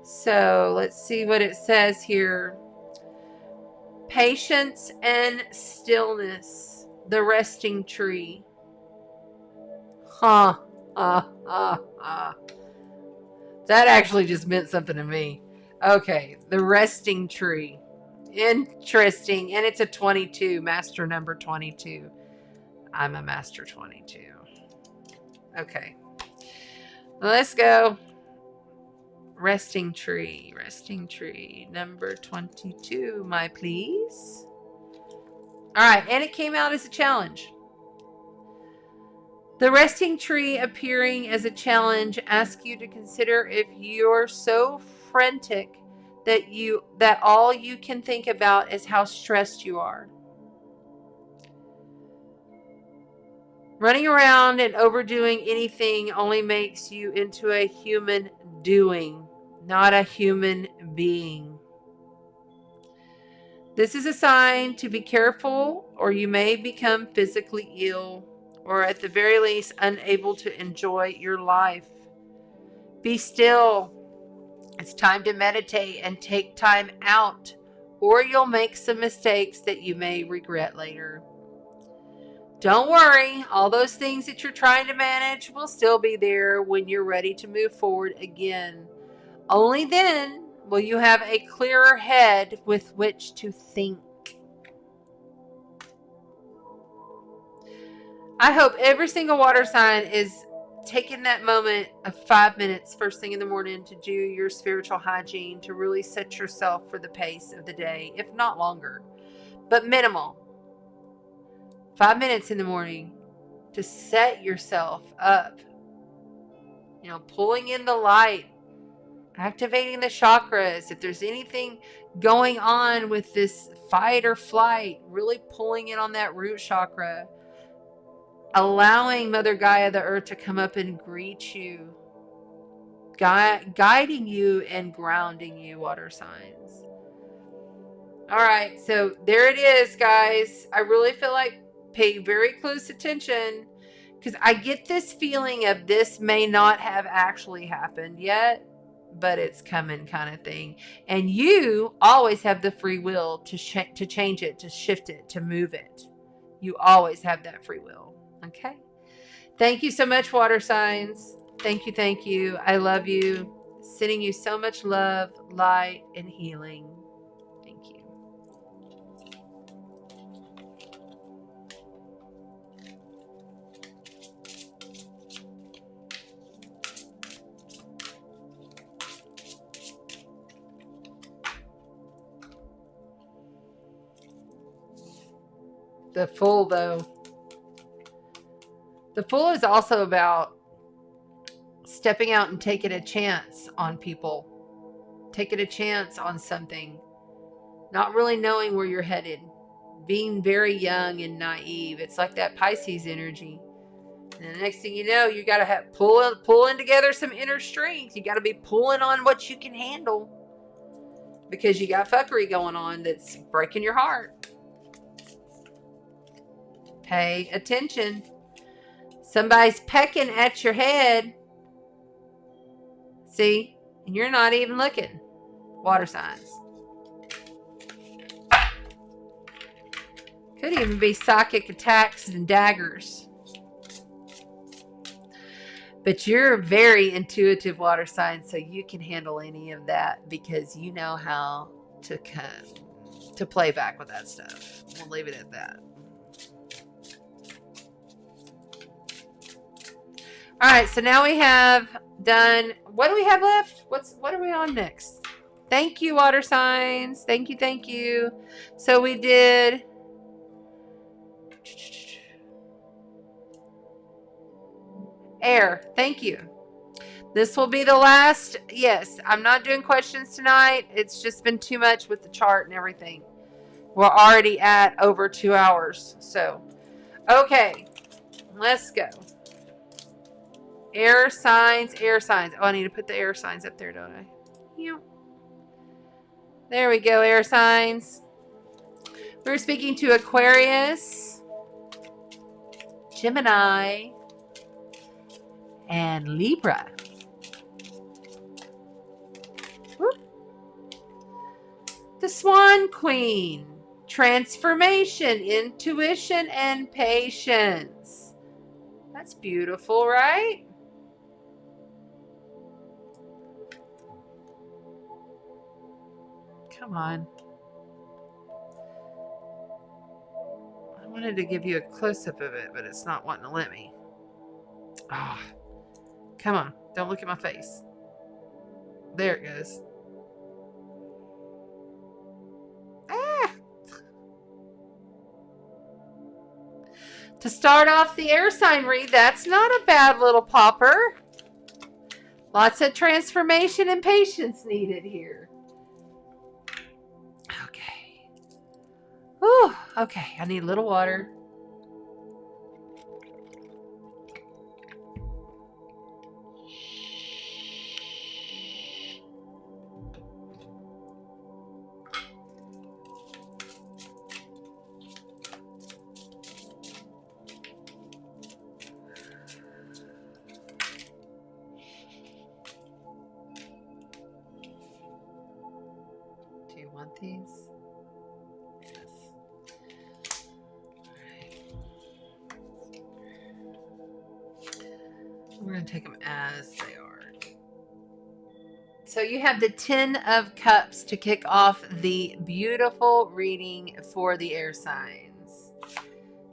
So let's see what it says here. Patience and stillness, the resting tree. That actually just meant something to me. Okay, the resting tree. Interesting. And it's a 22, master number 22. I'm a master 22. Okay. Let's go. Resting tree. Resting tree. Number 22, my please. All right. And it came out as a challenge. The resting tree appearing as a challenge asks you to consider if you're so frantic that all you can think about is how stressed you are. Running around and overdoing anything only makes you into a human doing, not a human being. This is a sign to be careful, or you may become physically ill, or at the very least unable to enjoy your life. Be still. It's time to meditate and take time out, or you'll make some mistakes that you may regret later. Don't worry, all those things that you're trying to manage will still be there when you're ready to move forward again. Only then will you have a clearer head with which to think. I hope every single water sign is taking that moment of 5 minutes first thing in the morning to do your spiritual hygiene, to really set yourself for the pace of the day, if not longer, but minimal. 5 minutes in the morning to set yourself up. Pulling in the light, activating the chakras. If there's anything going on with this fight or flight, really pulling in on that root chakra. Allowing Mother Gaia, the earth, to come up and greet you. Guiding you and grounding you, water signs. All right, so there it is, guys. I really feel like pay very close attention, because I get this feeling of this may not have actually happened yet, but it's coming kind of thing. And you always have the free will to change it, to shift it, to move it. You always have that free will. Okay. Thank you so much, water signs. Thank you. Thank you. I love you. Sending you so much love, light, and healing. Thank you. The Fool, though. The Fool is also about stepping out and taking a chance on people. Taking a chance on something. Not really knowing where you're headed. Being very young and naive. It's like that Pisces energy. And the next thing you know, you got to pulling together some inner strength. You got to be pulling on what you can handle. Because you got fuckery going on that's breaking your heart. Pay attention. Somebody's pecking at your head. See? And you're not even looking. Water signs. Could even be psychic attacks and daggers. But you're a very intuitive water sign, so you can handle any of that because you know how to play back with that stuff. We'll leave it at that. All right, so now we have done, what do we have left? What are we on next? Thank you, water signs. Thank you, thank you. So we did air. Thank you. This will be the last. Yes, I'm not doing questions tonight. It's just been too much with the chart and everything. We're already at over 2 hours. So, okay, let's go. Air signs, air signs. Oh, I need to put the air signs up there, don't I? Yep. There we go, air signs. We're speaking to Aquarius, Gemini, and Libra. Whoop. The Swan Queen. Transformation, intuition, and patience. That's beautiful, right? Come on. I wanted to give you a close-up of it, but it's not wanting to let me. Ah, oh, come on. Don't look at my face. There it goes. To start off the air sign read, that's not a bad little popper. Lots of transformation and patience needed here. Okay. Whew. Okay, I need a little water. These. Yes. All right. We're going to take them as they are. So you have the 10 of Cups to kick off the beautiful reading for the air signs.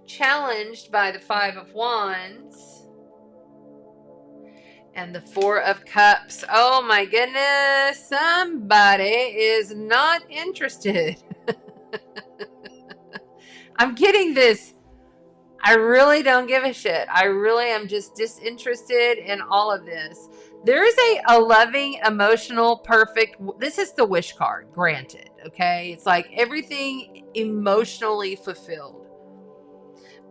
Challenged by the 5 of Wands and the 4 of Cups. Oh my goodness. Somebody is not interested. I'm getting this. I really don't give a shit. I really am just disinterested in all of this. There is a loving, emotional, perfect. This is the wish card, granted. Okay. It's like everything emotionally fulfilled.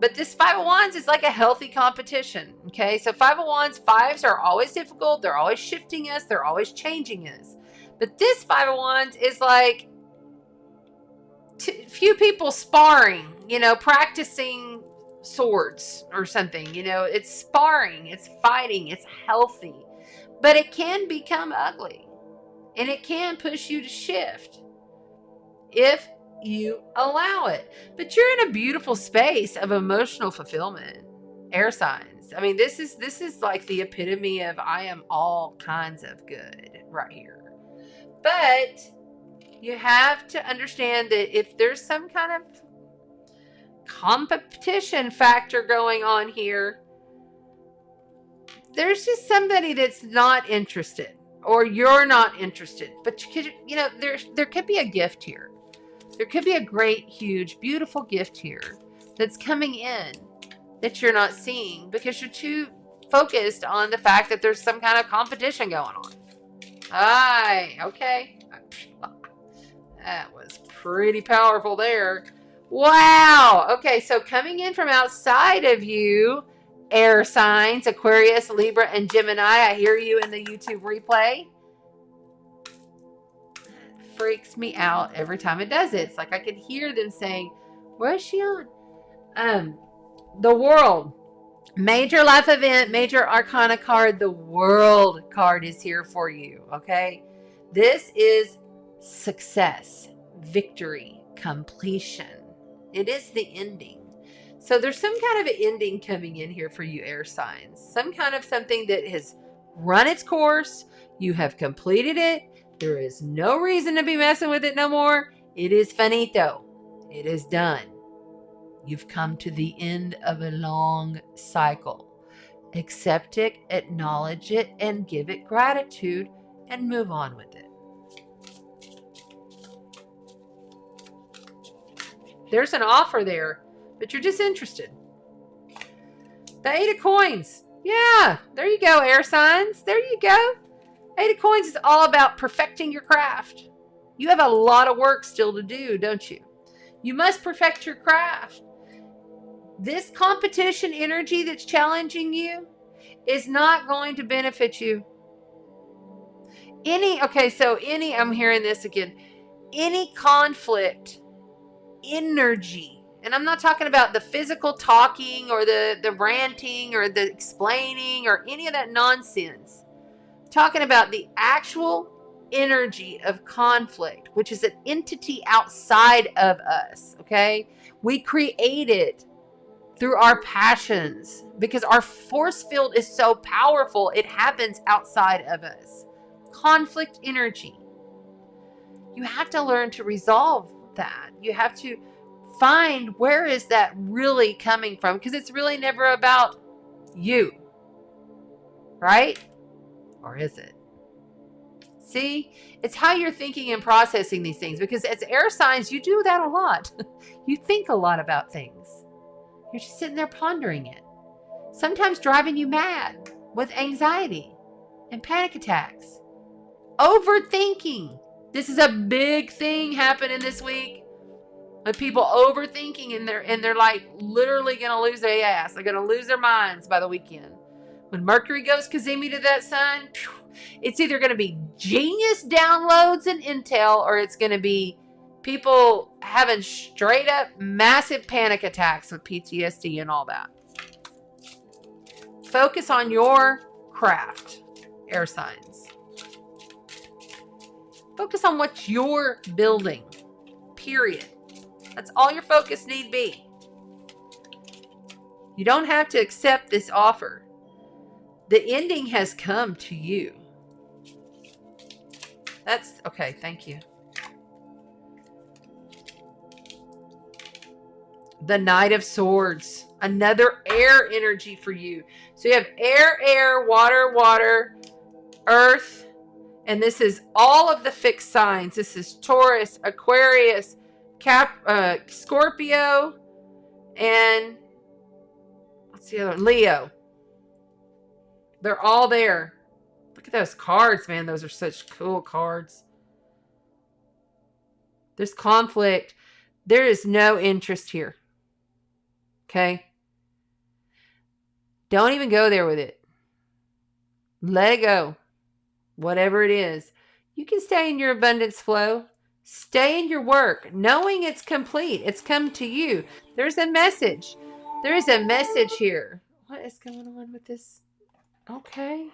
But this 5 of Wands is like a healthy competition, okay? So 5 of Wands, 5s are always difficult. They're always shifting us. They're always changing us. But this 5 of Wands is like few people sparring, practicing swords or something. It's sparring, it's fighting, it's healthy. But it can become ugly. And it can push you to shift if you allow it. But you're in a beautiful space of emotional fulfillment, air signs. I mean, this is like the epitome of I am all kinds of good right here. But you have to understand that if there's some kind of competition factor going on here, there's just somebody that's not interested, or you're not interested. But there could be a gift here. There could be a great, huge, beautiful gift here that's coming in that you're not seeing because you're too focused on the fact that there's some kind of competition going on. Okay. That was pretty powerful there. Wow. Okay, so coming in from outside of you, air signs, Aquarius, Libra, and Gemini. I hear you in the YouTube replay. Freaks me out every time it does it. It's like I can hear them saying, where is she on? The World. Major life event, major arcana card. The World card is here for you, okay? This is success, victory, completion. It is the ending. So there's some kind of an ending coming in here for you, air signs. Some kind of something that has run its course. You have completed it. There is no reason to be messing with it no more. It is finito. It is done. You've come to the end of a long cycle. Accept it, acknowledge it, and give it gratitude, and move on with it. There's an offer there, but you're disinterested. The 8 of Coins. Yeah, there you go, air signs. There you go. 8 of Coins is all about perfecting your craft. You have a lot of work still to do, don't you? You must perfect your craft. This competition energy that's challenging you is not going to benefit you. I'm hearing this again. Any conflict energy, and I'm not talking about the physical talking or the ranting or the explaining or any of that nonsense. I'm talking about the actual energy of conflict, which is an entity outside of us, okay? We create it through our passions because our force field is so powerful, it happens outside of us. Conflict energy. You have to learn to resolve that. You have to find where is that really coming from, because it's really never about you, right? Or is it? See, it's how you're thinking and processing these things, because as air signs, you do that a lot. You think a lot about things. You're just sitting there pondering it. Sometimes driving you mad with anxiety and panic attacks. Overthinking. This is a big thing happening this week with people overthinking, and they're like literally going to lose their ass. They're going to lose their minds by the weekend. When Mercury goes Kazemi to that sign, it's either going to be genius downloads and intel, or it's going to be people having straight up massive panic attacks with PTSD and all that. Focus on your craft, air signs. Focus on what you're building, period. That's all your focus need be. You don't have to accept this offer. The ending has come to you. That's okay. Thank you. The Knight of Swords. Another air energy for you. So you have air, water, water, earth. And this is all of the fixed signs. This is Taurus, Aquarius, Scorpio, and what's the other one? Leo. They're all there. Look at those cards, man. Those are such cool cards. There's conflict. There is no interest here. Okay? Don't even go there with it. Let it go. Whatever it is. You can stay in your abundance flow. Stay in your work, knowing it's complete. It's come to you. There's a message. There is a message here. What is going on with this? Okay.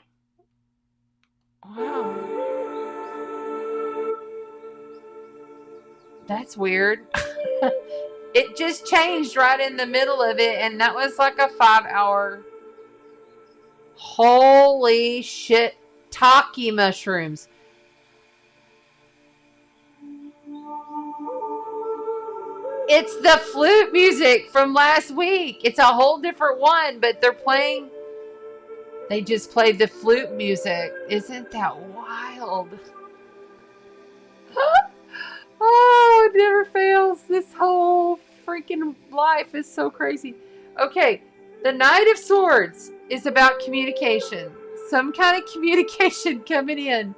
Wow. That's weird. It just changed right in the middle of it, and that was like a 5-hour. Holy shit. Taki mushrooms. It's the flute music from last week. It's a whole different one, but they just played the flute music. Isn't that wild? Oh, it never fails. This whole freaking life is so crazy. Okay, the Knight of Swords is about communication. Some kind of communication coming in.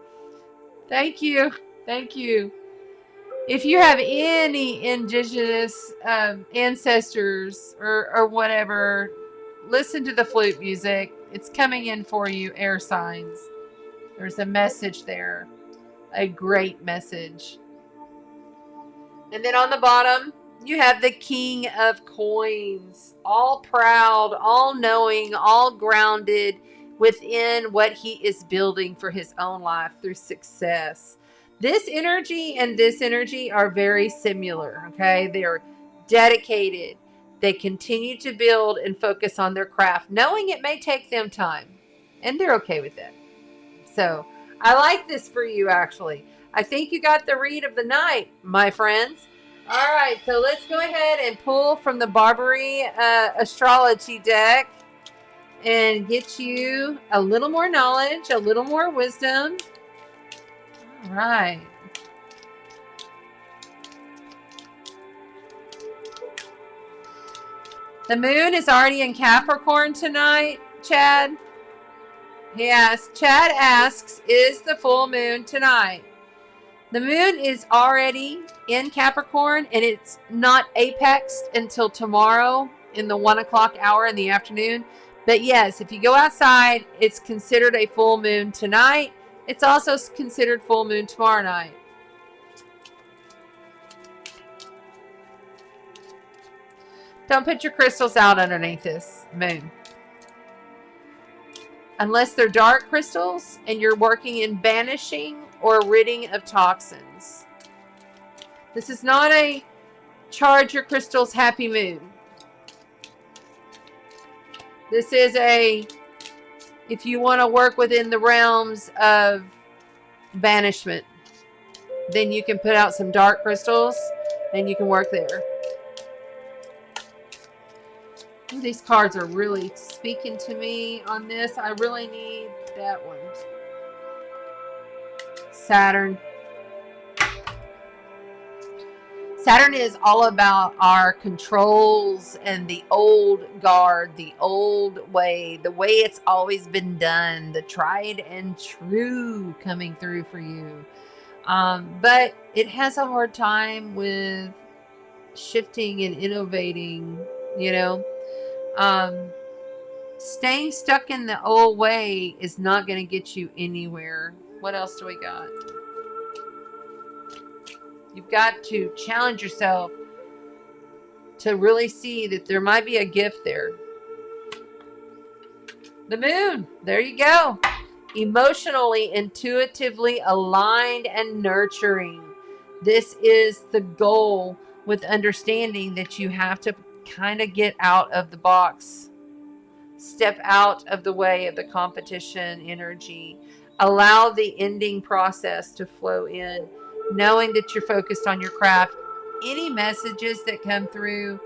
Thank you. Thank you. If you have any indigenous ancestors or whatever, listen to the flute music. It's coming in for you, air signs. There's a message there. A great message. And then on the bottom, you have the King of Coins. All proud, all knowing, all grounded within what he is building for his own life through success. This energy and this energy are very similar, okay? They're dedicated. They continue to build and focus on their craft, knowing it may take them time. And they're okay with it. So, I like this for you, actually. I think you got the read of the night, my friends. All right, so let's go ahead and pull from the Barbary Astrology deck and get you a little more knowledge, a little more wisdom. All right. The moon is already in Capricorn tonight, Chad. Yes, Chad asks, is the full moon tonight? The moon is already in Capricorn, and it's not apexed until tomorrow in the 1 o'clock hour in the afternoon. But yes, if you go outside, it's considered a full moon tonight. It's also considered full moon tomorrow night. Don't put your crystals out underneath this moon. Unless they're dark crystals and you're working in banishing or ridding of toxins. This is not a charge your crystals happy moon. This is a, if you want to work within the realms of banishment, then you can put out some dark crystals and you can work there. Ooh, these cards are really speaking to me on this. I really need that one. Saturn. Saturn is all about our controls and the old guard, the old way, the way it's always been done, the tried and true coming through for you. But it has a hard time with shifting and innovating, you know. Staying stuck in the old way is not going to get you anywhere. What else do we got? You've got to challenge yourself to really see that there might be a gift there. The moon. There you go. Emotionally, intuitively aligned and nurturing. This is the goal, with understanding that you have to kind of get out of the box. Step out of the way of the competition energy. Allow the ending process to flow in, knowing that you're focused on your craft. Any messages that come through,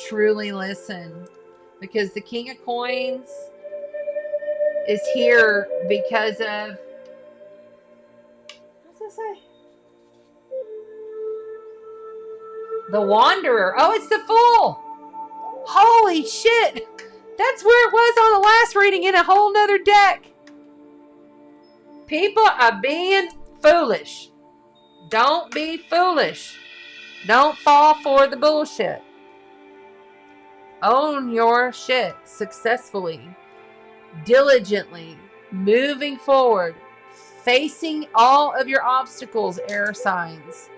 truly listen, because the King of Coins is here because of, what's that say? The Wanderer. Oh, it's the Fool. Holy shit. That's where it was on the last reading in a whole nother deck. People are being foolish. Don't be foolish. Don't fall for the bullshit. Own your shit successfully, diligently, moving forward, facing all of your obstacles, air signs.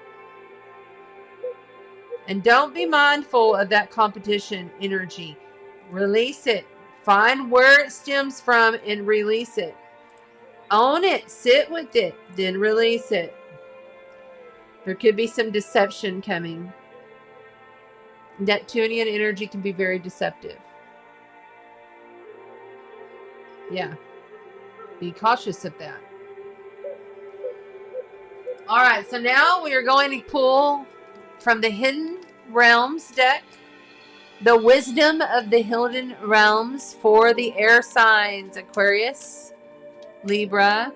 And don't be mindful of that competition energy. Release it. Find where it stems from and release it. Own it. Sit with it. Then release it. There could be some deception coming. Neptunian energy can be very deceptive. Yeah. Be cautious of that. All right. So now we are going to pull from the Hidden Realms deck, the wisdom of the Hidden Realms for the air signs Aquarius, Libra,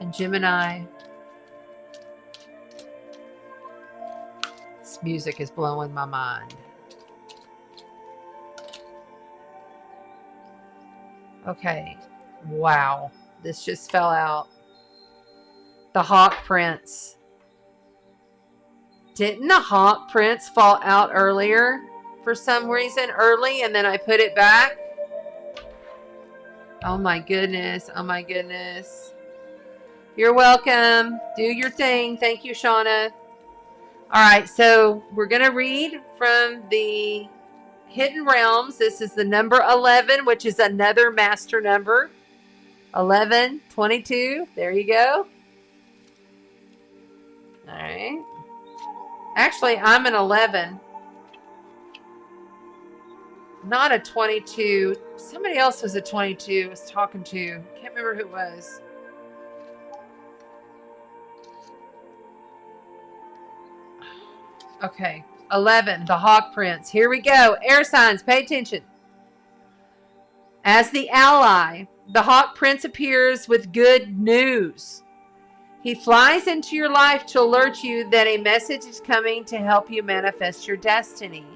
and Gemini. This music is blowing my mind. Okay. Wow. This just fell out. The Hawk Prince. Didn't the Hawk Prince fall out earlier for some reason early and then I put it back? Oh my goodness. Oh my goodness. You're welcome. Do your thing. Thank you, Shauna. All right. So we're going to read from the Hidden Realms. This is the number 11, which is another master number. 11, 22. There you go. All right. Actually, I'm an 11. Not a 22. Somebody else was a 22 I was talking to. Can't remember who it was. Okay. 11. The Hawk Prince. Here we go. Air signs. Pay attention. As the ally, the Hawk Prince appears with good news. He flies into your life to alert you that a message is coming to help you manifest your destiny.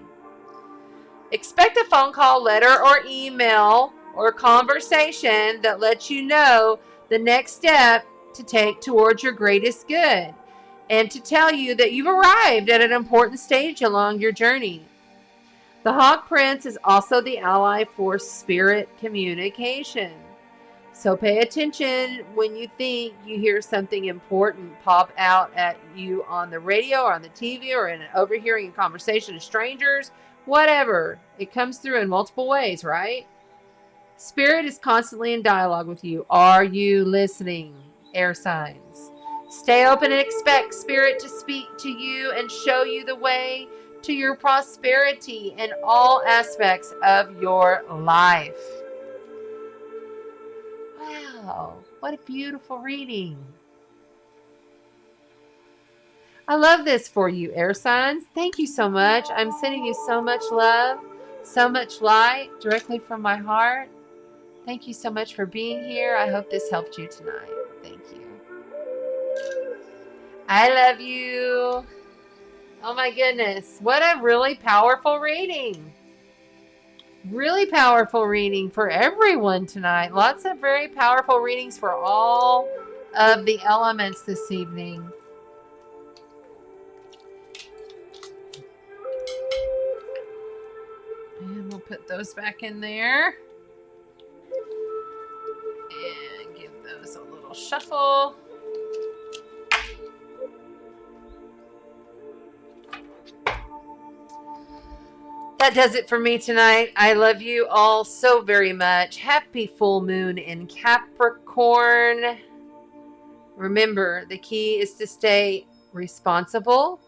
Expect a phone call, letter, or email or conversation that lets you know the next step to take towards your greatest good and to tell you that you've arrived at an important stage along your journey. The Hawk Prince is also the ally for spirit communication. So pay attention when you think you hear something important pop out at you on the radio or on the TV or in an overhearing a conversation of strangers, whatever. It comes through in multiple ways, right? Spirit is constantly in dialogue with you. Are you listening? Air signs. Stay open and expect Spirit to speak to you and show you the way to your prosperity in all aspects of your life. Wow, what a beautiful reading. I love this for you, air signs. Thank you so much. I'm sending you so much love, so much light directly from my heart. Thank you so much for being here. I hope this helped you tonight. Thank you. I love you. Oh my goodness. What a really powerful reading. Really powerful reading for everyone tonight. Lots of very powerful readings for all of the elements this evening. And we'll put those back in there. And give those a little shuffle. That does it for me tonight. I love you all so very much. Happy full moon in Capricorn. Remember, the key is to stay responsible,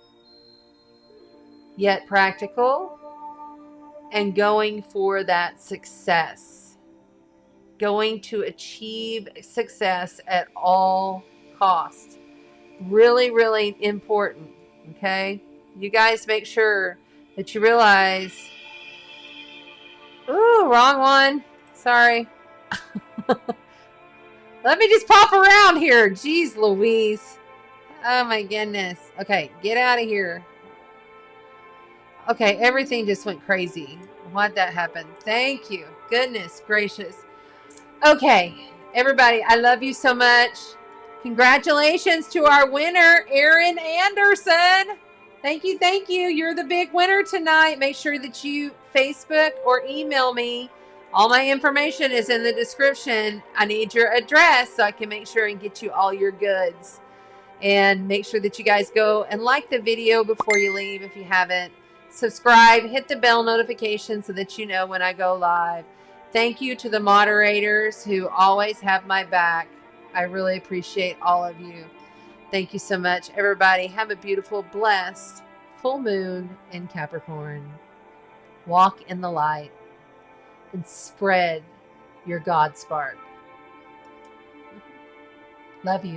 yet practical, and going for that success. Going to achieve success at all costs. Really, really important. Okay? You guys make sure that you realize, ooh, wrong one. Sorry. Let me just pop around here. Jeez Louise. Oh my goodness. Okay, get out of here. Okay, everything just went crazy. Why'd that happen? Thank you. Goodness gracious. Okay, everybody, I love you so much. Congratulations to our winner, Erin Anderson. Thank you, thank you. You're the big winner tonight. Make sure that you Facebook or email me. All my information is in the description. I need your address so I can make sure and get you all your goods. And make sure that you guys go and like the video before you leave if you haven't. Subscribe, hit the bell notification so that you know when I go live. Thank you to the moderators who always have my back. I really appreciate all of you. Thank you so much, everybody. Have a beautiful, blessed full moon in Capricorn. Walk in the light and spread your God spark. Love you.